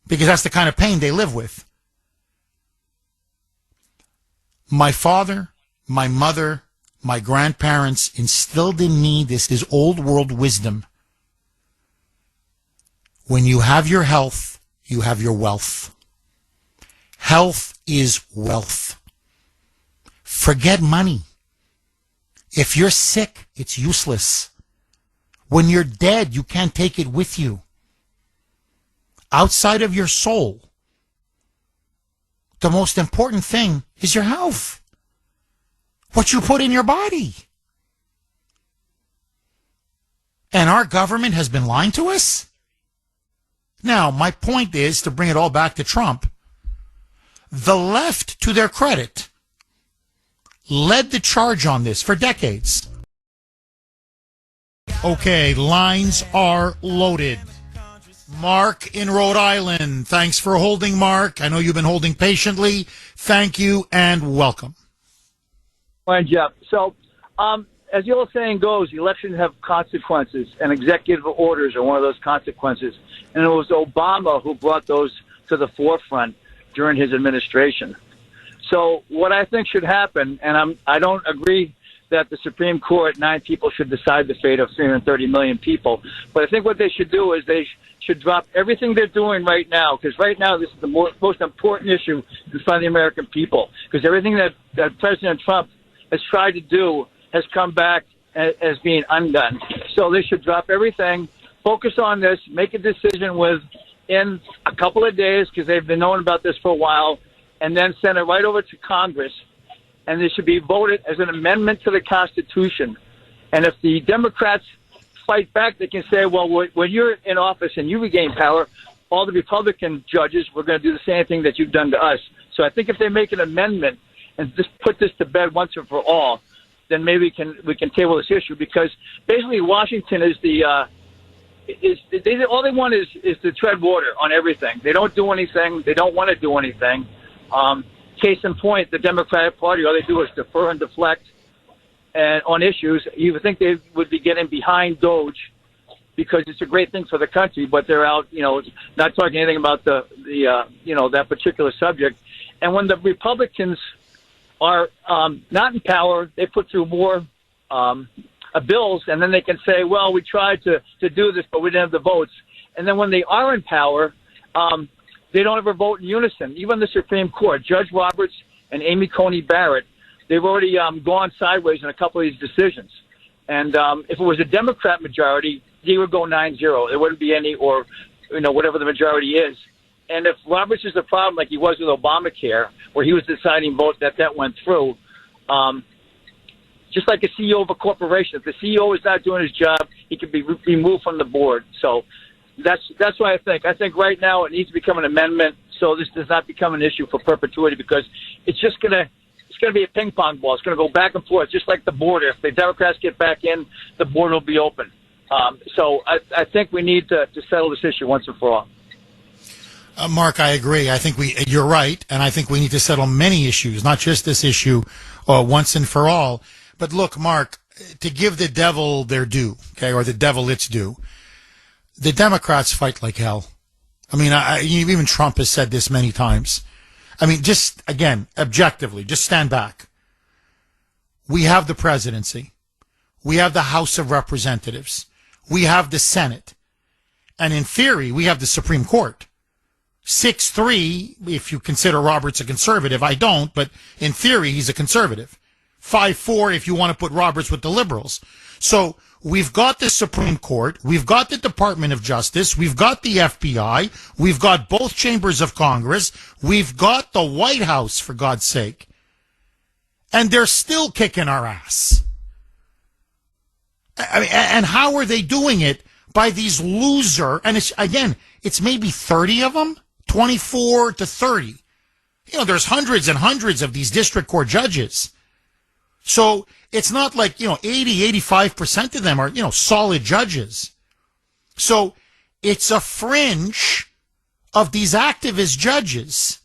Because that's the kind of pain they live with. My father, my mother, my grandparents instilled in me this is old world wisdom. When you have your health, you have your wealth. Health is wealth. Forget money. If you're sick, it's useless. When you're dead, you can't take it with you. Outside of your soul, the most important thing is your health. What you put in your body. And our government has been lying to us? Now, my point is to bring it all back to Trump. The left, to their credit, led the charge on this for decades. Okay, lines are loaded. Mark in Rhode Island. Thanks for holding, Mark. I know you've been holding patiently. Thank you and welcome. Morning, Jeff. So, as the old saying goes, elections have consequences, and executive orders are one of those consequences. And it was Obama who brought those to the forefront during his administration. So what I think should happen, and I don't agree that the Supreme Court, 9 people, should decide the fate of 330 million people. But I think what they should do is they should drop everything they're doing right now, because right now this is the most important issue in front of the American people, because everything that President Trump has tried to do has come back as being undone. So they should drop everything, focus on this, make a decision within a couple of days, because they've been knowing about this for a while, and then send it right over to Congress. And it should be voted as an amendment to the Constitution. And if the Democrats fight back, they can say, well, when you're in office and you regain power, all the Republican judges, we're going to do the same thing that you've done to us. So I think if they make an amendment and just put this to bed once and for all, then maybe we can table this issue, because basically Washington is all they want is to tread water on everything. They don't do anything. They don't want to do anything. Case in point, the Democratic Party, all they do is defer and deflect on issues. You would think they would be getting behind Doge because it's a great thing for the country, but they're out, not talking anything about that particular subject. And when the Republicans are not in power, they put through more bills, and then they can say, well, we tried to do this, but we didn't have the votes. And then when they are in power, they don't ever vote in unison. Even the Supreme Court, Judge Roberts and Amy Coney Barrett, they've already gone sideways in a couple of these decisions. And if it was a Democrat majority, they would go 9-0. There wouldn't be any, or whatever the majority is. And if Roberts is the problem, like he was with Obamacare, where he was deciding votes that went through, just like a CEO of a corporation, if the CEO is not doing his job, he can be removed from the board. So that's what I think. I think right now it needs to become an amendment so this does not become an issue for perpetuity, because it's just going to be a ping pong ball. It's going to go back and forth, just like the border. If the Democrats get back in, the border will be open. So I think we need to settle this issue once and for all. Mark, I agree. I think you're right, and I think we need to settle many issues, not just this issue, once and for all. But look, Mark, to give the devil their due, okay, or the devil its due, the Democrats fight like hell. I mean, even Trump has said this many times. I mean, just, again, objectively, just stand back. We have the presidency. We have the House of Representatives. We have the Senate. And in theory, we have the Supreme Court. 6-3, if you consider Roberts a conservative. I don't, but in theory, he's a conservative. 5-4 if you want to put Roberts with the liberals. So we've got the Supreme Court, we've got the Department of Justice, we've got the FBI, we've got both chambers of Congress, we've got the White House, for God's sake. And they're still kicking our ass. I mean, and how are they doing it? By these loser, and it's maybe 30 of them, 24 to 30. There's hundreds and hundreds of these district court judges. So it's not like, 80-85% of them are, solid judges. So it's a fringe of these activist judges.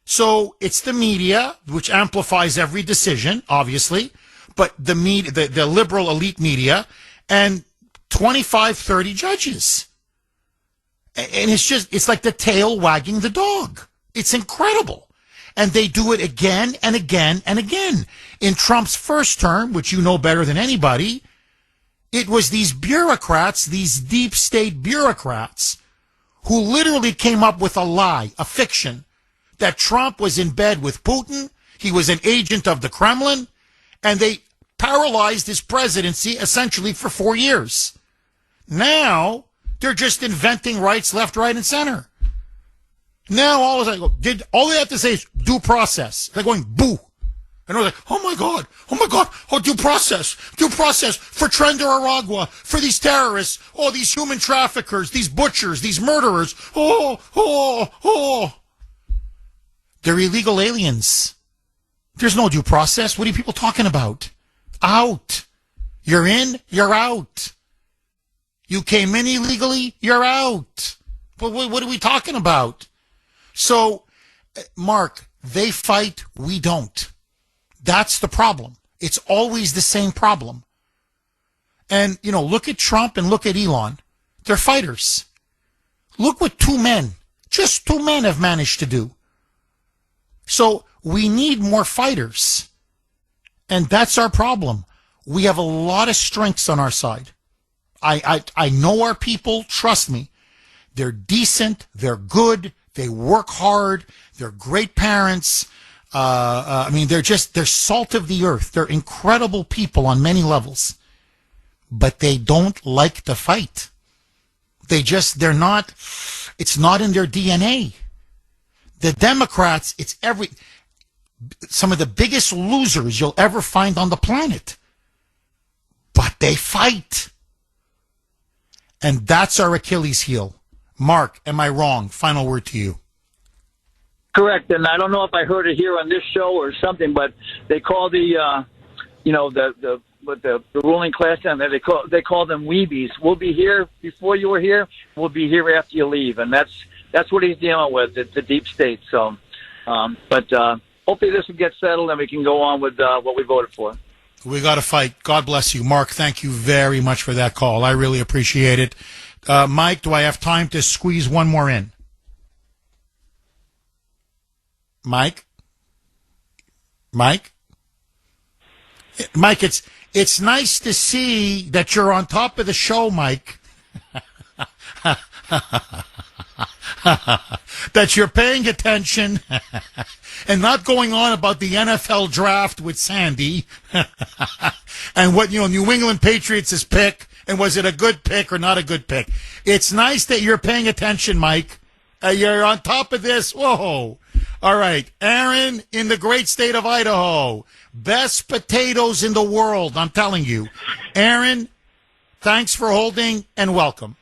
So it's the media, which amplifies every decision, obviously, but the liberal elite media, and 25, 30 judges. And it's like the tail wagging the dog. It's incredible. And they do it again and again and again. In Trump's first term, which you know better than anybody, it was these bureaucrats, these deep state bureaucrats, who literally came up with a lie, a fiction, that Trump was in bed with Putin, he was an agent of the Kremlin, and they paralyzed his presidency essentially for 4 years. Now, they're just inventing rights left, right, and center. Now, all they have to say is due process. They're going, boo. And they're like, oh my God, due process for Trent Aragua, for these terrorists, these human traffickers, these butchers, these murderers, They're illegal aliens. There's no due process. What are you people talking about? Out. You're in, you're out. You came in illegally, you're out. What are we talking about? So, Mark, they fight, we don't. That's the problem. It's always the same problem. And, look at Trump and look at Elon. They're fighters. Look what just two men have managed to do. So we need more fighters. And that's our problem. We have a lot of strengths on our side. I know our people, trust me. They're decent, they're good, they work hard, they're great parents. They're salt of the earth. They're incredible people on many levels. But they don't like to fight. It's not in their DNA. The Democrats, some of the biggest losers you'll ever find on the planet. But they fight. And that's our Achilles heel. Mark, am I wrong? Final word to you. Correct, and I don't know if I heard it here on this show or something, but they call the ruling class down there, they call them weebies. We'll be here before you were here. We'll be here after you leave, and that's what he's dealing with. It's the deep state. So, but hopefully this will get settled and we can go on with what we voted for. We got to fight. God bless you, Mark. Thank you very much for that call. I really appreciate it. Mike, do I have time to squeeze one more in? Mike, it's nice to see that you're on top of the show, Mike. That you're paying attention and not going on about the NFL draft with Sandy and what, New England Patriots' pick, and was it a good pick or not a good pick? It's nice that you're paying attention, Mike. You're on top of this. Whoa. All right. Aaron in the great state of Idaho. Best potatoes in the world, I'm telling you. Aaron, thanks for holding and welcome.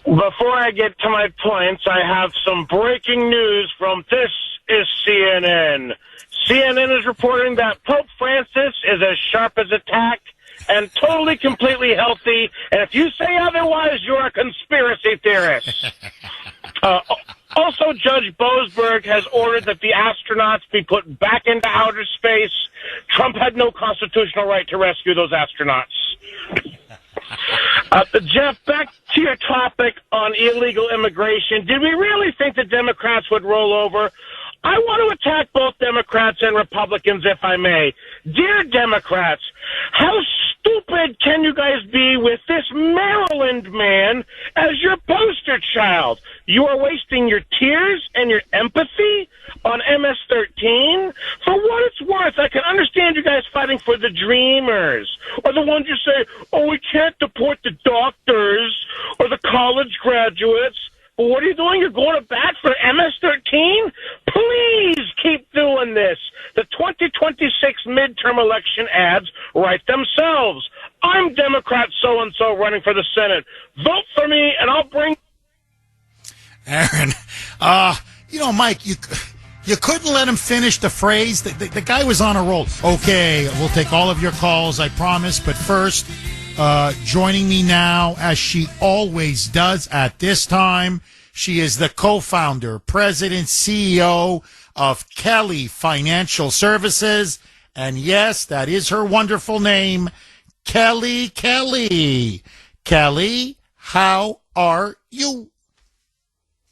Before I get to my points, I have some breaking news from This is CNN. CNN is reporting that Pope Francis is as sharp as a tack and totally, completely healthy. And if you say otherwise, you're a conspiracy theorist. Also, Judge Boasberg has ordered that the astronauts be put back into outer space. Trump had no constitutional right to rescue those astronauts. Jeff, back to your topic on illegal immigration. Did we really think the Democrats would roll over? I want to attack both Democrats and Republicans, if I may. Dear Democrats, how stupid can you guys be with this Maryland man as your poster child? You are wasting your tears and your empathy on MS-13. For what it's worth, I can understand you guys fighting for the Dreamers, or the ones who say, oh, we can't deport the doctors or the college graduates. Well, what are you doing? You're going to bat for MS-13? Please keep doing this. The 2026 midterm election ads write themselves. I'm Democrat so-and-so running for the Senate. Vote for me, and I'll bring... Aaron, Mike, you couldn't let him finish the phrase. The guy was on a roll. Okay, we'll take all of your calls, I promise. But first, joining me now, as she always does at this time, she is the co-founder, president, CEO of Kelly Financial Services. And yes, that is her wonderful name, Kelly. Kelly, how are you?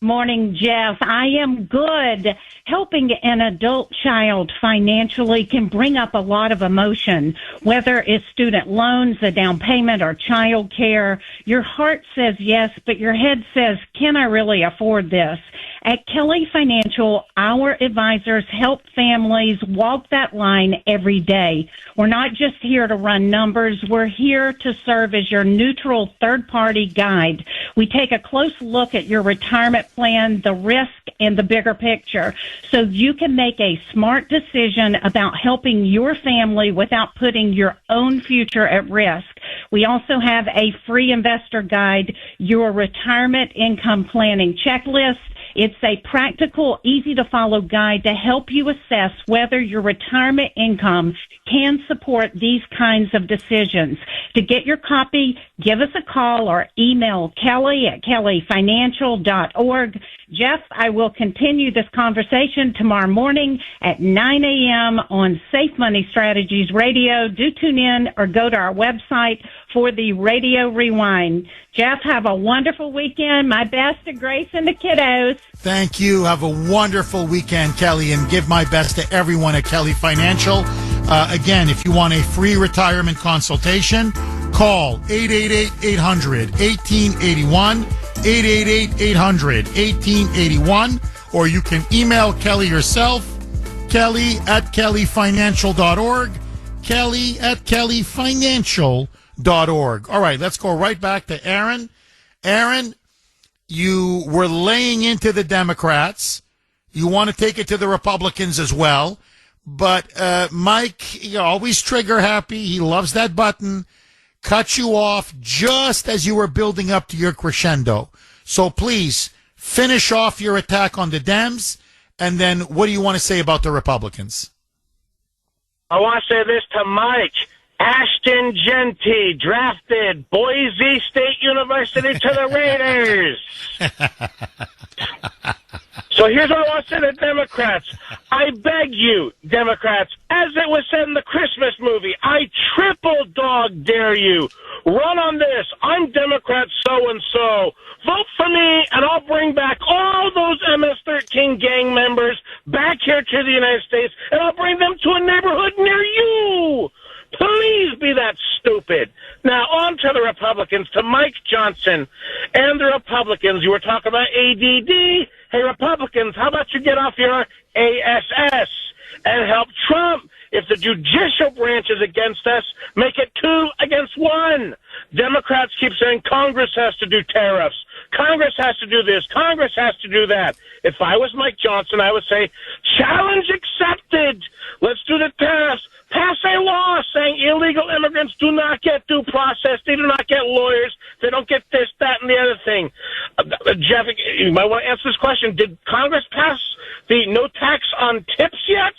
Morning, Jeff. I am good. Helping an adult child financially can bring up a lot of emotion, whether it's student loans, a down payment, or child care. Your heart says yes, but your head says, can I really afford this? At Kelly Financial, our advisors help families walk that line every day. We're not just here to run numbers. We're here to serve as your neutral third-party guide. We take a close look at your retirement plan, the risk, and the bigger picture, so you can make a smart decision about helping your family without putting your own future at risk. We also have a free investor guide, your retirement income planning checklist. It's a practical, easy-to-follow guide to help you assess whether your retirement income can support these kinds of decisions. To get your copy, give us a call or email Kelly at kellyfinancial.org. Jeff, I will continue this conversation tomorrow morning at 9 a.m. on Safe Money Strategies Radio. Do tune in or go to our website for the Radio Rewind. Jeff, have a wonderful weekend. My best to Grace and the kiddos. Thank you. Have a wonderful weekend, Kelly, and give my best to everyone at Kelly Financial. Again, if you want a free retirement consultation, call 888-800-1881, 888-800-1881, or you can email Kelly yourself, Kelly at kellyfinancial.org, Kelly at kellyfinancial.org. All right, let's go right back to Aaron. Aaron, you were laying into the Democrats. You want to take it to the Republicans as well. But Mike, you're always trigger happy. He loves that button. Cut you off just as you were building up to your crescendo. So please finish off your attack on the Dems. And then what do you want to say about the Republicans? I want to say this to Mike. Ashton Genty drafted Boise State University to the Raiders. So here's what I want to say to Democrats. I beg you, Democrats, as it was said in the Christmas movie, I triple dog dare you. Run on this. I'm Democrat so-and-so. Vote for me, and I'll bring back all those MS-13 gang members back here to the United States, and I'll bring them to a neighborhood near you. Please be that stupid. Now, on to the Republicans, to Mike Johnson and the Republicans. You were talking about ADD. Hey, Republicans, how about you get off your ASS and help Trump? If the judicial branch is against us, make it 2 against 1. Democrats keep saying Congress has to do tariffs. Congress has to do this. Congress has to do that. If I was Mike Johnson, I would say, challenge accepted. Let's do the tariffs. Pass a law saying illegal immigrants do not get due process. They do not get lawyers. They don't get this, that, and the other thing. Jeff, you might want to answer this question. Did Congress pass the no tax on tips yet?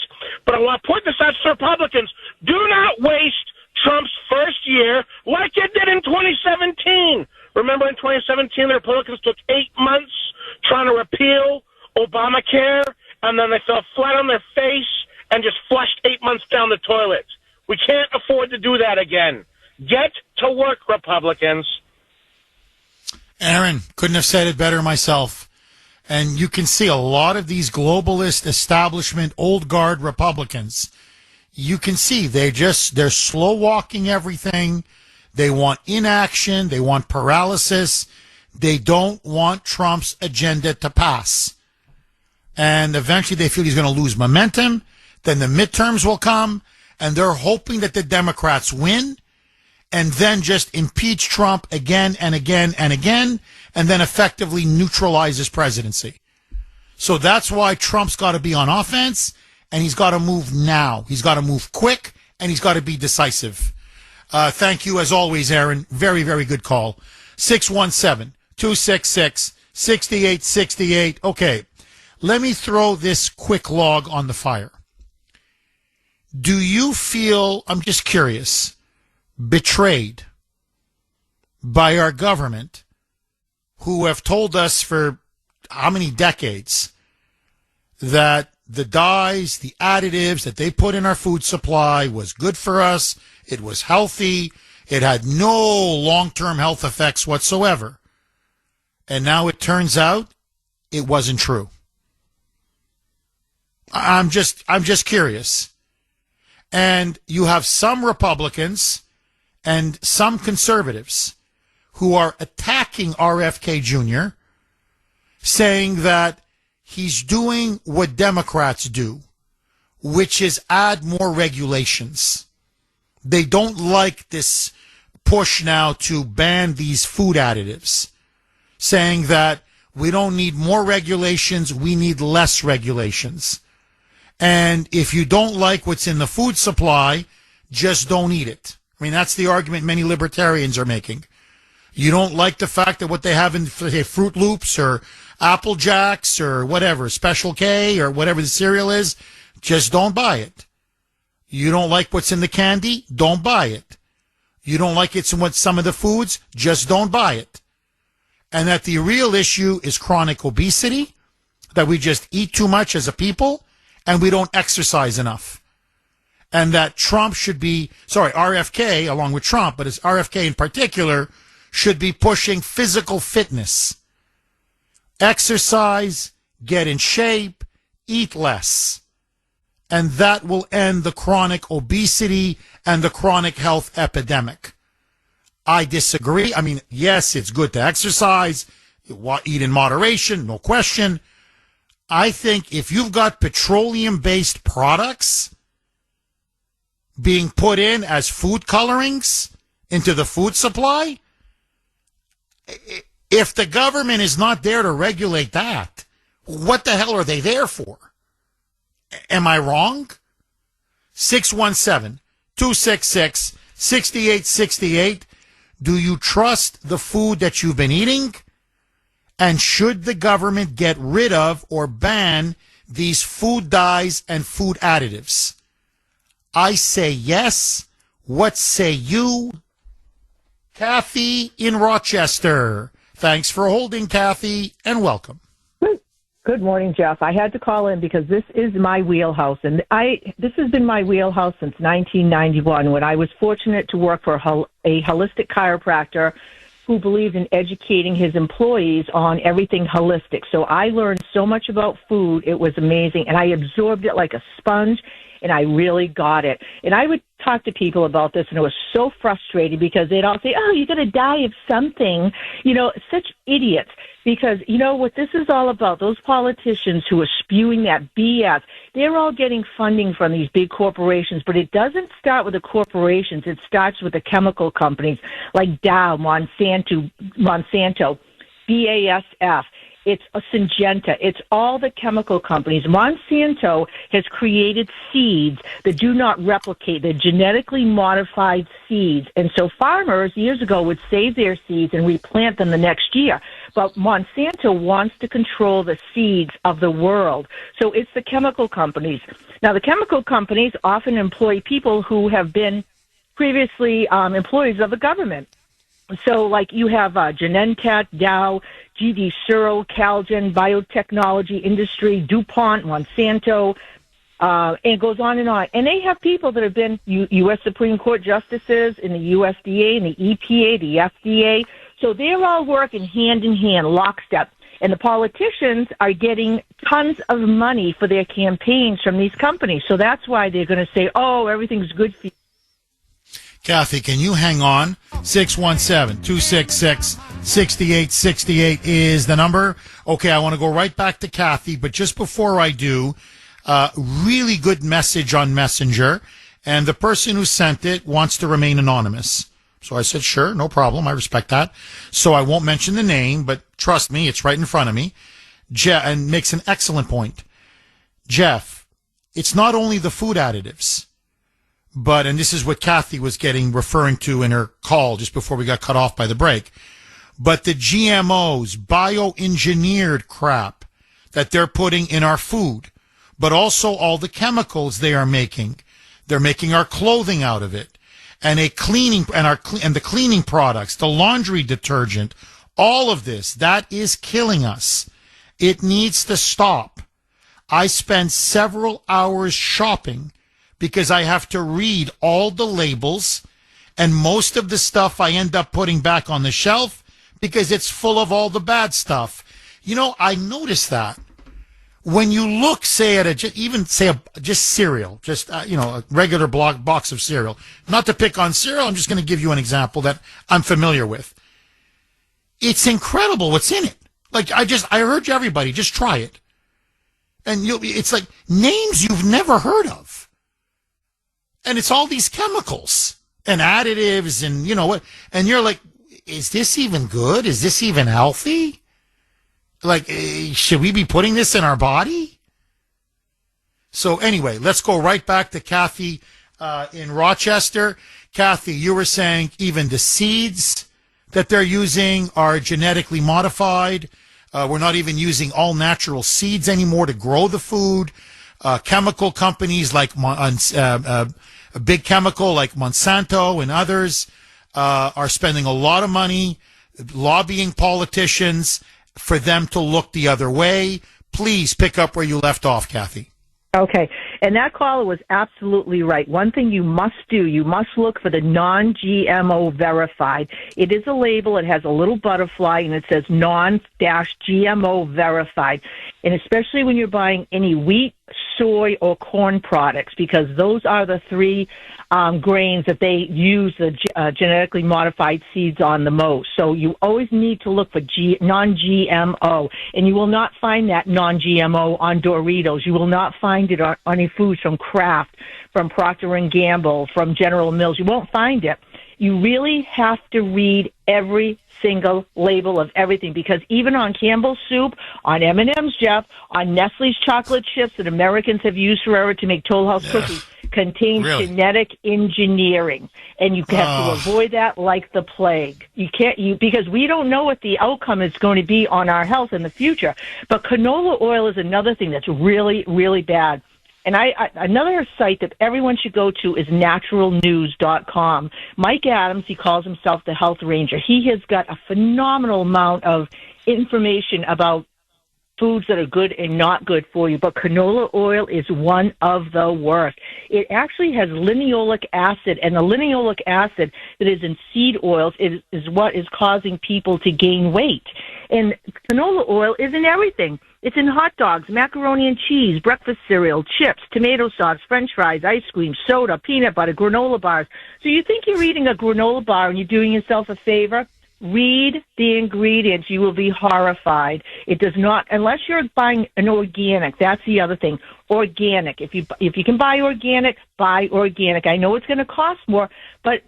But I want to point this out to Republicans. Do not waste Trump's first year like you did in 2017. Remember in 2017, the Republicans took 8 months trying to repeal Obamacare, and then they fell flat on their face and just flushed 8 months down the toilet. We can't afford to do that again. Get to work, Republicans. Aaron, couldn't have said it better myself. And you can see a lot of these globalist establishment, old guard Republicans. You can see they're slow walking everything. They want inaction. They want paralysis. They don't want Trump's agenda to pass. And eventually they feel he's going to lose momentum. Then the midterms will come, and they're hoping that the Democrats win, and then just impeach Trump again and again and again, and then effectively neutralize his presidency. So that's why Trump's got to be on offense, and he's got to move now. He's got to move quick, and he's got to be decisive. Thank you, as always, Aaron. Very, very good call. 617-266-6868. Okay, let me throw this quick log on the fire. Do you feel, I'm just curious, betrayed by our government, who have told us for how many decades that the dyes, the additives that they put in our food supply was good for us, it was healthy, it had no long-term health effects whatsoever, and now it turns out it wasn't true? I'm just curious. And you have some Republicans and some conservatives who are attacking RFK Jr., saying that he's doing what Democrats do, which is add more regulations. They don't like this push now to ban these food additives, saying that we don't need more regulations, we need less regulations. And if you don't like what's in the food supply, just don't eat it. I mean, that's the argument many libertarians are making. You don't like the fact that what they have in, say, Fruit Loops or Apple Jacks or whatever, Special K or whatever the cereal is, just don't buy it. You don't like what's in the candy? Don't buy it. You don't like it's in what some of the foods? Just don't buy it. And that the real issue is chronic obesity, that we just eat too much as a people, and we don't exercise enough. And that Trump should be, RFK, along with Trump, but it's RFK in particular, should be pushing physical fitness. Exercise, get in shape, eat less. And that will end the chronic obesity and the chronic health epidemic. I disagree. I mean, yes, it's good to exercise, eat in moderation, no question. I think if you've got petroleum-based products being put in as food colorings into the food supply, if the government is not there to regulate that, what the hell are they there for? Am I wrong? 617-266-6868. Do you trust the food that you've been eating? And should the government get rid of or ban these food dyes and food additives? I say yes. What say you? Kathy in Rochester. Thanks for holding, Kathy, and welcome. Good morning, Jeff. I had to call in because this is my wheelhouse, and this has been my wheelhouse since 1991 when I was fortunate to work for a holistic chiropractor who believed in educating his employees on everything holistic. So I learned so much about food. It was amazing, and I absorbed it like a sponge, and I really got it. And I would talk to people about this, and it was so frustrating because they'd all say, oh, you're going to die of something. You know, such idiots. Because, you know, what this is all about, those politicians who are spewing that BS, they're all getting funding from these big corporations, but it doesn't start with the corporations. It starts with the chemical companies like Dow, Monsanto, BASF. It's a Syngenta. It's all the chemical companies. Monsanto has created seeds that do not replicate. They're genetically modified seeds. And so farmers years ago would save their seeds and replant them the next year. But Monsanto wants to control the seeds of the world. So it's the chemical companies. Now, the chemical companies often employ people who have been previously employees of the government. So, like, you have Genentech, Dow, GD Searle, Calgen, Biotechnology Industry, DuPont, Monsanto, and it goes on. And they have people that have been U.S. Supreme Court justices in the USDA and the EPA, the FDA. So they're all working hand in hand, lockstep. And the politicians are getting tons of money for their campaigns from these companies. So that's why they're going to say, oh, everything's good for you. Kathy, can you hang on? 617-266-6868 is the number. Okay, I want to go right back to Kathy, but just before I do, really good message on Messenger, and the person who sent it wants to remain anonymous. So I said, sure, no problem. I respect that. So I won't mention the name, but trust me, it's right in front of me. And makes an excellent point. Jeff, it's not only the food additives. But, and this is what Kathy was referring to in her call just before we got cut off by the break, but the GMOs, bioengineered crap that they're putting in our food, but also all the chemicals they are making. They're making our clothing out of it, and the cleaning products, the laundry detergent, all of this, that is killing us. It needs to stop. I spend several hours shopping because I have to read all the labels, and most of the stuff I end up putting back on the shelf because it's full of all the bad stuff. You know, I noticed that. When you look, say, at just cereal, a regular box of cereal. Not to pick on cereal, I'm just going to give you an example that I'm familiar with. It's incredible what's in it. Like, I urge everybody, just try it. And it's like names you've never heard of. And it's all these chemicals and additives and you know what, and you're like, is this even good? Is this even healthy? Like, should we be putting this in our body? So anyway, let's go right back to Kathy in Rochester. Kathy, you were saying even the seeds that they're using are genetically modified. We're not even using all natural seeds anymore to grow the food. Chemical companies like a big chemical like Monsanto and others are spending a lot of money lobbying politicians for them to look the other way. Please pick up where you left off, Kathy. Okay. And that caller was absolutely right. One thing you must do, you must look for the non-GMO verified. It is a label. It has a little butterfly, and it says non-GMO verified. And especially when you're buying any wheat, soy, or corn products, because those are the three grains that they use the genetically modified seeds on the most. So you always need to look for non-GMO, and you will not find that non-GMO on Doritos. You will not find it on any foods from Kraft, from Procter & Gamble, from General Mills. You won't find it. You really have to read every single label of everything, because even on Campbell's soup, on M&M's, Jeff, on Nestle's chocolate chips that Americans have used forever to make Toll House cookies, contains genetic engineering, and you have to avoid that like the plague. You can't, because we don't know what the outcome is going to be on our health in the future. But canola oil is another thing that's really, really bad. And another site that everyone should go to is naturalnews.com. Mike Adams, he calls himself the Health Ranger. He has got a phenomenal amount of information about foods that are good and not good for you, but canola oil is one of the worst. It actually has linoleic acid, and the linoleic acid that is in seed oils is what is causing people to gain weight. And canola oil is in everything. It's in hot dogs, macaroni and cheese, breakfast cereal, chips, tomato sauce, french fries, ice cream, soda, peanut butter, granola bars. So you think you're eating a granola bar and you're doing yourself a favor? Read the ingredients. You will be horrified. It does not, unless you're buying an organic. That's the other thing. Organic. If you can buy organic, buy organic. I know it's going to cost more, but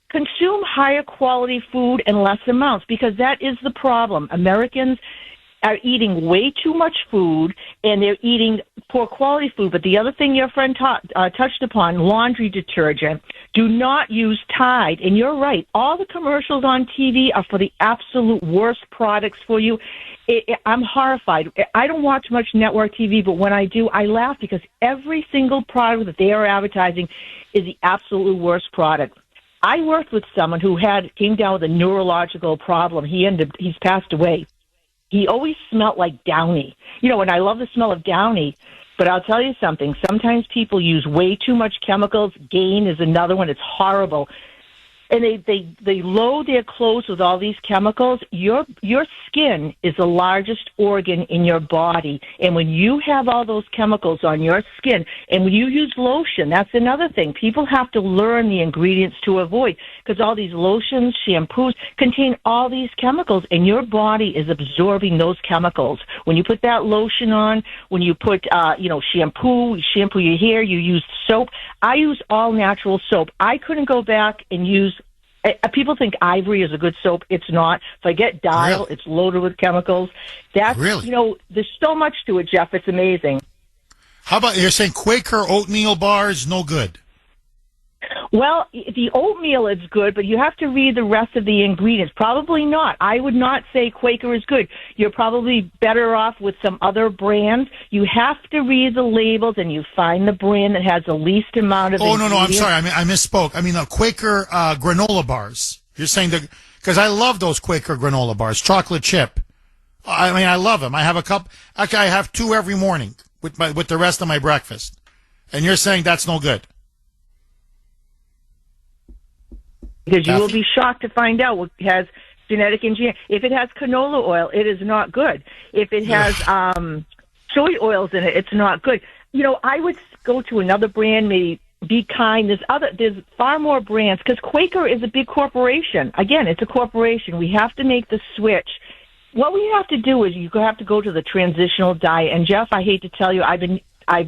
consume higher quality food in less amounts, because that is the problem. Americans are eating way too much food, and they're eating poor quality food. But the other thing your friend touched upon, laundry detergent. Do not use Tide. And you're right. All the commercials on TV are for the absolute worst products for you. I'm horrified. I don't watch much network TV, but when I do, I laugh, because every single product that they are advertising is the absolute worst product. I worked with someone who came down with a neurological problem. He's passed away. He always smelled like Downy. And I love the smell of Downy, but I'll tell you something. Sometimes people use way too much chemicals. Gain is another one. It's horrible. And they load their clothes with all these chemicals. Your skin is the largest organ in your body. And when you have all those chemicals on your skin, and when you use lotion, that's another thing. People have to learn the ingredients to avoid, because all these lotions, shampoos contain all these chemicals, and your body is absorbing those chemicals. When you put that lotion on, when you put, shampoo your hair, you use soap. I use all natural soap. I couldn't go back and use. People think Ivory is a good soap. It's not. If I get Dial, it's loaded with chemicals. That's, there's so much to it, Jeff. It's amazing. How about, you're saying Quaker oatmeal bars, no good? Well, the oatmeal is good, but you have to read the rest of the ingredients. Probably not. I would not say Quaker is good. You're probably better off with some other brands. You have to read the labels, and you find the brand that has the least amount of ingredients. No, I'm sorry. I misspoke. I mean, the Quaker granola bars. You're saying because I love those Quaker granola bars, chocolate chip. I mean, I love them. I have a cup. Actually, I have 2 every morning with the rest of my breakfast. And you're saying that's no good? Because you will be shocked to find out what has genetic engineering. If it has canola oil, it is not good. If it has soy oils in it, it's not good. I would go to another brand, maybe Be Kind. There's far more brands, because Quaker is a big corporation. Again, it's a corporation. We have to make the switch. What we have to do is you have to go to the transitional diet. And Jeff, I hate to tell you, I've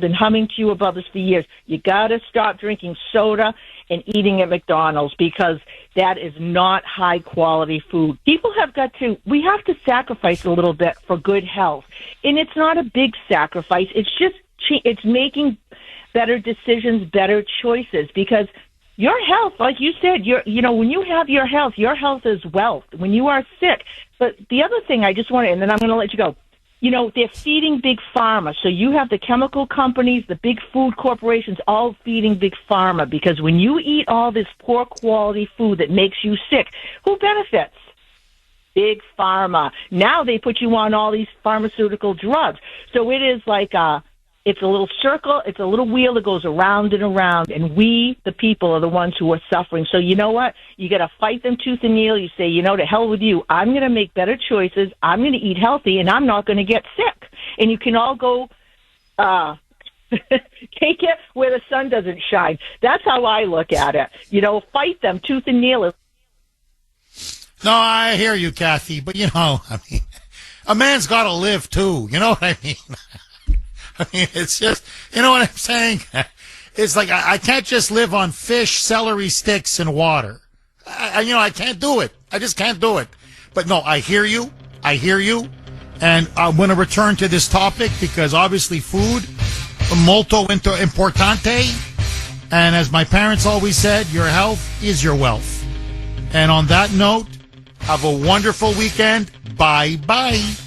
been humming to you about this for years. You got to stop drinking soda and eating at McDonald's, because that is not high quality food. We have to sacrifice a little bit for good health. And it's not a big sacrifice. It's making better decisions, better choices, because Your health, like you said, when you have your health is wealth. When you are sick. But the other thing I just want to, and then I'm going to let you go. They're feeding big pharma. So you have the chemical companies, the big food corporations, all feeding big pharma. Because when you eat all this poor quality food that makes you sick, who benefits? Big pharma. Now they put you on all these pharmaceutical drugs. So it is like it's a little circle, it's a little wheel that goes around and around, and we, the people, are the ones who are suffering. So you know what? You got to fight them tooth and nail. You say, to hell with you. I'm going to make better choices. I'm going to eat healthy, and I'm not going to get sick. And you can all go take it where the sun doesn't shine. That's how I look at it. Fight them tooth and nail. No, I hear you, Kathy, but a man's got to live too. You know what I mean? It's just, you know what I'm saying? It's like I can't just live on fish, celery sticks, and water. I can't do it. I just can't do it. But no, I hear you. And I'm going to return to this topic because obviously food, molto importante. And as my parents always said, your health is your wealth. And on that note, have a wonderful weekend. Bye-bye.